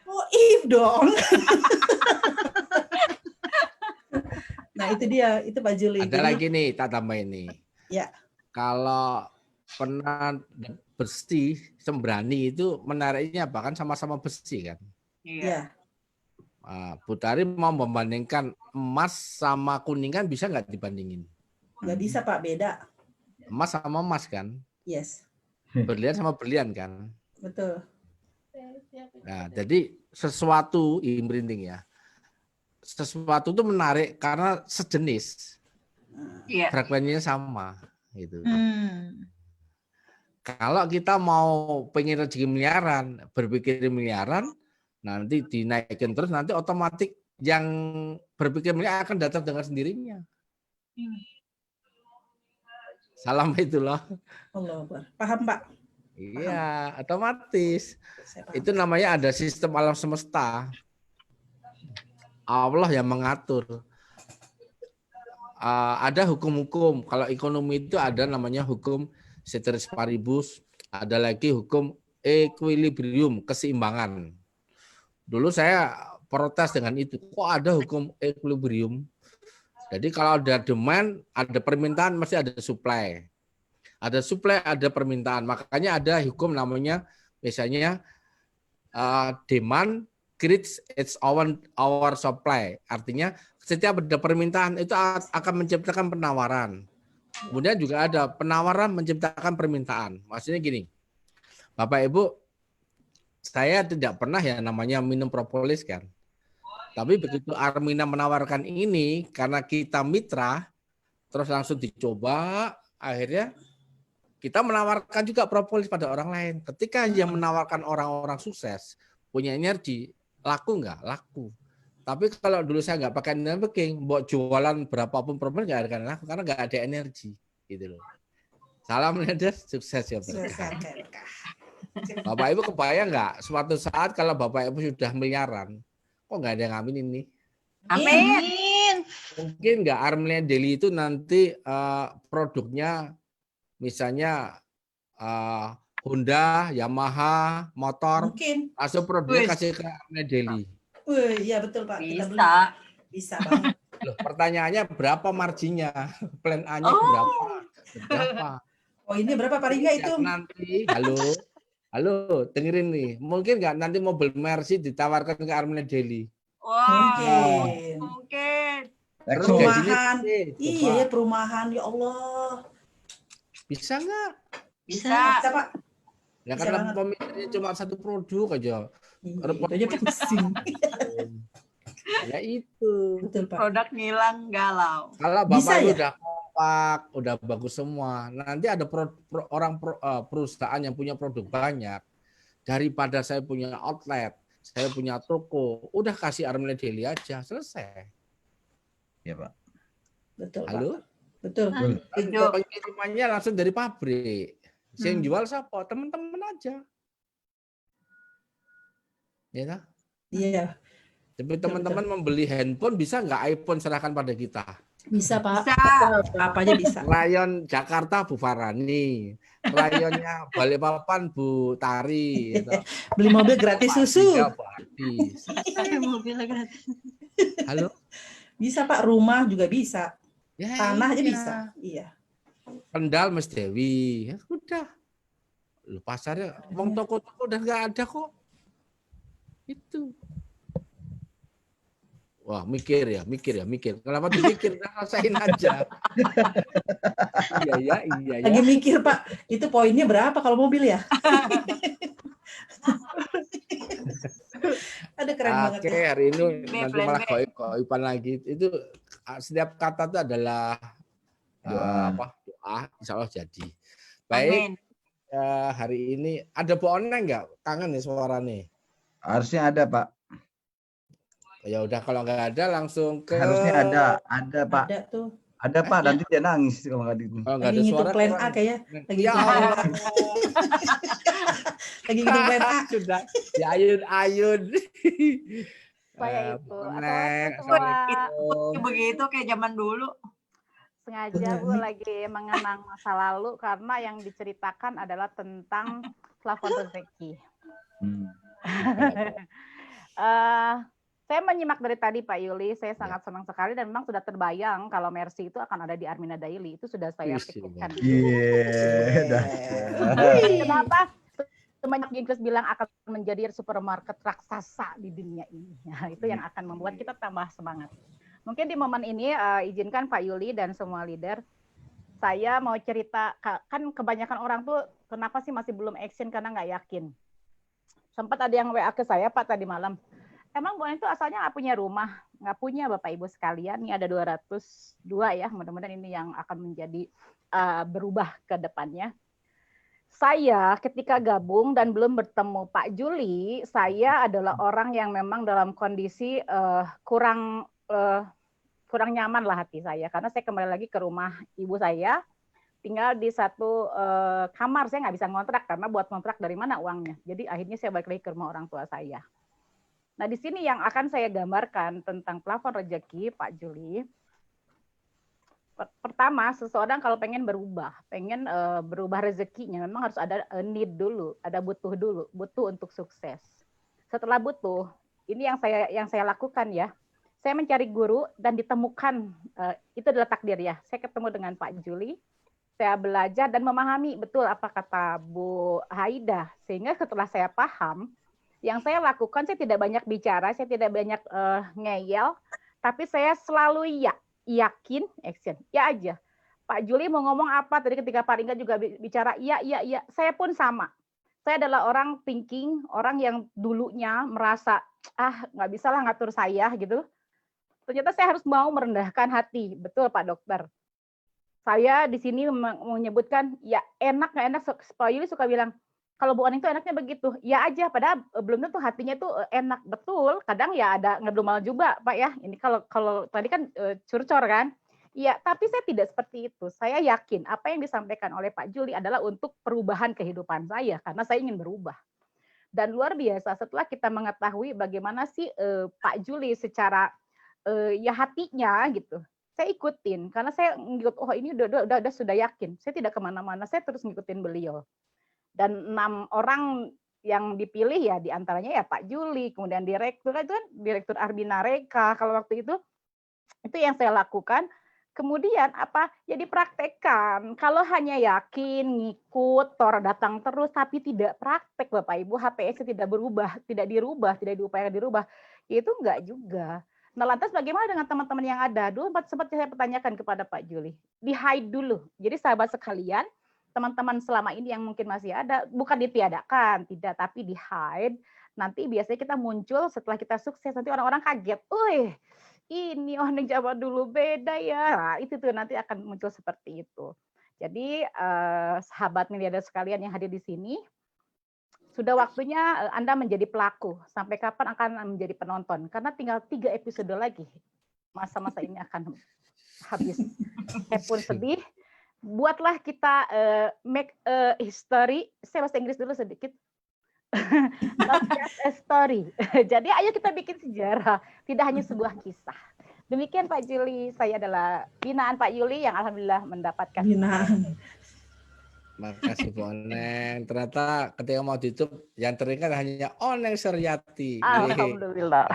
oh if dong. Nah itu dia, itu Pak Juli. Ada lagi nih, tak tambah ini. Ya. Kalau besi, sembrani itu menariknya apa kan sama-sama besi kan. Iya. Bu Tari mau membandingkan emas sama kuning kan bisa nggak dibandingin? Nggak bisa Pak, beda. Emas sama emas kan? Yes, Berlian sama berlian kan? betul. Nah, jadi sesuatu imprinting ya. Sesuatu itu menarik karena sejenis. Iya. Frekuensinya sama gitu. Kalau kita mau pengen rezeki miliaran, berpikir miliaran, nanti dinaikin terus, nanti otomatis yang berpikir miliaran akan datang dengan sendirinya. Salam itu loh. Allah Akbar. Paham Pak? Iya, otomatis. Itu namanya ada sistem alam semesta. Allah yang mengatur. Ada hukum-hukum. Kalau ekonomi itu ada namanya hukum ceteris paribus, ada lagi hukum equilibrium, keseimbangan. Dulu saya protes dengan itu. Kok ada hukum equilibrium? Jadi kalau ada demand, ada permintaan, mesti ada supply. Ada supply, ada permintaan. Makanya ada hukum namanya, misalnya demand creates its our supply. Artinya setiap ada permintaan itu akan menciptakan penawaran. Kemudian juga ada penawaran menciptakan permintaan. Maksudnya gini, Bapak Ibu, saya tidak pernah ya namanya minum propolis kan. Tapi begitu Armina menawarkan ini, karena kita mitra, terus langsung dicoba, akhirnya kita menawarkan juga propolis pada orang lain. Ketika yang menawarkan orang-orang sukses, punya energi, laku nggak? Laku. Tapi kalau dulu saya nggak pakai networking, buat jualan berapapun propolis nggak akan laku, karena nggak ada energi. Gitu loh. Salam leader, sukses ya berkah. Bapak Ibu kebayang nggak, suatu saat kalau Bapak Ibu sudah miliaran, kok nggak ada yang ngamin ini? Amin. Mungkin nggak Armenia Daily itu nanti produknya misalnya Honda, Yamaha, motor, Mungkin. langsung produknya kasih ke Armenia Daily. Wih, iya betul Pak. Kita beli. Bisa. Bisa banget. Loh, pertanyaannya berapa marginnya? Plan A-nya berapa? Oh ini berapa Pak Ringga itu? Nanti, halo, dengerin nih. Mungkin nggak nanti mobil Mercy ditawarkan ke Armenia Daily? Wah, Mungkin. mungkin. Terus Perumahan. gajinya gede. Iya ya perumahan. Ya Allah. Bisa nggak? Bisa. Bisa Pak. Ya Bisa karena banget. pemikirannya cuma satu produk aja. Itu aja pusing. Ya itu. Betul Pak. Produk ngilang galau. Kalau Bisa Bapak ya? udah kompak, udah bagus semua, nanti ada perusahaan yang punya produk banyak. Daripada saya punya outlet, saya punya toko, udah kasih Armenia Daily aja, selesai. Ya Pak. Betul Pak. Halo? Betul. Pengirimannya langsung dari pabrik. Yang jual siapa? Teman-teman aja. Ya kan? Iya. Tapi teman-teman membeli handphone, bisa nggak iPhone serahkan pada kita? Bisa Pak. Bisa. Apa aja bisa. Rayon Jakarta Bu Farani, rayonnya Balikpapan Bu Tari, gitu. Beli mobil gratis susu. Bu Adis. Mobil gratis. Halo? Bisa Pak. Rumah juga bisa. Ya, Tanah aja iya. bisa. Iya. Pendal Mas Dewi, ya udah. Lu pasarnya, wong toko-toko udah nggak ada kok. Itu. Wah, mikir ya. Kenapa dipikir? Rasain aja. Iya ya. Lagi mikir Pak. Itu poinnya berapa kalau mobil ya? Ada keren banget Oke, ya. hari ini nanti plan malah B. goipan lagi. Itu setiap kata itu adalah doa, insya Allah jadi. Baik, Amin. hari ini ada Bu Oneng nggak? Kangen nih suara nih. Harusnya ada Pak. Ya udah kalau nggak ada langsung ke. Harusnya ada Pak. Ada tuh. Ada Pak, nanti dia nangis kalau nggak gitu. Kalau nggak ada Lagi ngitung suara. plan A kayaknya. Lagi Ya ngitung plan A. Allah. Lagi ngitung plan A. Sudah diayun-ayun. Supaya itu Oneng, atau semua Assalamualaikum. Begitu kayak zaman dulu. sengaja Bu lagi mengenang masa lalu karena yang diceritakan adalah tentang plafon rezeki. Saya menyimak dari tadi Pak Yuli, saya sangat senang sekali dan memang sudah terbayang kalau Mercy itu akan ada di Armina Daily. Itu sudah saya pikirkan. Kenapa? Semenjak Inggris bilang akan menjadi supermarket raksasa di dunia ini. Nah, itu yang akan membuat kita tambah semangat. Mungkin di momen ini izinkan Pak Yuli dan semua leader, saya mau cerita, kan kebanyakan orang tuh kenapa sih masih belum action karena nggak yakin. Sempat ada yang WA ke saya Pak tadi malam, emang Bu Ani itu asalnya nggak punya rumah, nggak punya Bapak Ibu sekalian, ini ada 202 ya, mudah-mudahan ini yang akan menjadi berubah ke depannya. Saya ketika gabung dan belum bertemu Pak Juli, saya adalah orang yang memang dalam kondisi kurang nyaman lah hati saya, karena saya kembali lagi ke rumah ibu saya, tinggal di satu kamar, saya nggak bisa ngontrak karena buat ngontrak dari mana uangnya. Jadi akhirnya saya balik lagi ke rumah orang tua saya. Nah di sini yang akan saya gambarkan tentang plafon rezeki Pak Juli. Pertama, seseorang kalau pengen berubah rezekinya, memang harus ada need dulu, ada butuh dulu, butuh untuk sukses. Setelah butuh, ini yang saya lakukan ya. Saya mencari guru dan ditemukan, itu adalah takdir ya. Saya ketemu dengan Pak Juli. Saya belajar dan memahami betul apa kata Bu Haida, sehingga setelah saya paham, yang saya lakukan saya tidak banyak bicara, saya tidak banyak ngeyel, tapi saya selalu yakin, action, ya aja. Pak Juli mau ngomong apa tadi ketika Pak Ringga juga bicara, iya, saya pun sama. Saya adalah orang thinking, orang yang dulunya merasa nggak bisa lah ngatur saya gitu. Ternyata saya harus mau merendahkan hati, betul Pak Dokter. Saya di sini menyebutkan ya enak nggak enak. Pak Yuli suka bilang kalau Bu Ani itu enaknya begitu, ya aja. Padahal belum tentu hatinya itu enak, betul. Kadang ya ada ngedumal juga Pak ya. Ini kalau tadi kan curcor kan, ya. Tapi saya tidak seperti itu. Saya yakin apa yang disampaikan oleh Pak Juli adalah untuk perubahan kehidupan saya karena saya ingin berubah. Dan luar biasa setelah kita mengetahui bagaimana sih Pak Juli secara ya hatinya gitu. Saya ikutin karena saya ngikut, ini udah sudah yakin. Saya tidak kemana-mana, saya terus ngikutin beliau. Dan 6 orang yang dipilih ya diantaranya ya Pak Juli, kemudian direktur itu kan direktur Arbina Reka kalau waktu itu yang saya lakukan. Kemudian apa? Ya dipraktekkan. Kalau hanya yakin, ngikut, tor datang terus tapi tidak praktek Bapak Ibu, HPS tidak berubah, tidak diupayakan dirubah, itu enggak juga. Nah, lantas bagaimana dengan teman-teman yang ada? Dulu sempat saya pertanyakan kepada Pak Juli. Di-hide dulu. Jadi sahabat sekalian, teman-teman selama ini yang mungkin masih ada, bukan ditiadakan, tidak, tapi di-hide. Nanti biasanya kita muncul setelah kita sukses, nanti orang-orang kaget. Ini orang yang Jawa dulu beda ya. Nah, itu tuh nanti akan muncul seperti itu. Jadi sahabat miliarder sekalian yang hadir di sini, sudah waktunya Anda menjadi pelaku. Sampai kapan akan menjadi penonton? Karena tinggal 3 episode lagi. Masa-masa ini akan habis. Saya pun sedih. Buatlah kita make a history. Saya bahasa Inggris dulu sedikit. Not just a story. Jadi ayo kita bikin sejarah. Tidak hanya sebuah kisah. Demikian Pak Juli. Saya adalah binaan Pak Yuli yang alhamdulillah mendapatkan binaan. Makasih Bu Oneng. Ternyata ketika mau ditutup yang teringat hanya Oneng Suryati. Alhamdulillah.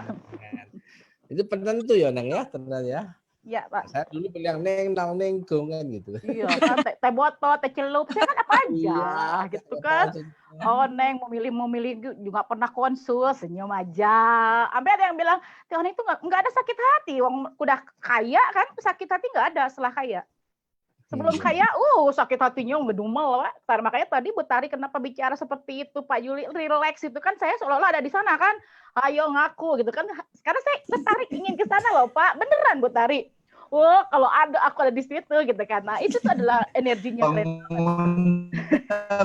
Itu penentu ya Oneng ya ternyata ya. Iya Pak. Saya dulu pilih yang neng nang neng gongan gitu. Iya kan teh botol, teh celup, saya kan apa aja gitu kan. Oneng memilih juga pernah konsul, senyum aja. Sampai ada yang bilang, Teh Oneng itu nggak ada sakit hati, wong udah kaya kan, sakit hati nggak ada setelah kaya. Sebelum kaya, sakit hatinya ngedumel. Makanya tadi Bu Tari kenapa bicara seperti itu, Pak Juli, relax itu kan saya seolah-olah ada di sana kan. Ayo ngaku gitu kan. Sekarang saya tertarik ingin ke sana loh, Pak. Beneran Bu Tari. Kalau aku ada di situ gitu kan. Nah, itu tuh adalah energinya.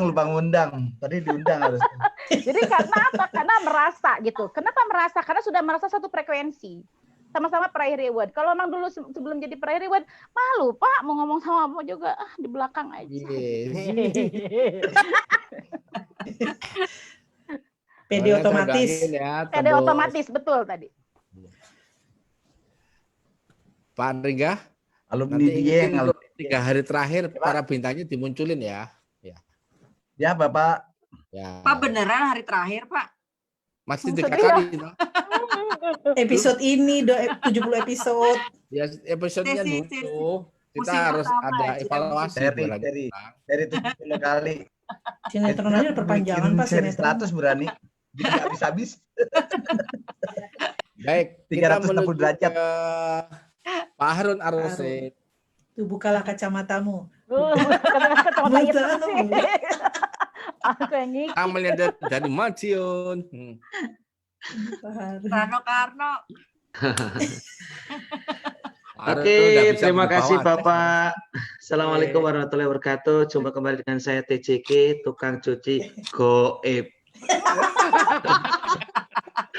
Lupa ngundang. Tadi diundang harus. Jadi karena apa? Karena merasa gitu. Kenapa merasa? Karena sudah merasa satu frekuensi. Sama-sama peraih reward. Kalau memang dulu sebelum jadi peraih reward, malu Pak mau ngomong sama Bapak juga di belakang aja. PD otomatis. PD otomatis betul tadi. Pak Ringga, alumni Dieng, 3 hari terakhir para bintangnya dimunculin ya. Ya Bapak. Ya. Pak beneran hari terakhir Pak? Masih 3 kali. No? Episode ini 70 episode. Ya, episodenya dulu. Kita harus ada evaluasi. Dari 70 kali. Sinetron aja perpanjangan Pak, seri sinetron. 100 berani. Jadi nggak habis-habis. Baik, kita menuju ke Pak Harun Ar-Rasyid. Tuh bukalah kacamatamu. Kacamata hitam sih. Aku yang ngikut. Amalnya dari Madiun. Karno. Oke, terima kasih Bapak. Assalamualaikum warahmatullahi wabarakatuh. Jumpa kembali dengan saya TJK, tukang cuci goib.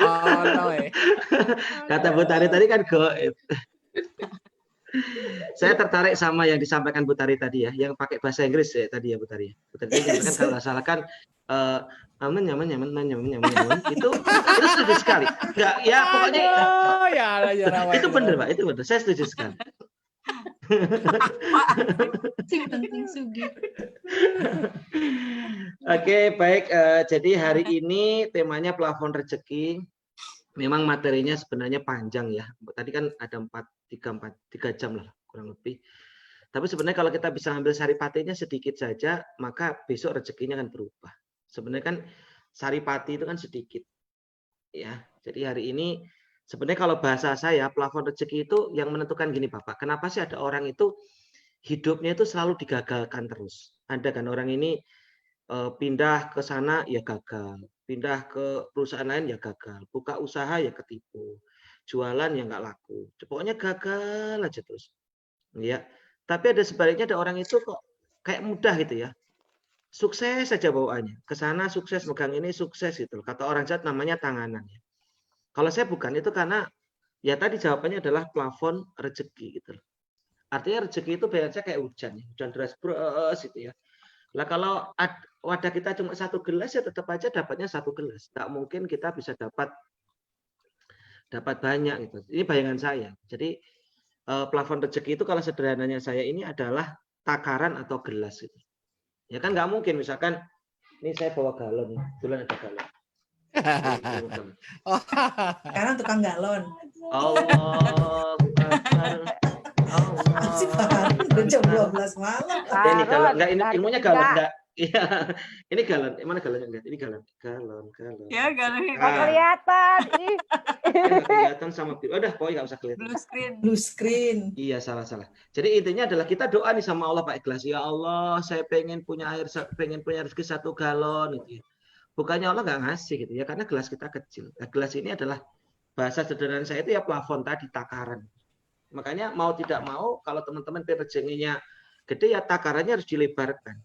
Oh, no, Kata Bu Tari tadi kan goib. Saya tertarik sama yang disampaikan Bu Tari tadi ya, yang pakai bahasa Inggris ya tadi ya Bu Tari. Bu Tari kan kalau salah kan nyaman itu setuju sekali. Enggak ya pokoknya itu benar Pak, itu benar. Saya setuju sekali. Oke, baik. Jadi hari ini temanya plafon rezeki. Memang materinya sebenarnya panjang ya. Tadi kan ada 3 jam lah kurang lebih. Tapi sebenarnya kalau kita bisa ambil saripatinya sedikit saja, maka besok rezekinya akan berubah. Sebenarnya kan saripati itu kan sedikit. Ya. Jadi hari ini sebenarnya kalau bahasa saya plafon rezeki itu yang menentukan gini Bapak. Kenapa sih ada orang itu hidupnya itu selalu digagalkan terus? Ada kan orang ini pindah ke sana ya gagal, pindah ke perusahaan lain ya gagal, buka usaha ya ketipu, jualan ya nggak laku, pokoknya gagal aja terus. Ya, tapi ada sebaliknya, ada orang itu kok kayak mudah gitu ya, sukses saja bawaannya, ke sana sukses, megang ini sukses gitu. Kata orang Jawa namanya tanganan. Ya. Kalau saya bukan itu karena ya tadi jawabannya adalah plafon rezeki gitu. Artinya rezeki itu biasanya kayak hujan, hujan deras gitu ya. Lah kalau wadah kita cuma 1 gelas ya tetap aja dapatnya 1 gelas. Tak mungkin kita bisa dapat banyak gitu. Ini bayangan saya. Jadi plafon rezeki itu kalau sederhananya saya ini adalah takaran atau gelas gitu. Ya kan nggak mungkin misalkan ini saya bawa galon, kebetulan ada galon. Sekarang tukang galon. Allah. Sih Pak, udah jam 12 malam. Ini galon, enggak ini ilmunya galon enggak. Iya. Ini galon, mana galonnya enggak? Ini galon. Ya, galon. Nggak kelihatan. Enggak kelihatan sama biru. Udah, pokoknya enggak usah kelihatan. Blue screen. Iya, salah. Jadi intinya adalah kita doa nih sama Allah Pak Ikhlas. Ya Allah, saya pengen punya air, pengen punya rezeki 1 galon gitu ya. Bukannya Allah nggak ngasih gitu ya, karena gelas kita kecil. Nah, gelas ini adalah bahasa sederhana saya itu ya plafon tadi, takaran. Makanya mau tidak mau kalau teman-teman rezekinya gede ya takarannya harus dilebarkan,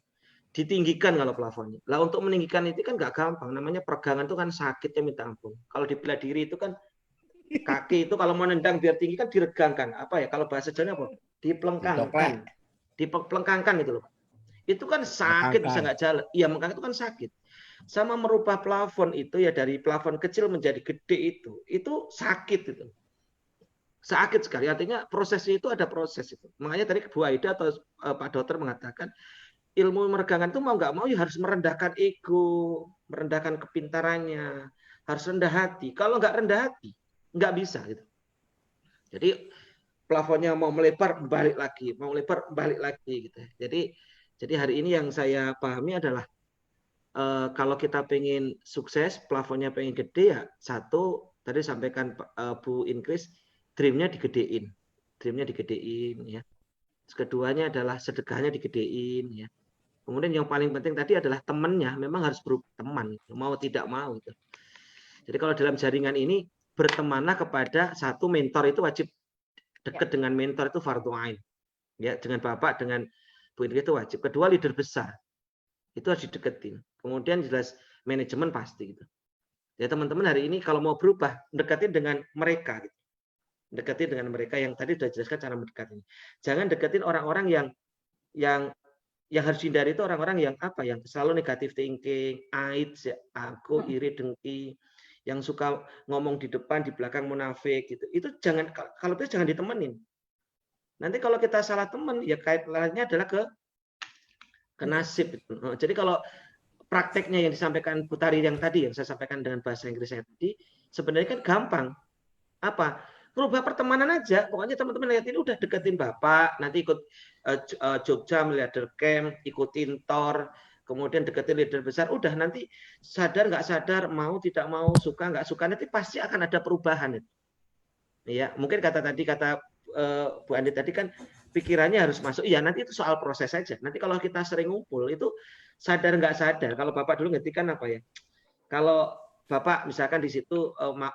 ditinggikan kalau plafonnya. Lah untuk meninggikan itu kan nggak gampang, namanya peregangan itu kan sakitnya minta ampun. Kalau di bela diri itu kan kaki itu kalau mau nendang biar tinggi kan diregangkan, apa ya kalau bahasa Jawa apa? Dipelengkangkan itu loh. Itu kan sakit bisa nggak jalan. Iya makanya itu kan sakit. Sama merubah plafon itu ya dari plafon kecil menjadi gede itu sakit itu. Sakit sekali, artinya prosesnya itu ada proses itu. Makanya tadi Bu Aida atau Pak Dokter mengatakan ilmu meregangkan itu mau nggak mau ya harus merendahkan ego, merendahkan kepintarannya, harus rendah hati. Kalau nggak rendah hati, nggak bisa gitu. Jadi plafonnya mau melebar balik lagi, mau lebar balik lagi gitu. Jadi hari ini yang saya pahami adalah kalau kita pengen sukses, plafonnya pengen gede ya satu tadi sampaikan Bu Inkris. Dreamnya digedein ya. Terus keduanya adalah sedekahnya digedein ya. Kemudian yang paling penting tadi adalah temannya memang harus teman, mau tidak mau. Gitu. Jadi kalau dalam jaringan ini bertemanlah kepada satu mentor itu wajib dekat dengan mentor itu fardhu ain. Ya, dengan Bapak dengan Bu Indri itu wajib. Kedua leader besar itu harus dideketin. Kemudian jelas manajemen pasti gitu. Ya teman-teman hari ini kalau mau berubah deketin dengan mereka gitu. Deketin dengan mereka yang tadi sudah jelaskan cara mendekati. Jangan deketin orang-orang yang harus hindari itu orang-orang yang apa? Yang selalu negatif thinking, aid, aku, iri, dengki, yang suka ngomong di depan, di belakang munafik gitu. Itu jangan, kalau itu jangan ditemenin. Nanti kalau kita salah teman, ya kaitannya adalah ke nasib. Jadi kalau prakteknya yang disampaikan Bu Tari yang tadi, yang saya sampaikan dengan bahasa Inggris saya tadi, sebenarnya kan gampang. Apa? Merubah pertemanan aja. Pokoknya teman-teman lihat ini udah deketin Bapak, nanti ikut Jogja Milliarder Camp, ikutin Tor, kemudian deketin leader besar, udah nanti sadar nggak sadar, mau tidak mau, suka nggak suka, nanti pasti akan ada perubahan. Ya, mungkin kata Bu Andi tadi kan pikirannya harus masuk. Iya, nanti itu soal proses saja. Nanti kalau kita sering ngumpul itu sadar nggak sadar. Kalau Bapak dulu ngerti kan apa ya? Kalau Bapak misalkan di situ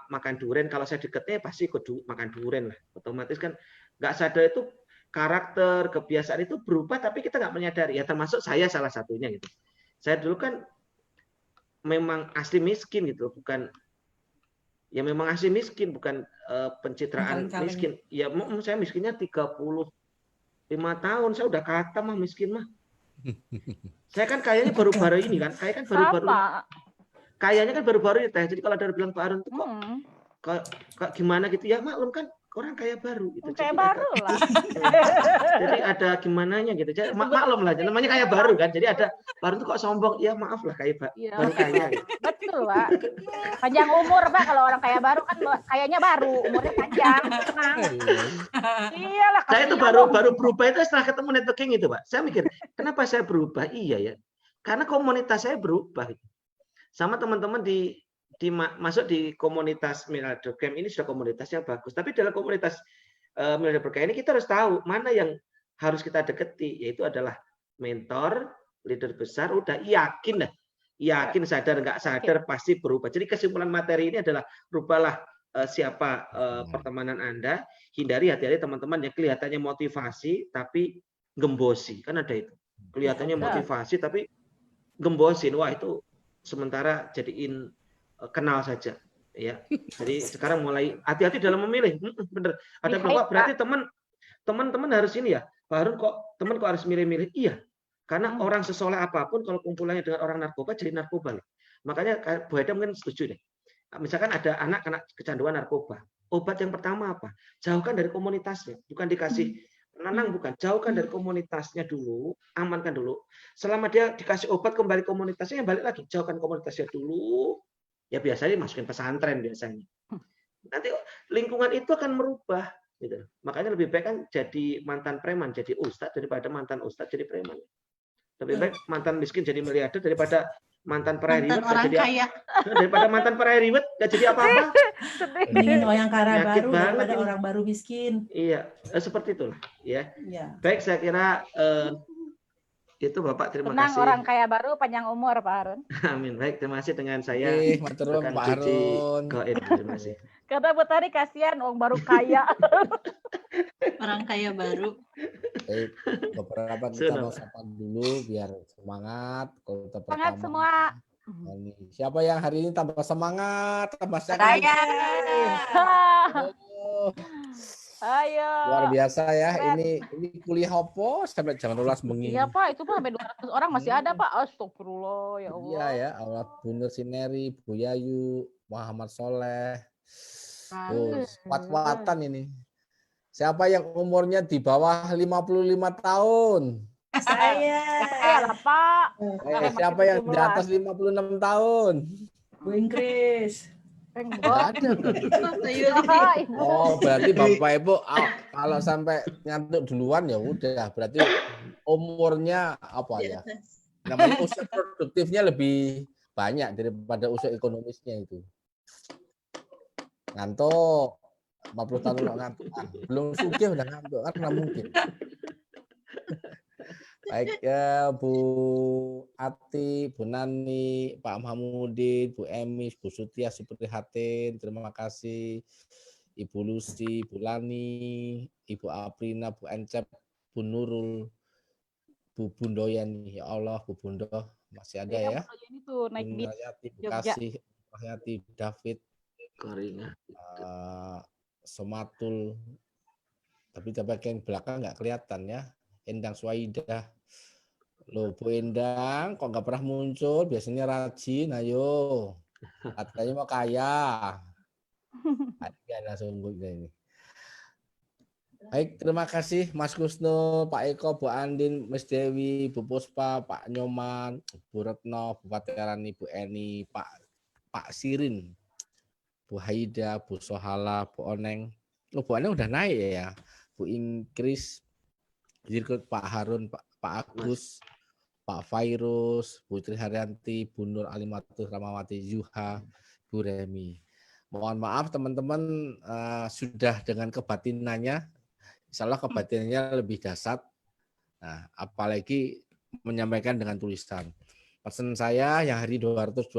makan durian, kalau saya deketnya pasti ikut makan durian lah. Otomatis kan nggak sadar itu karakter, kebiasaan itu berubah, tapi kita nggak menyadari. Ya termasuk saya salah satunya gitu. Saya dulu kan memang asli miskin gitu, bukan ya memang asli miskin, bukan pencitraan miskin. Ya saya miskinnya 35 tahun, saya udah kata mah miskin mah. Saya kan kayaknya baru-baru ini kan, kayaknya kan baru-baru ini Teh. Jadi kalau ada bilang Pak Arun tuh kok gimana gitu ya, maklum kan orang kaya baru gitu. Kayak baru lah. Jadi ada gimananya gitu. Jadi maklum lah, namanya kaya baru kan. Jadi ada baru tuh kok sombong, ya maaf lah kayak baru kaya. Gitu. Betul Pak. Panjang umur Pak, kalau orang kaya baru kan kayaknya baru, umurnya panjang. Iyalah. Saya itu baru berubah itu setelah ketemu networking itu Pak. Saya mikir, kenapa saya berubah? Iya ya, karena komunitas saya berubah. Sama teman-teman masuk di komunitas Milliarder Camp ini sudah komunitasnya bagus. Tapi dalam komunitas Milliarder Camp ini kita harus tahu mana yang harus kita deketi, yaitu adalah mentor, leader besar, udah yakin lah. Yakin sadar nggak sadar pasti berubah. Jadi kesimpulan materi ini adalah rubahlah siapa pertemanan Anda, hindari hati-hati teman-teman yang kelihatannya motivasi tapi gembosi. Kan ada itu. Kelihatannya motivasi tapi gembosin. Wah, itu sementara jadiin kenal saja ya. Jadi sekarang mulai hati-hati dalam memilih. Bener. Ada Bapak berarti teman-teman harus ini ya. Pak Harun kok harus milih-milih? Iya. Karena orang sesoleh apapun kalau kumpulannya dengan orang narkoba jadi narkoba. Makanya Bu Heda mungkin setuju deh. Misalkan ada anak kena kecanduan narkoba. Obat yang pertama apa? Jauhkan dari komunitasnya, bukan dikasih penenang, bukan. Jauhkan dari komunitasnya dulu, amankan dulu. Selama dia dikasih obat kembali komunitasnya, balik lagi. Jauhkan komunitasnya dulu. Ya biasanya masukin pesantren biasanya. Nanti lingkungan itu akan merubah. Gitu. Makanya lebih baik kan jadi mantan preman, jadi ustadz, daripada mantan ustadz jadi preman. Lebih baik mantan miskin jadi miliarder daripada mantan peraih ribet daripada mantan peraih ribet nggak jadi apa-apa. Mending orang kaya baru daripada orang baru miskin. Iya, seperti itulah ya. Baik, saya kira itu Bapak terima Tenang, kasih. orang kaya baru panjang umur Pak Harun. Amin. Baik, terima kasih dengan saya. Matur Pak Harun. Terima kasih. Kata Bu Tari kasihan orang baru kaya. Orang kaya baru. Baik, beberapa kita mau sapa dulu biar semangat. Kalau kita Semangat semua. Siapa yang hari ini tambah semangat, tambah Saya. Ayo. Luar biasa ya. Ini kuliah opo sampai jam 12 bengi. Iya Pak, itu Pak sampai 200 orang masih ada Pak. Astagfirullah ya Allah. Iya ya, Allah Bu Nur Sineri, Bu Yayu, Muhammad Soleh. Kuat-kuatan ini. Siapa yang umurnya di bawah 55 tahun? Saya. Lah Pak. Siapa yang di atas 56 tahun? Bu Inggris. Enggak ada. Oh, berarti Bapak Ibu kalau sampai ngantuk duluan ya udah, berarti umurnya apa ya? Namanya usia produktifnya lebih banyak daripada usia ekonomisnya itu. Ngantuk 40 tahun ngantuk. Belum sugih udah ngantuk kan nggak mungkin. Baik ya Bu Ati, Bu Nani, Pak Mahmudin, Bu Emis, Bu Sutia, Si Prihatin, terima kasih. Ibu Lucy, Bu Lani, Ibu Aprina, Bu Encep, Bu Nurul, Bu Bundoyani. Ya Allah, Bu Bundo masih ada ya. Itu naik bis. Bu Kasih, Hayati, David, Koringa, Somatul. Tapi bagian belakang nggak kelihatan ya. Endang Swaidah. Loh, Bu Endang, kok nggak pernah muncul? Biasanya rajin, ayo. Katanya mau kaya. Ada sungguh ini. Baik, terima kasih Mas Kusnul, Pak Eko, Bu Andin, Mas Dewi, Bu Puspa, Pak Nyoman, Bu Retno, Bu Fatirani, Bu Eni, Pak Sirin, Bu Haida, Bu Sohala, Bu Oneng. Oh, Bu Oneng udah naik ya. Bu Ingkris, Pak Harun, Pak Agus, Pak Fairuz, Bu Tri Haryanti, Bu Nur Alimatus Ramawati Zuha, Bu Remi. Mohon maaf teman-teman sudah dengan kebatinannya. Insya Allah kebatinannya lebih dasar. Nah, apalagi menyampaikan dengan tulisan. Pesan saya yang hari 220,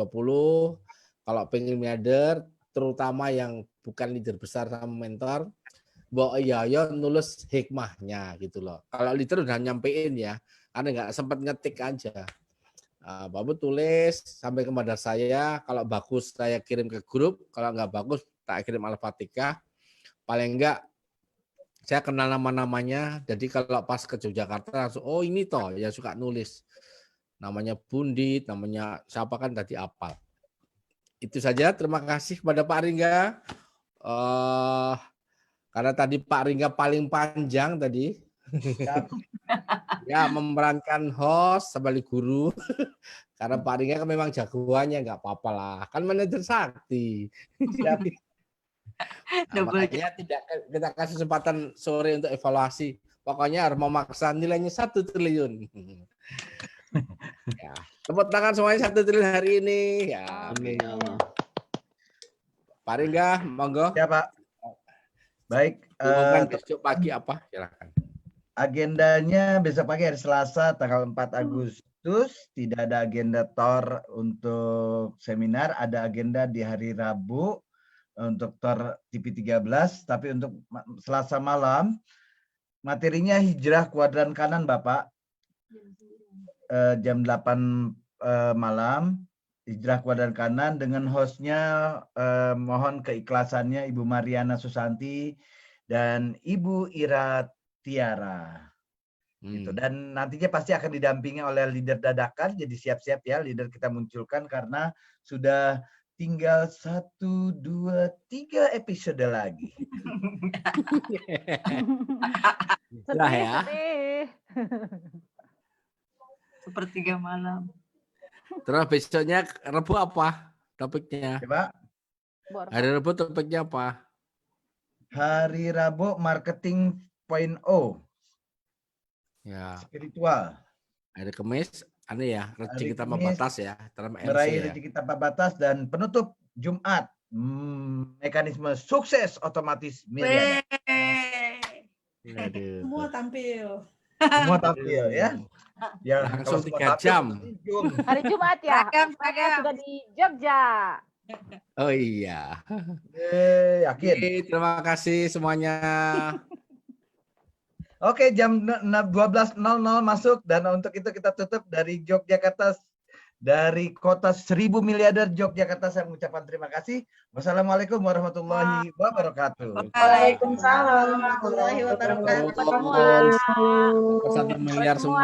kalau pengen miliarder, terutama yang bukan leader besar sama mentor, ya nulis hikmahnya gitu loh. Kalau leader udah nyampein ya, Anda nggak sempat ngetik aja. Bapak tulis sampai kepada saya, kalau bagus saya kirim ke grup, kalau nggak bagus tak kirim Al-Fatihah. Paling enggak saya kenal nama-namanya, jadi kalau pas ke Yogyakarta langsung, oh ini toh yang suka nulis. Namanya Bundit, namanya siapa kan tadi apal. Itu saja, terima kasih kepada Pak Ringga. Karena tadi Pak Ringga paling panjang tadi. Ya, memerankan host sebagai guru. Karena Pak Ringga kan memang jagoannya, nggak apa-apa lah. Kan manajer sakti. Nah, makanya tidak kita kasih kesempatan sore untuk evaluasi. Pokoknya harus memaksa nilainya 1 triliun. Ya, tepuk tangan semuanya 1 triliun hari ini. Ya, amin. Pak Ringga, monggo. Ya Pak. Baik. Besok pagi apa? Silakan. Agendanya besok pagi hari Selasa tanggal 4 Agustus. Tidak ada agenda TOR untuk seminar. Ada agenda di hari Rabu untuk TOR TV13, tapi untuk Selasa malam materinya hijrah kuadran kanan Bapak, jam 8 malam, hijrah kuadran kanan dengan hostnya mohon keikhlasannya Ibu Mariana Susanti dan Ibu Ira Tiara. Gitu. Dan nantinya pasti akan didampingi oleh leader dadakan, jadi siap-siap ya leader kita munculkan karena sudah tinggal 1, 2, 3 episode lagi. Lah ya. Sepertiga malam. Terus besoknya Rabu apa topiknya? Coba. Hari Rabu topiknya apa? Hari Rabu marketing 0.0. Ya. Spiritual. Hari Kamis aneh ya, rezeki kita Kamis, batas ya, dalam MC meraih ya. rezeki tanpa batas dan penutup Jumat mekanisme sukses otomatis miliarder. Semua tampil. Semua tampil ya. Ya langsung kalau 3 jam. Hari Jumat ya. Saya sudah di Jogja. Oh iya. Yakin. Oke, terima kasih semuanya. Oke, jam 12.00 masuk dan untuk itu kita tutup dari Yogyakarta, dari kota 1000 miliarder Yogyakarta. Saya mengucapkan terima kasih. Wassalamualaikum warahmatullahi wabarakatuh. Waalaikumsalam warahmatullahi wabarakatuh. 1 miliar semua.